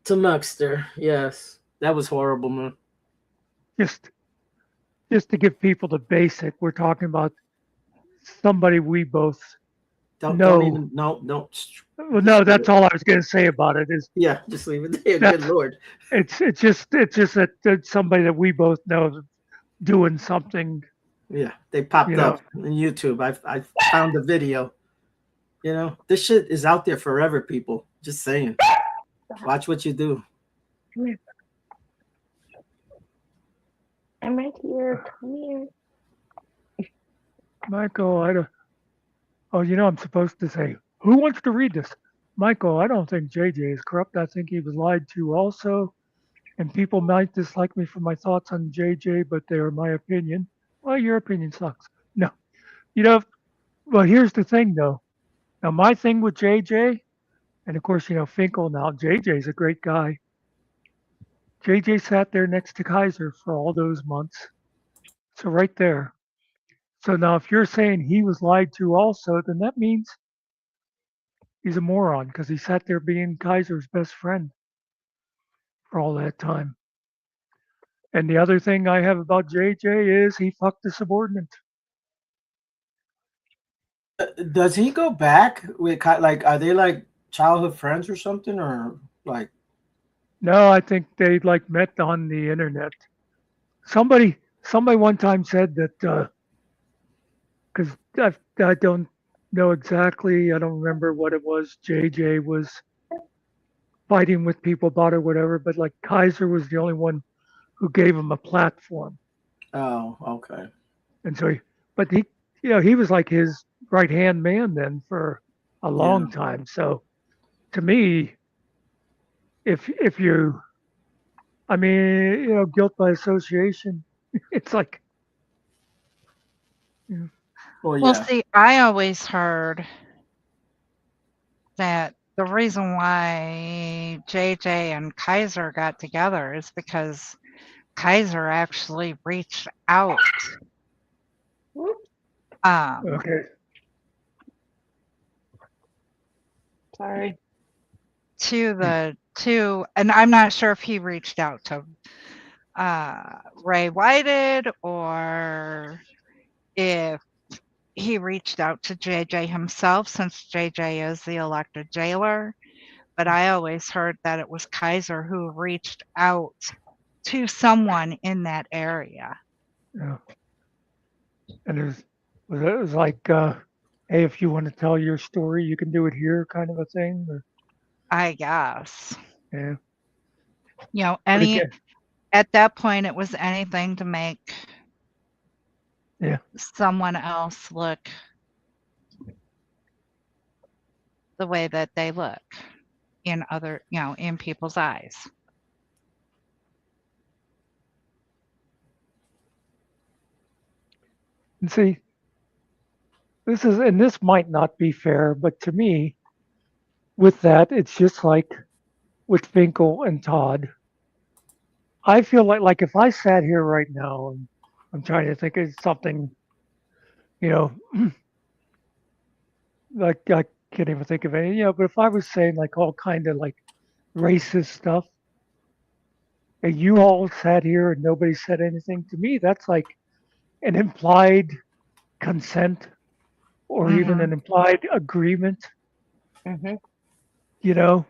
C: to Muckster. Yes, that was horrible, man.
A: just just to give people the basic, we're talking about somebody we both
C: Don't
A: know.
C: even no.
A: Well, no, that's all I was gonna say about it. Is
C: Yeah, just leave it there. Good
A: that's
C: lord.
A: it's just that that's somebody that we both know doing something.
C: Yeah, they popped
A: You know,
C: up on YouTube. I found the video. This shit is out there forever, people. Just saying. Watch what you do.
F: Come here. I'm right here. Come here.
A: Michael, I don't. Oh, I'm supposed to say who wants to read this. Michael, I don't think JJ is corrupt. I think he was lied to also. And people might dislike me for my thoughts on JJ, but they are my opinion. Well, your opinion sucks. No, you know. Well, here's the thing, though. Now, my thing with JJ, and of course, Finkel. Now, JJ's a great guy. JJ sat there next to Kaiser for all those months. So right there. So now, if you're saying he was lied to also, then that means he's a moron because he sat there being Kaiser's best friend for all that time. And the other thing I have about JJ is he fucked a subordinate.
C: Does he go back with like? Are they like childhood friends or something, or like?
A: No, I think they like met on the internet. Somebody one time said that because I don't know exactly. I don't remember what it was. JJ was fighting with people about or whatever, but like Kaiser was the only one who gave him a platform,
C: Oh, okay.
A: and so but he was like his right hand man then for a
C: Yeah.
A: long time. So to me, if you, I mean, guilt by association, it's like,
C: Well,
B: Well,
C: yeah.
B: see, I always heard that the reason why JJ and Kaiser got together is because Kaiser actually reached out um,
A: okay,
F: Sorry.
B: and I'm not sure if he reached out to Ray Whited or if he reached out to JJ himself, since JJ is the elected jailer. But I always heard that it was Kaiser who reached out to someone in that area.
A: yeah. And it was like, hey, if you want to tell your story, you can do it here, kind of a thing. Or,
B: I guess.
A: yeah, but
B: Any
A: again,
B: at that point it was anything to make
A: yeah,
B: someone else look the way that they look in other, in people's eyes.
A: and see, this might not be fair, but to me, with that, it's just like with Finkel and Todd. I feel like if I sat here right now and I'm trying to think of something, you know, like I can't even think of any, but if I was saying like all kind of like racist stuff, and you all sat here and nobody said anything to me, that's like an implied consent or even
B: Mhm.
A: an implied agreement,
F: Mm-hmm.
A: you know.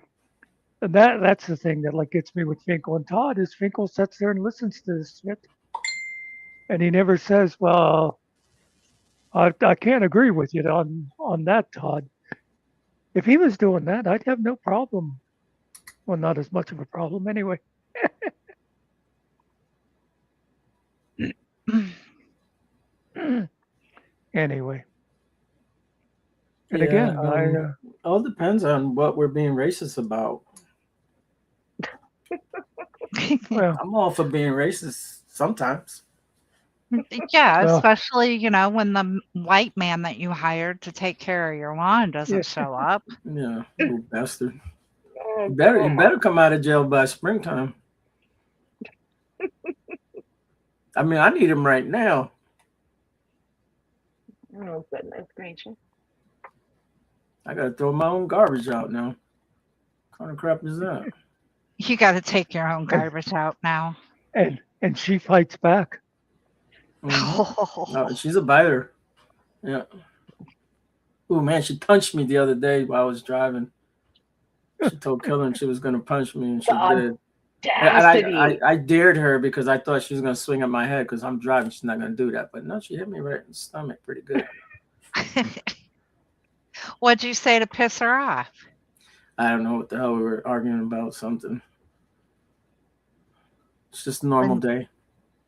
A: And that's the thing that like gets me with Finkel and Todd is Finkel sits there and listens to this shit, and he never says, "Well, I can't agree with you on that, Todd." If he was doing that, I'd have no problem. Well, not as much of a problem anyway. Anyway. And
C: Yeah,
A: again, I
C: all depends on what we're being racist about.
A: well,
C: I'm all for being racist sometimes.
B: Yeah,
A: well,
B: especially, when the white man that you hired to take care of your lawn doesn't
A: Yeah.
B: show up.
C: Yeah, little bastard.
F: Oh,
C: You better
F: God.
C: come out of jail by springtime. I mean, I need him right now.
F: Oh, goodness gracious.
C: I gotta throw my own garbage out now. What kind of crap is that?
B: You got to take your own garbage out now.
A: and she fights back.
C: No, she's a biter. Yeah. Oh man, she punched me the other day while I was driving. She told Killen she was gonna punch me, and she
F: The
C: did. And
F: audacity.
C: I dared her because I thought she was gonna swing at my head because I'm driving. She's not gonna do that, but no, she hit me right in the stomach, pretty good.
B: What'd you say to piss her off?
C: I don't know what the hell we were arguing about. Something. It's just a normal
B: And-
C: day.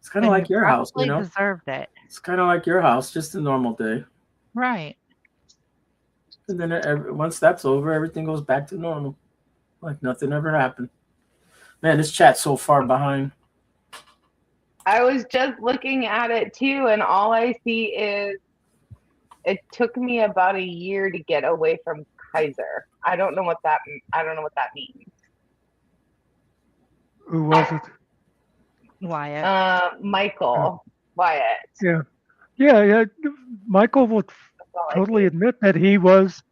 C: It's kind of
B: And
C: like your house, you
B: probably
C: know.
B: deserved it.
C: It's kind of like your house, just a normal day.
B: Right.
C: And then once that's over, everything goes back to normal, like nothing ever happened. Man, this chat's so far behind.
F: I was just looking at it too, and all I see is it took me about a year to get away from Kaiser. I don't know what that means.
A: Who was it?
B: Wyatt.
F: Michael Wyatt.
A: Yeah. Michael will
F: That's all I
A: totally
F: see.
A: admit that he was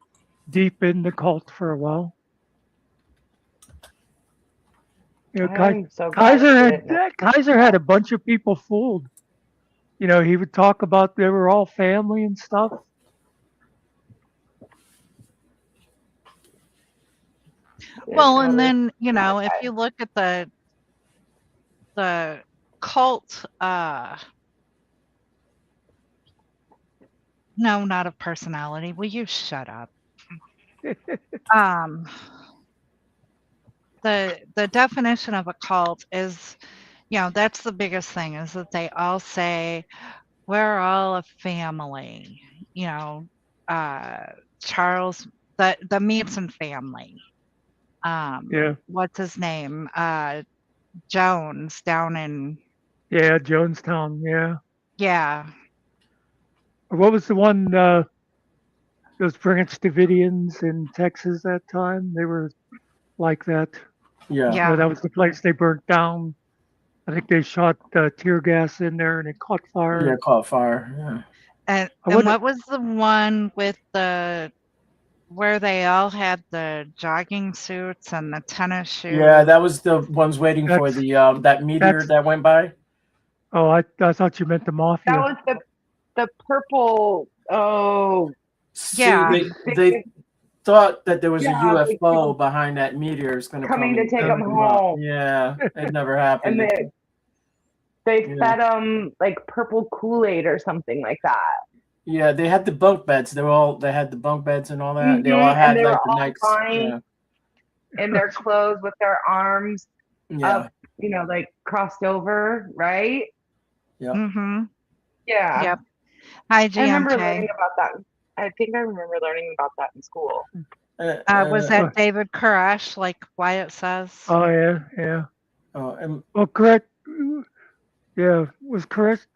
A: deep in the cult for a while.
F: I'm so glad I didn't know.
A: Kaiser had a bunch of people fooled. He would talk about they were all family and stuff.
B: Well, and
F: Didn't know
B: then,
F: this.
B: if you look at the cult, no, not of personality. Will you shut up? The definition of a cult is, that's the biggest thing, is that they all say we're all a family. Charles, the Manson family.
A: Yeah.
B: What's his name? Jones down in,
A: Yeah, Jonestown.
B: yeah.
A: What was the one? Those Branch Davidians in Texas that time. They were like that.
C: Yeah.
B: Yeah.
A: That was the place they burnt down. I think they shot tear gas in there and it caught fire.
C: Yeah, caught fire. Yeah.
B: And
A: I wonder-
B: what was the one with where they all had the jogging suits and the tennis shoes?
C: Yeah, that was the ones waiting for the that meteor that went by.
A: Oh, I thought you meant the mafia.
F: That was the purple. Oh,
B: Yeah.
C: See, they thought that there was a
F: Yeah,
C: UFO behind that meteor. It's going to
F: coming
C: come
F: to take
C: and
F: them
C: pick 'em up.
F: home.
C: Yeah, it never
F: and
C: happened.
F: they
C: Yeah.
F: fed them like purple Kool-Aid or something like that.
C: Yeah, they had the bunk beds. They had the bunk beds and all that. They all had
F: And they
C: like
F: were
C: the
F: all
C: nights.
F: fine in their clothes with their arms
C: Yeah.
F: up, like crossed over, right?
C: Yeah.
B: Mm-hmm.
F: Yeah.
B: Yep. Hi,
F: I remember
B: GMK.
F: learning about that. I think I remember learning about that in school.
B: Was that David Koresh, like Wyatt says?
A: Oh yeah.
C: And
A: Well, correct. Yeah, was Koresh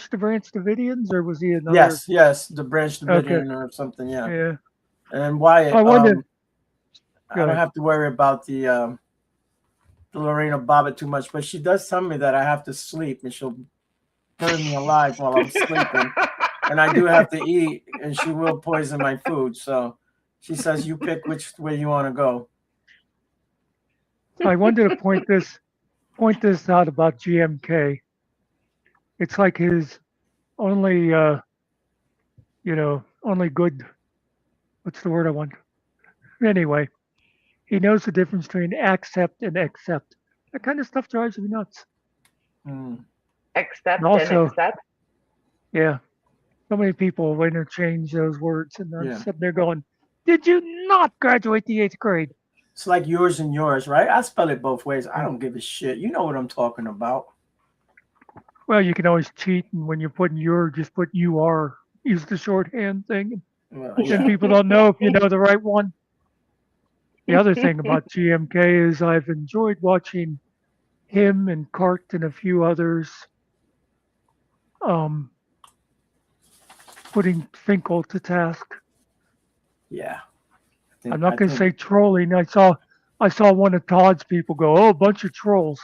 A: the Branch Davidians or was he another?
C: yes, the Branch Davidian
A: Okay.
C: or something. Yeah.
A: Yeah.
C: And Wyatt,
A: I wonder.
C: I don't have to worry about the Lorena Bobbitt too much, but she does tell me that I have to sleep and she'll burn me alive while I'm sleeping. And I do have to eat, and she will poison my food. So she says, "You pick which way you want to go."
A: I wanted to point this out about GMK. It's like his only only good. What's the word I want? Anyway, he knows the difference between accept and accept. That kind of stuff drives me nuts.
F: Accept
A: Also-
F: and accept.
A: Yeah. So many people will interchange those words, and I'm
C: Yeah.
A: sitting there going, "Did you not graduate the 8th grade?"
C: It's like yours and yours, right? I spell it both ways. I don't give a shit. You know what I'm talking about.
A: Well, you can always cheat, and when you're putting just put "you are." use the shorthand thing.
C: Well,
A: Then
C: yeah.
A: people don't know if you know the right one. The other thing about GMK is I've enjoyed watching him and Cart and a few others um, putting Finkel to task.
C: Yeah.
A: I'm not going to say trolling. I saw one of Todd's people go, "Oh, a bunch of trolls."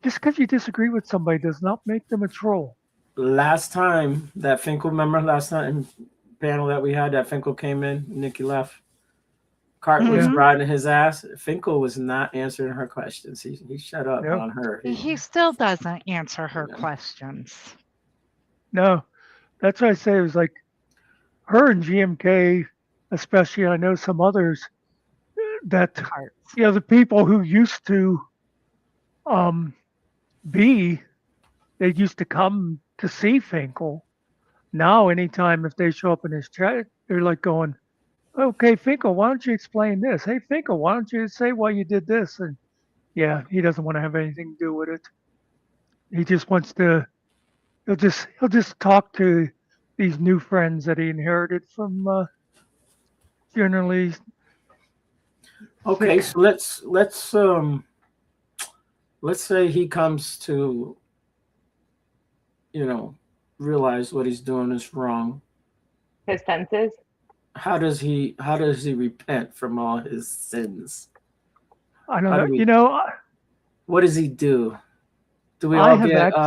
A: Just because you disagree with somebody does not make them a troll.
C: last time that Finkel, remember last time panel that we had that Finkel came in, Nikki left. Cart was
A: Yeah.
C: riding his ass. Finkel was not answering her questions. He shut up
A: Nope.
C: on her.
B: He still doesn't answer her
C: Yeah.
B: questions.
A: No, that's what I say. It was like her and GMK, especially. I know some others that
B: Carts.
A: the people who used to um, be, they used to come to see Finkel. Now, anytime if they show up in his chat, they're like going, "Okay, Finkel, why don't you explain this? Hey, Finkel, why don't you say why you did this?" And yeah, he doesn't want to have anything to do with it. He just wants to. He'll just talk to these new friends that he inherited from generally
C: Okay,
A: thick.
C: so let's say he comes to realize what he's doing is wrong.
F: His senses.
C: How does he repent from all his sins?
A: I don't
C: How
A: know.
C: do we what does he do? Do we
A: I
C: all
A: have
C: get
A: actually.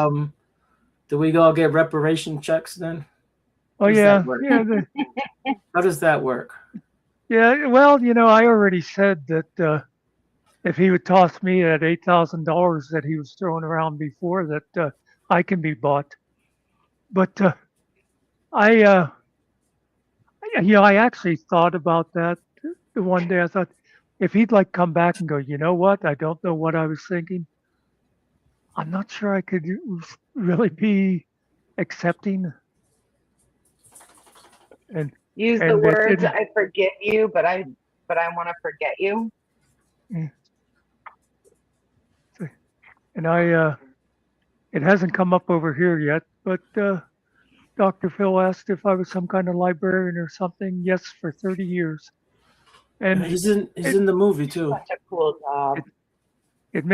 C: do we all get reparation checks then?
A: Oh
C: How does
A: yeah,
C: that work?
A: yeah,
C: How does that work?
A: yeah. Well, I already said that if he would toss me that $8,000 that he was throwing around before, that I can be bought. But I, I actually thought about that the one day. I thought if he'd like come back and go, you know what? I don't know what I was thinking. I'm not sure I could really be accepting and
F: Use the
A: and it
F: words
A: didn't.
F: "I forgive you," but I want to forget you.
A: eh, And it hasn't come up over here yet, but Dr. Phil asked if I was some kind of librarian or something. Yes, for 30 years, and
C: He's
A: it
C: in the movie too.
F: Such a cool job.
A: it,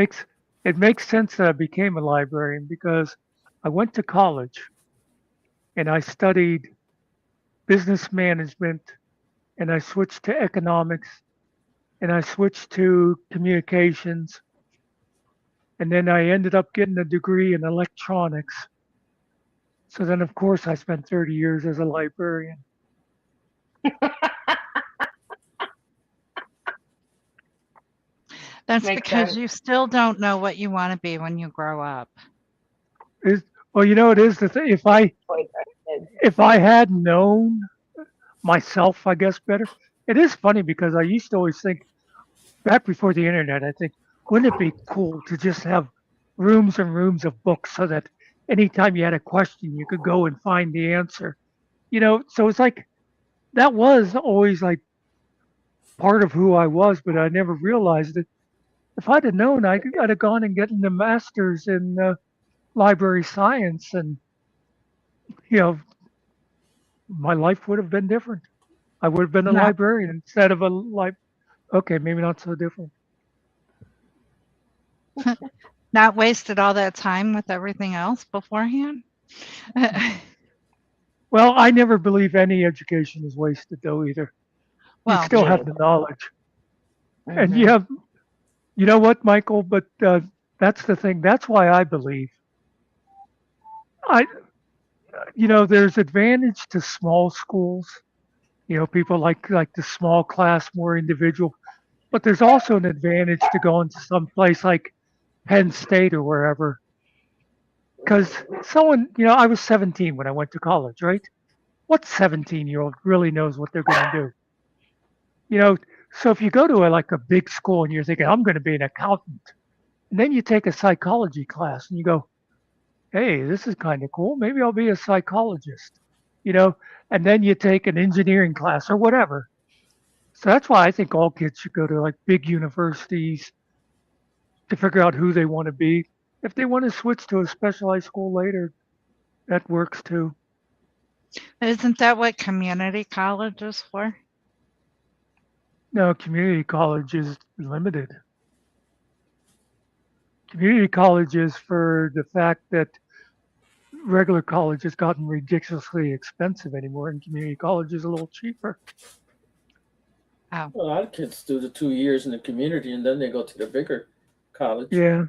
A: it makes sense that I became a librarian because I went to college and I studied business management and I switched to economics and I switched to communications and then I ended up getting a degree in electronics. So then, of course, I spent 30 years as a librarian.
B: That's
F: Makes
B: because
F: sense.
B: you still don't know what you want to be when you grow up.
A: Well, it is the thing.
F: Boys are kids.
A: If I had known myself, I guess better. It is funny because I used to always think back before the internet. I think wouldn't it be cool to just have rooms and rooms of books so that anytime you had a question, you could go and find the answer. So it's like that was always like part of who I was, but I never realized it. If I'd have known, I'd have gone and gotten a master's in library science, and you know, my life would have been different. I would have been a
B: Not
A: librarian instead of a Okay, maybe not so different.
B: not wasted all that time with everything else beforehand.
A: Well, I never believe any education is wasted, though. Either you
B: Well,
A: still
F: Me
A: have
B: true.
A: the knowledge, and you
F: Mhm.
A: have, you know what, Michael. But that's the thing. That's why I believe I, there's advantage to small schools. People like the small class, more individual. But there's also an advantage to going to some place like Penn State or wherever. Because I was 17 when I went to college, right? What 17-year-old really knows what they're going to do? You know, so if you go to like a big school and you're thinking, I'm going to be an accountant, and then you take a psychology class and you go, hey, this is kind of cool. Maybe I'll be a psychologist, you know, and then you take an engineering class or whatever. So that's why I think all kids should go to like big universities to figure out who they want to be. If they want to switch to a specialized school later, that works too.
B: Isn't that what community college is for?
A: No, community college is limited. Community college is for the fact that regular college has gotten ridiculously expensive anymore, and community college is a little cheaper.
B: Oh,
C: A lot of kids do the 2 years in the community and then they go to the bigger college.
A: Yeah,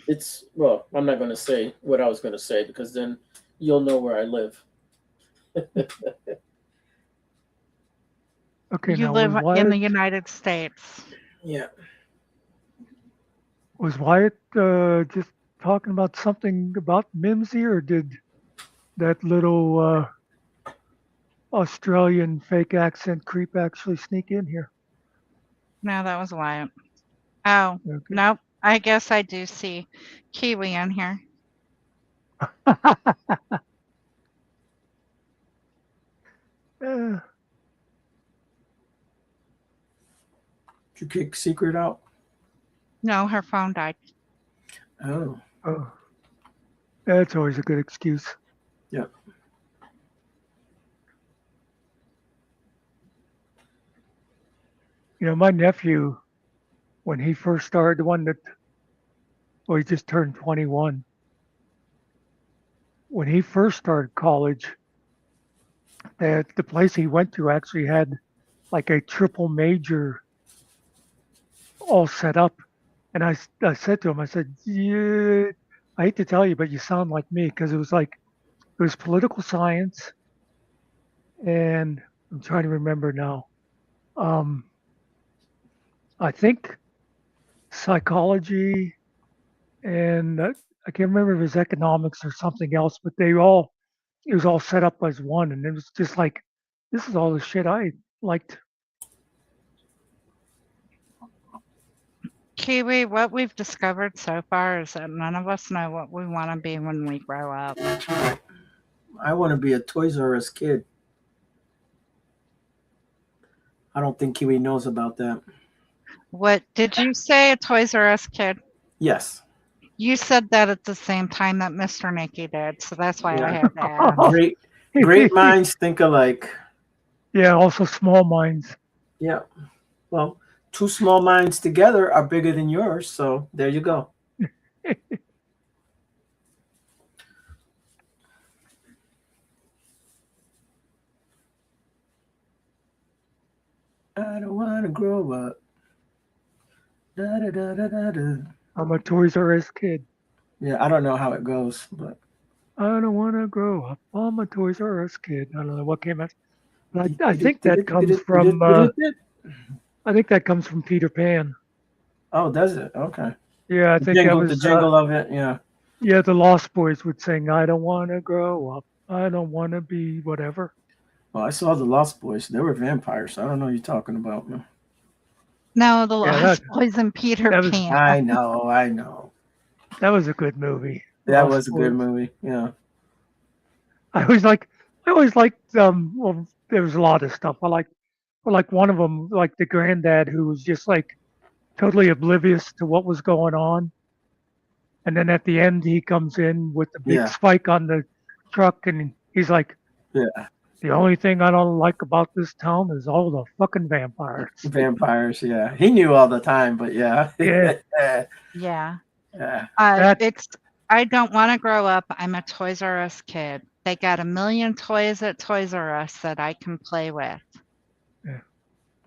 C: It's, well, I'm not going to say what I was going to say because then you'll know where I live.
A: okay.
B: you
A: Now
B: live in the United States.
C: Yeah.
A: Was Wyatt just talking about something about Mimsy, or did that little Australian fake accent creep actually sneak in here?
B: No, that was Wyatt. Oh,
A: Okay.
B: nope. I guess I do see Kiwi in here.
A: Uh,
C: Did you kick Secret out?
B: No, her phone died.
C: Oh.
A: oh, that's always a good excuse.
C: Yeah.
A: You know, my nephew, when he first started, the one that, well, he just turned 21. When he first started college, the place he went to actually had like a triple major all set up. And I said to him, I said, yeah, I hate to tell you, but you sound like me, because it was political science, and I'm trying to remember now. I think psychology, and I can't remember if it was economics or something else, but it was all set up as one, and it was just like, this is all the shit I liked.
B: Kiwi, what we've discovered so far is that none of us know what we want to be when we grow up.
C: I want to be a Toys R Us kid. I don't think Kiwi knows about that.
B: What did you say, a Toys R Us kid?
C: Yes.
B: You said that at the same time that Mr. Nicky did, so that's why I
C: Yeah.
B: had to ask.
C: Great minds think alike.
A: Yeah, also small minds.
C: Yeah. Well, two small minds together are bigger than yours, so there you go. I don't want to grow up. Da, da, da, da, da, da.
A: I'm a Toys R Us kid.
C: Yeah, I don't know how it goes, but
A: I don't want to grow up. I'm a Toys R Us kid. I don't know what came out. But I think that comes from I think that comes from Peter Pan.
C: Oh, does it? Okay.
A: Yeah, I
C: The
A: think
C: jingle,
A: that
C: the
A: was
C: jingle of it. Yeah.
A: yeah, the Lost Boys would sing, I don't want to grow up. I don't want to be whatever.
C: Well, I saw the Lost Boys. They were vampires. So I don't know what you're talking about.
B: No, the
A: Yeah,
B: Lost Boys and Peter
A: that was-
B: Pan.
C: I know.
A: That was a good movie.
C: That
A: Lost
C: was a good
A: Boys.
C: movie. Yeah.
A: I always liked well, there was a lot of stuff. I like one of them, like the granddad who was just like totally oblivious to what was going on. And then at the end, he comes in with the big
C: Yeah.
A: spike on the truck, and he's like,
C: Yeah.
A: the only thing I don't like about this town is all the fucking vampires.
C: Vampires. Yeah. He knew all the time, but yeah.
A: Yeah.
B: Yeah.
C: Yeah.
B: I don't want to grow up. I'm a Toys R Us kid. They got a million toys at Toys R Us that I can play with.
A: Yeah.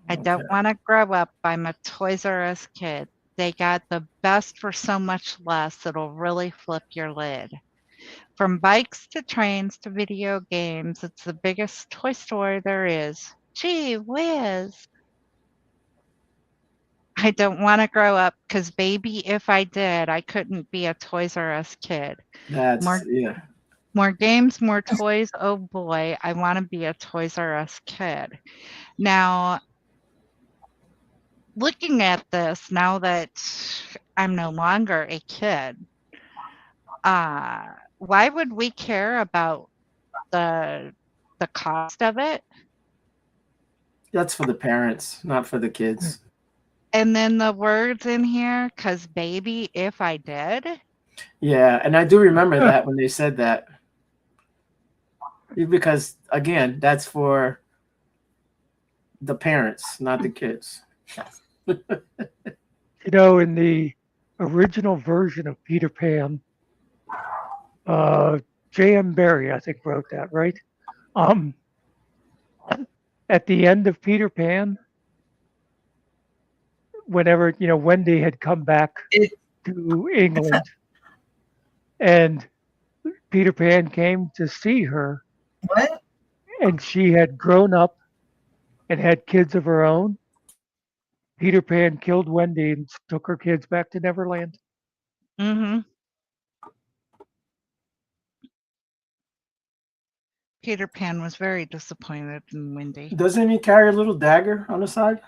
B: I don't want to grow up. I'm a Toys R Us kid. They got the best for so much less. It'll really flip your lid. From bikes to trains to video games, it's the biggest toy store there is. Gee whiz. I don't want to grow up because, baby, if I did, I couldn't be a Toys R Us kid.
C: That's
B: More- More games, more toys. Oh boy, I want to be a Toys R Us kid. Now, looking at this, now that I'm no longer a kid, why would we care about the cost of it?
C: That's for the parents, not for the kids.
B: And then the words in here, because baby, if I did.
C: Yeah, and I do remember that when they said that. Because again, that's for the parents, not the kids.
A: You know, in the original version of Peter Pan, uh, J.M. Barrie, I think, wrote that, right? Um, at the end of Peter Pan, whenever, Wendy had come back
G: It,
A: to England and Peter Pan came to see her,
G: what?
A: and she had grown up and had kids of her own, Peter Pan killed Wendy and took her kids back to Neverland.
B: Mm-hmm. Peter Pan was very disappointed in Wendy.
C: Doesn't he carry a little dagger on the side?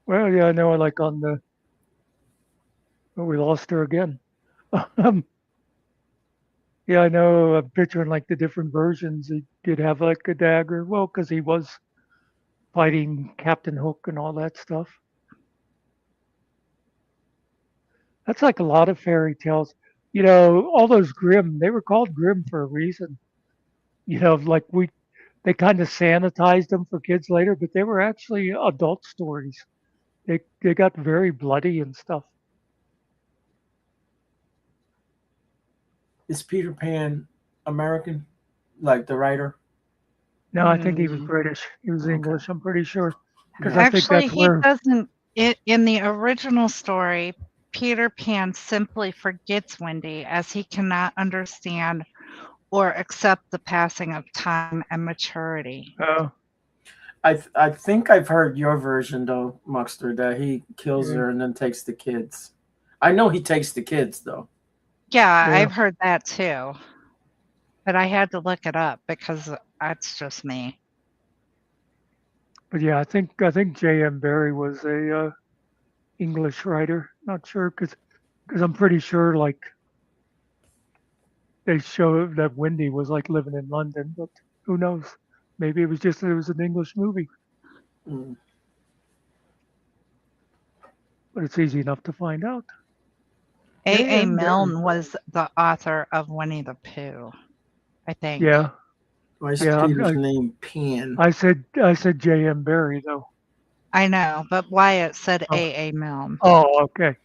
A: Well, yeah, I know, like on the, oh, we lost her again. Um, yeah, I know. I'm picturing like the different versions. He did have like a dagger. Well, because he was fighting Captain Hook and all that stuff. That's like a lot of fairy tales. All those Grimm, they were called Grimm for a reason. Like they kind of sanitized them for kids later, but they were actually adult stories. They got very bloody and stuff.
C: Is Peter Pan American, like the writer?
A: No, I think he was
B: Mm.
A: British. He was
C: Okay.
A: English. I'm pretty sure because
C: Yeah.
A: I think
B: Actually,
A: that's
B: he
A: where.
B: doesn't. In the original story, Peter Pan simply forgets Wendy as he cannot understand or accept the passing of time and maturity.
C: I think I've heard your version though, Muckster, that he kills
A: Yeah.
C: her and then takes the kids. I know he takes the kids though.
B: Yeah,
A: Yeah.
B: I've heard that too. But I had to look it up because that's just me.
A: But yeah, I think J.M. Barrie was a English writer. Not sure because I'm pretty sure like they show that Wendy was like living in London, but who knows? Maybe it was just that it was an English movie,
C: Mm.
A: but it's easy enough to find out.
B: A.A.
A: J.M. Barrie.
B: Milne was the author of Winnie the Pooh, I think.
A: Yeah,
C: Why is
A: yeah.
C: Peter's name Pan?
A: I said J.M. Barrie though.
B: I know, but Wyatt said
A: Oh,
B: A.A. Milne.
A: oh, okay,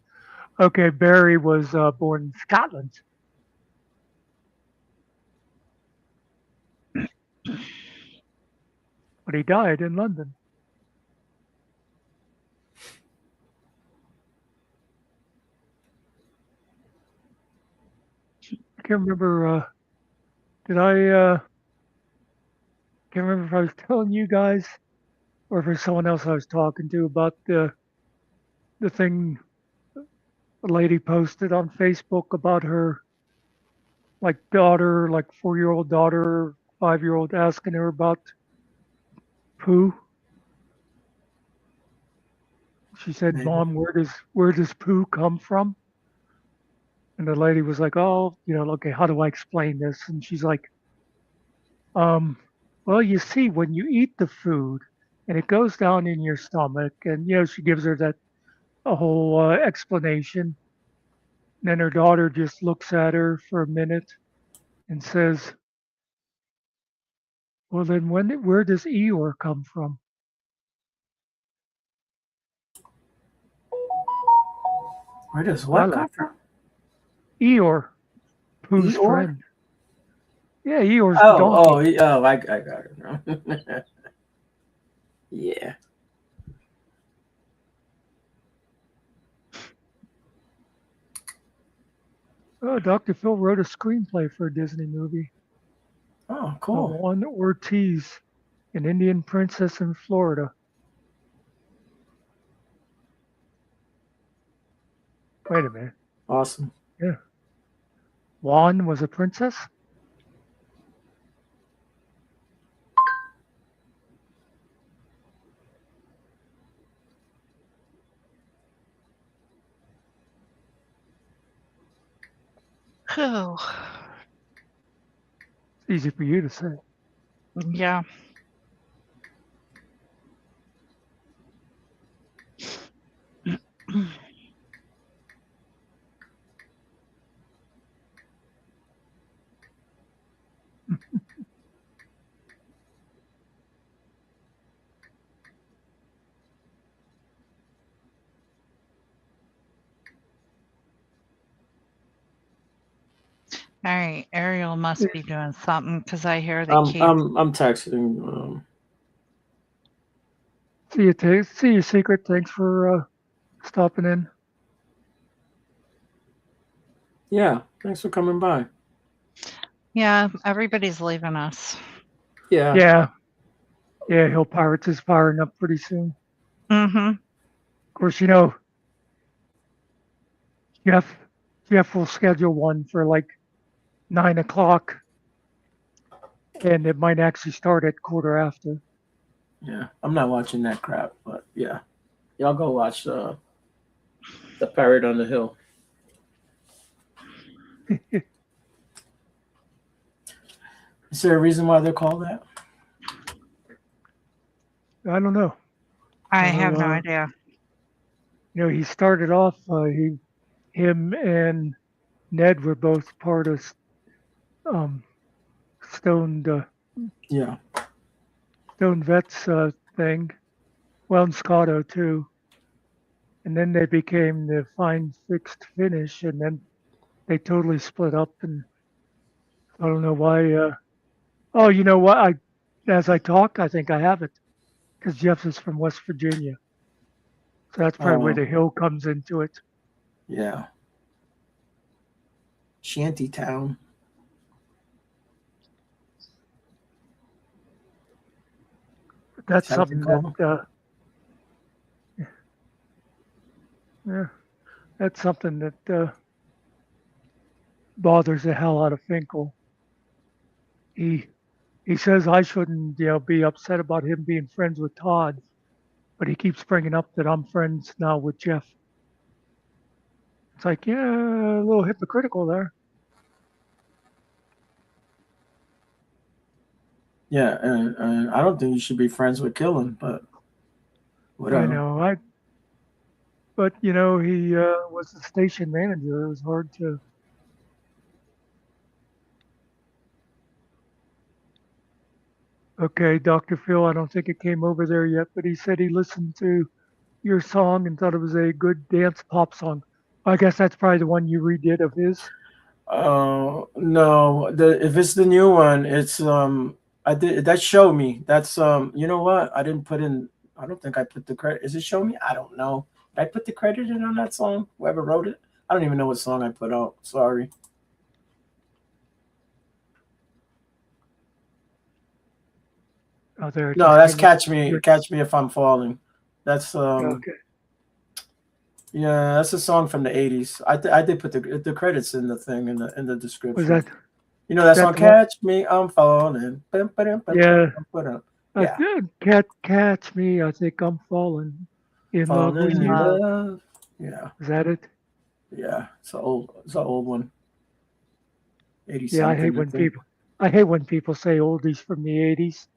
A: okay. Barrie was born in Scotland, but he died in London. I can't remember. Did I? Can't remember if I was telling you guys or if it was someone else I was talking to about the thing the lady posted on Facebook about her like daughter, like 4-year-old daughter, 5-year-old, asking her about poo. She said,
C: Maybe.
A: "Mom, where does poo come from?" And the lady was like, "Oh, okay, how do I explain this?" And she's like, um, "Well, you see, when you eat the food and it goes down in your stomach, and she gives her that a whole explanation. And then her daughter just looks at her for a minute and says, "Well, then where does Eeyore come from?"
C: Where does
A: I
C: what come
A: laughed.
C: from?
A: Eeyore, Pooh's
C: Eeyore?
A: friend. Yeah, Eeyore's the
C: Oh,
A: donkey.
C: I got it now. Yeah.
A: Dr. Phil wrote a screenplay for a Disney movie.
C: Oh, cool.
A: Juan Ortiz, an Indian princess in Florida. Wait a minute.
C: Awesome.
A: Yeah. Juan was a princess?
B: Whew.
A: It's easy for you to say.
B: Yeah. All right, Ariel must be doing something because I hear the
C: I'm
B: keys.
C: I'm texting.
A: See you, Secret. Thanks for stopping in.
C: Yeah, thanks for coming by.
B: Yeah, everybody's leaving us.
C: Yeah.
A: Yeah, yeah. Hill Pirates is firing up pretty soon.
B: Mm-hmm.
A: Of course, Jeff Jeff will schedule one for like 9 o'clock, and it might actually start at quarter after.
C: Yeah, I'm not watching that crap, but yeah, y'all go watch the Pirate on the Hill. Is there a reason why they're called that?
A: I don't know.
B: I
A: I
B: have
A: know,
B: no idea.
A: He started off. Him and Ned were both part of um, Stoned
C: Yeah.
A: Stone Vets thing. Well, and Scotto too. And then they became the Fine Fixed Finish, and then they totally split up. And I don't know why. Oh, you know what? As I talk, I think I have it because Jeff is from West Virginia, so that's probably where
C: Oh,
A: the hill comes into it.
C: yeah. Shantytown.
A: But that's
C: Is that what they
A: something
C: call them?
A: that, yeah, that's something that bothers the hell out of Finkel. He he says I shouldn't, be upset about him being friends with Todd, but he keeps bringing up that I'm friends now with Jeff. It's like, yeah, a little hypocritical there.
C: Yeah, and I don't think you should be friends with Killen, but
A: I
C: whatever.
A: know, but he was the station manager. It was hard to. Okay, Dr. Phil, I don't think it came over there yet, but he said he listened to your song and thought it was a good dance pop song. I guess that's probably the one you redid of his.
C: No, if it's the new one, it's I did that show me. That's you know what? I didn't put in I don't think I put the credit. Is it show me? I don't know. Did I put the credit in on that song? Whoever wrote it? I don't even know what song I put out. Sorry.
A: Oh, there it
C: No,
A: just
C: that's
A: came up.
C: Catch Me If I'm Falling. That's
A: Okay.
C: yeah, that's a song from the 80s. I did put the credits in the thing in the description.
A: Was that?
C: You know that song,
A: That's one.
C: Catch Me, I'm Falling.
A: Yeah.
C: Yeah.
A: Catch me. I think I'm falling in love with
C: Falling in
A: you.
C: love. Yeah.
A: Is that it?
C: Yeah. It's an old one. 80
A: Yeah,
C: something, I think.
A: I hate when people say oldies from the 80s.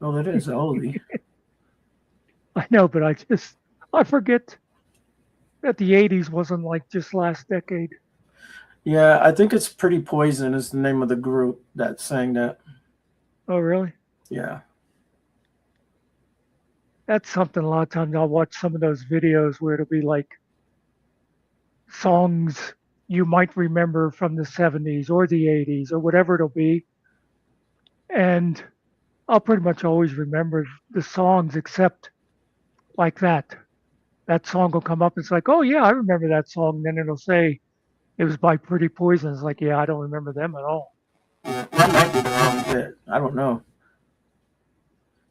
C: No, that is an oldie.
A: I know, but I forget that the 80s wasn't like just last decade.
C: Yeah, I think it's Pretty Poison is the name of the group that sang that.
A: Oh, really?
C: Yeah.
A: That's something a lot of times I'll watch some of those videos where it'll be like songs you might remember from the 70s or the 80s or whatever it'll be. And I'll pretty much always remember the songs except like that. That song will come up. It's like, oh, yeah, I remember that song. Then it'll say it was by Pretty Poison. It's like, yeah, I don't remember them at all.
C: That might be the wrong bit. I don't know.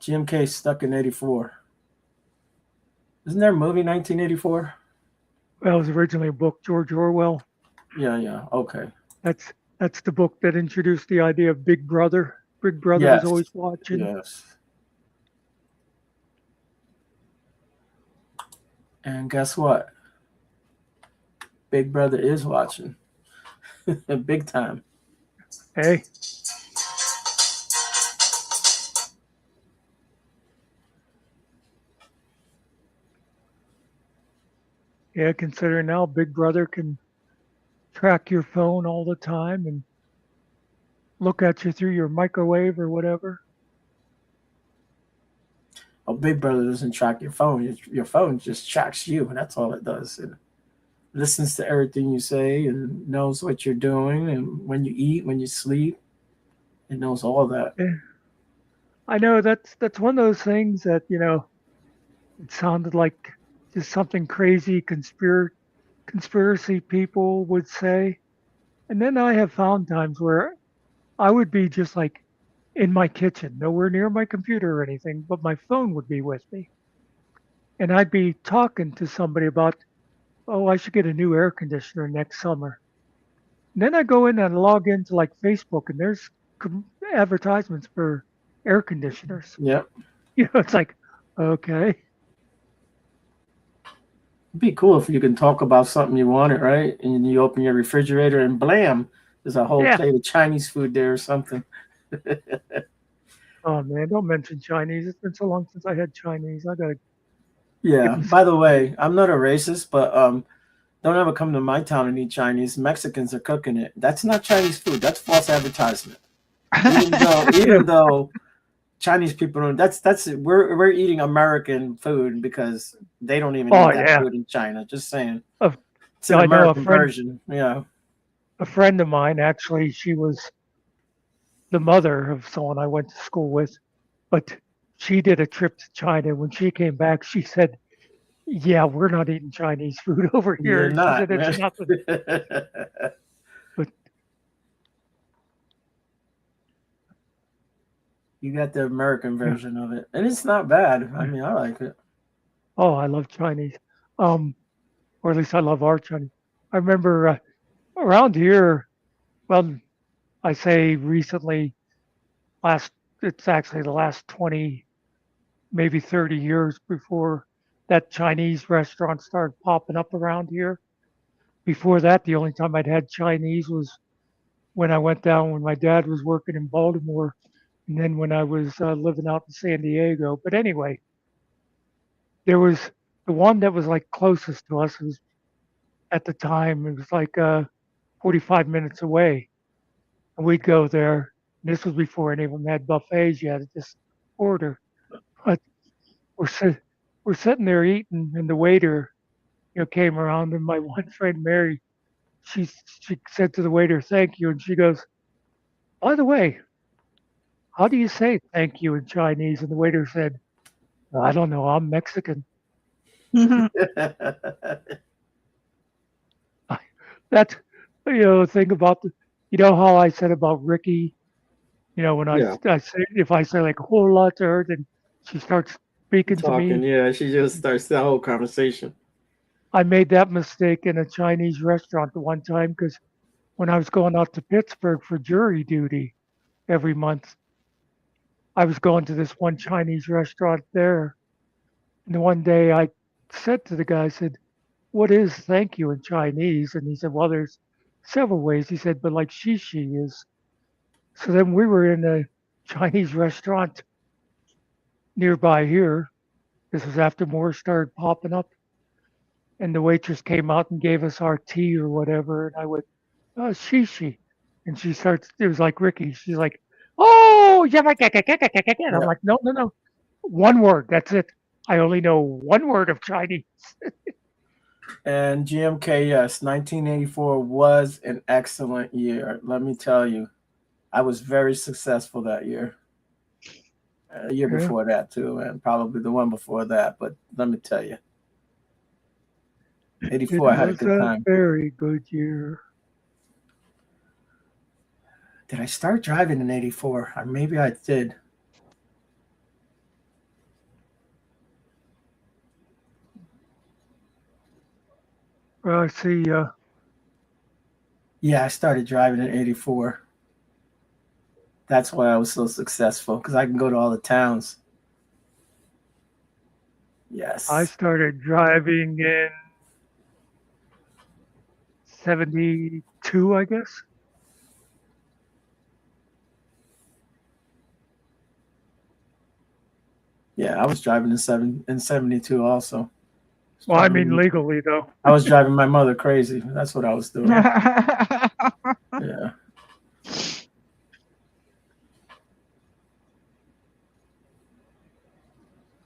C: GMK Stuck in 84. Isn't there a movie 1984?
A: Well, it was originally a book, George Orwell.
C: Yeah. Okay.
A: That's the book that introduced the idea of Big Brother. Big Brother
C: Yes.
A: was always watching.
C: Yes. And guess what? Big Brother is watching. Big time.
A: Hey. Yeah, considering now Big Brother can track your phone all the time and look at you through your microwave or whatever.
C: Oh, Big Brother doesn't track your phone. Your phone just tracks you, and that's all it does. And listens to everything you say and knows what you're doing and when you eat, when you sleep. It knows all that.
A: Yeah. I know that's one of those things that, it sounded like just something crazy conspiracy people would say. And then I have found times where I would be just like in my kitchen, nowhere near my computer or anything, but my phone would be with me. And I'd be talking to somebody about, oh, I should get a new air conditioner next summer. And then I go in and log into like Facebook, and there's advertisements for air conditioners.
C: Yep.
A: It's like, okay,
C: It'd be cool if you can talk about something you wanted, right? And you open your refrigerator and blam, there's a whole
A: yeah.
C: plate of Chinese food there or something.
A: Oh man, don't mention Chinese. It's been so long since I had Chinese. I gotta
C: Yeah.
A: get me
C: By
A: some.
C: the way, I'm not a racist, but don't ever come to my town and eat Chinese. Mexicans are cooking it. That's not Chinese food. That's false advertisement. Even though Chinese people don't. That's we're eating American food because they don't even
A: Oh
C: eat that
A: yeah,
C: food in China. Just saying,
A: uh,
C: it's an
A: I know
C: American version. Yeah.
A: a friend of mine. Actually, she was the mother of someone I went to school with, but she did a trip to China. When she came back, she said, "Yeah, we're not eating Chinese food over
C: You're
A: here." She said
C: not,
A: it's
C: man.
A: nothing. But
C: You got the American
A: yeah,
C: version of it, and it's not bad. I mean, I like it.
A: oh, I love Chinese. Um, or at least I love our Chinese. I remember around here. Well, I say recently, last it's actually the last 20, maybe 30 years before that Chinese restaurant started popping up around here. Before that, the only time I'd had Chinese was when I went down when my dad was working in Baltimore, and then when I was living out in San Diego. But anyway, there was the one that was like closest to us was at the time, it was like 45 minutes away. And we'd go there. And this was before any of them had buffets yet, just order. But we're, sit- we're sitting there eating, and the waiter, came around, and my one friend Mary, she said to the waiter, "Thank you," and she goes, "By the way, how do you say thank you in Chinese?" And the waiter said, "I don't know. I'm Mexican." That's think about how I said about Ricky. When
C: Yeah,
A: I say if I say like a whole lot to her, then she starts speaking to
C: talking.
A: me.
C: Yeah, she just starts the whole conversation.
A: I made that mistake in a Chinese restaurant the one time because when I was going out to Pittsburgh for jury duty every month, I was going to this one Chinese restaurant there. And one day I said to the guy, I said, "What is thank you in Chinese?" And he said, "Well, there's several ways." He said, "But like shishi is." So then we were in a Chinese restaurant nearby here. This was after more started popping up. And the waitress came out and gave us our tea or whatever. And I went, "Oh, shishi." And she starts, it was like Ricky. She's like, "Oh, yeah." And I'm
C: Yeah.
A: like, "No, no, no. One word. That's it. I only know one word of Chinese."
C: And GMK, yes, 1984 was an excellent year. Let me tell you, I was very successful that year. A year
A: Yeah,
C: before that too, and probably the one before that. But let me tell you,
A: it
C: 84, I had a
A: was
C: good
A: a
C: time.
A: very good year.
C: Did I start driving in 84? Or maybe I did.
A: Well, I see.
C: Yeah, I started driving in 84. That's why I was so successful because I can go to all the towns.
A: I
C: Yes.
A: started driving in 72, I guess.
C: Yeah, I was driving in 72 also.
A: Well, I mean legally though.
C: I was driving my mother crazy. That's what I was doing. Yeah.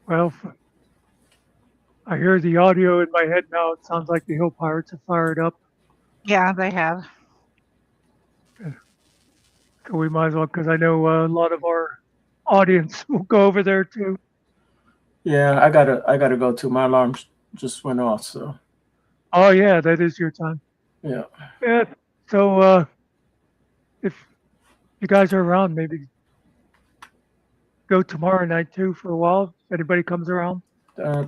A: Well, I hear the audio in my head now. It sounds like the Hill Pirates are fired up.
B: Yeah, they have.
A: So we might as well, because I know a lot of our audience will go over there too.
C: Yeah, I gotta go too. My alarm just went off. So
A: Oh yeah, that is your time.
C: yeah.
A: Yeah. So if you guys are around, maybe go tomorrow night too for a while. If anybody comes around.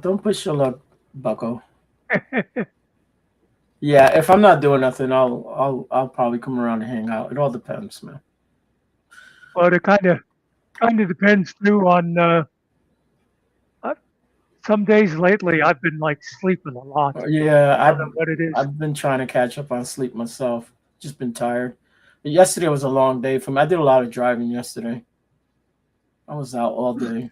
C: Don't push your luck, Bucko. Yeah, if I'm not doing nothing, I'll probably come around and hang out. It all depends, man.
A: Well, it kind of depends too on. Uh, some days lately, I've been like sleeping a lot.
C: Yeah,
A: I don't know what it is.
C: I've been trying to catch up on sleep myself. Just been tired. But yesterday was a long day for me. I did a lot of driving yesterday. I was out all day.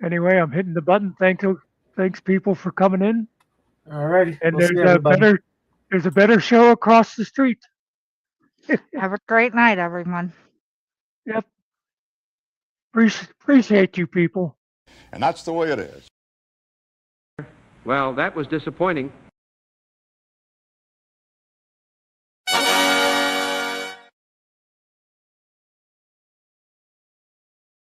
A: Anyway, I'm hitting the button. Thanks people for coming in.
C: All righty.
A: And
C: We'll see everybody.
A: there's a better show across the street.
B: Have a great night, everyone.
A: Yep. Appreciate you people.
D: And that's the way it is.
G: Well, that was disappointing.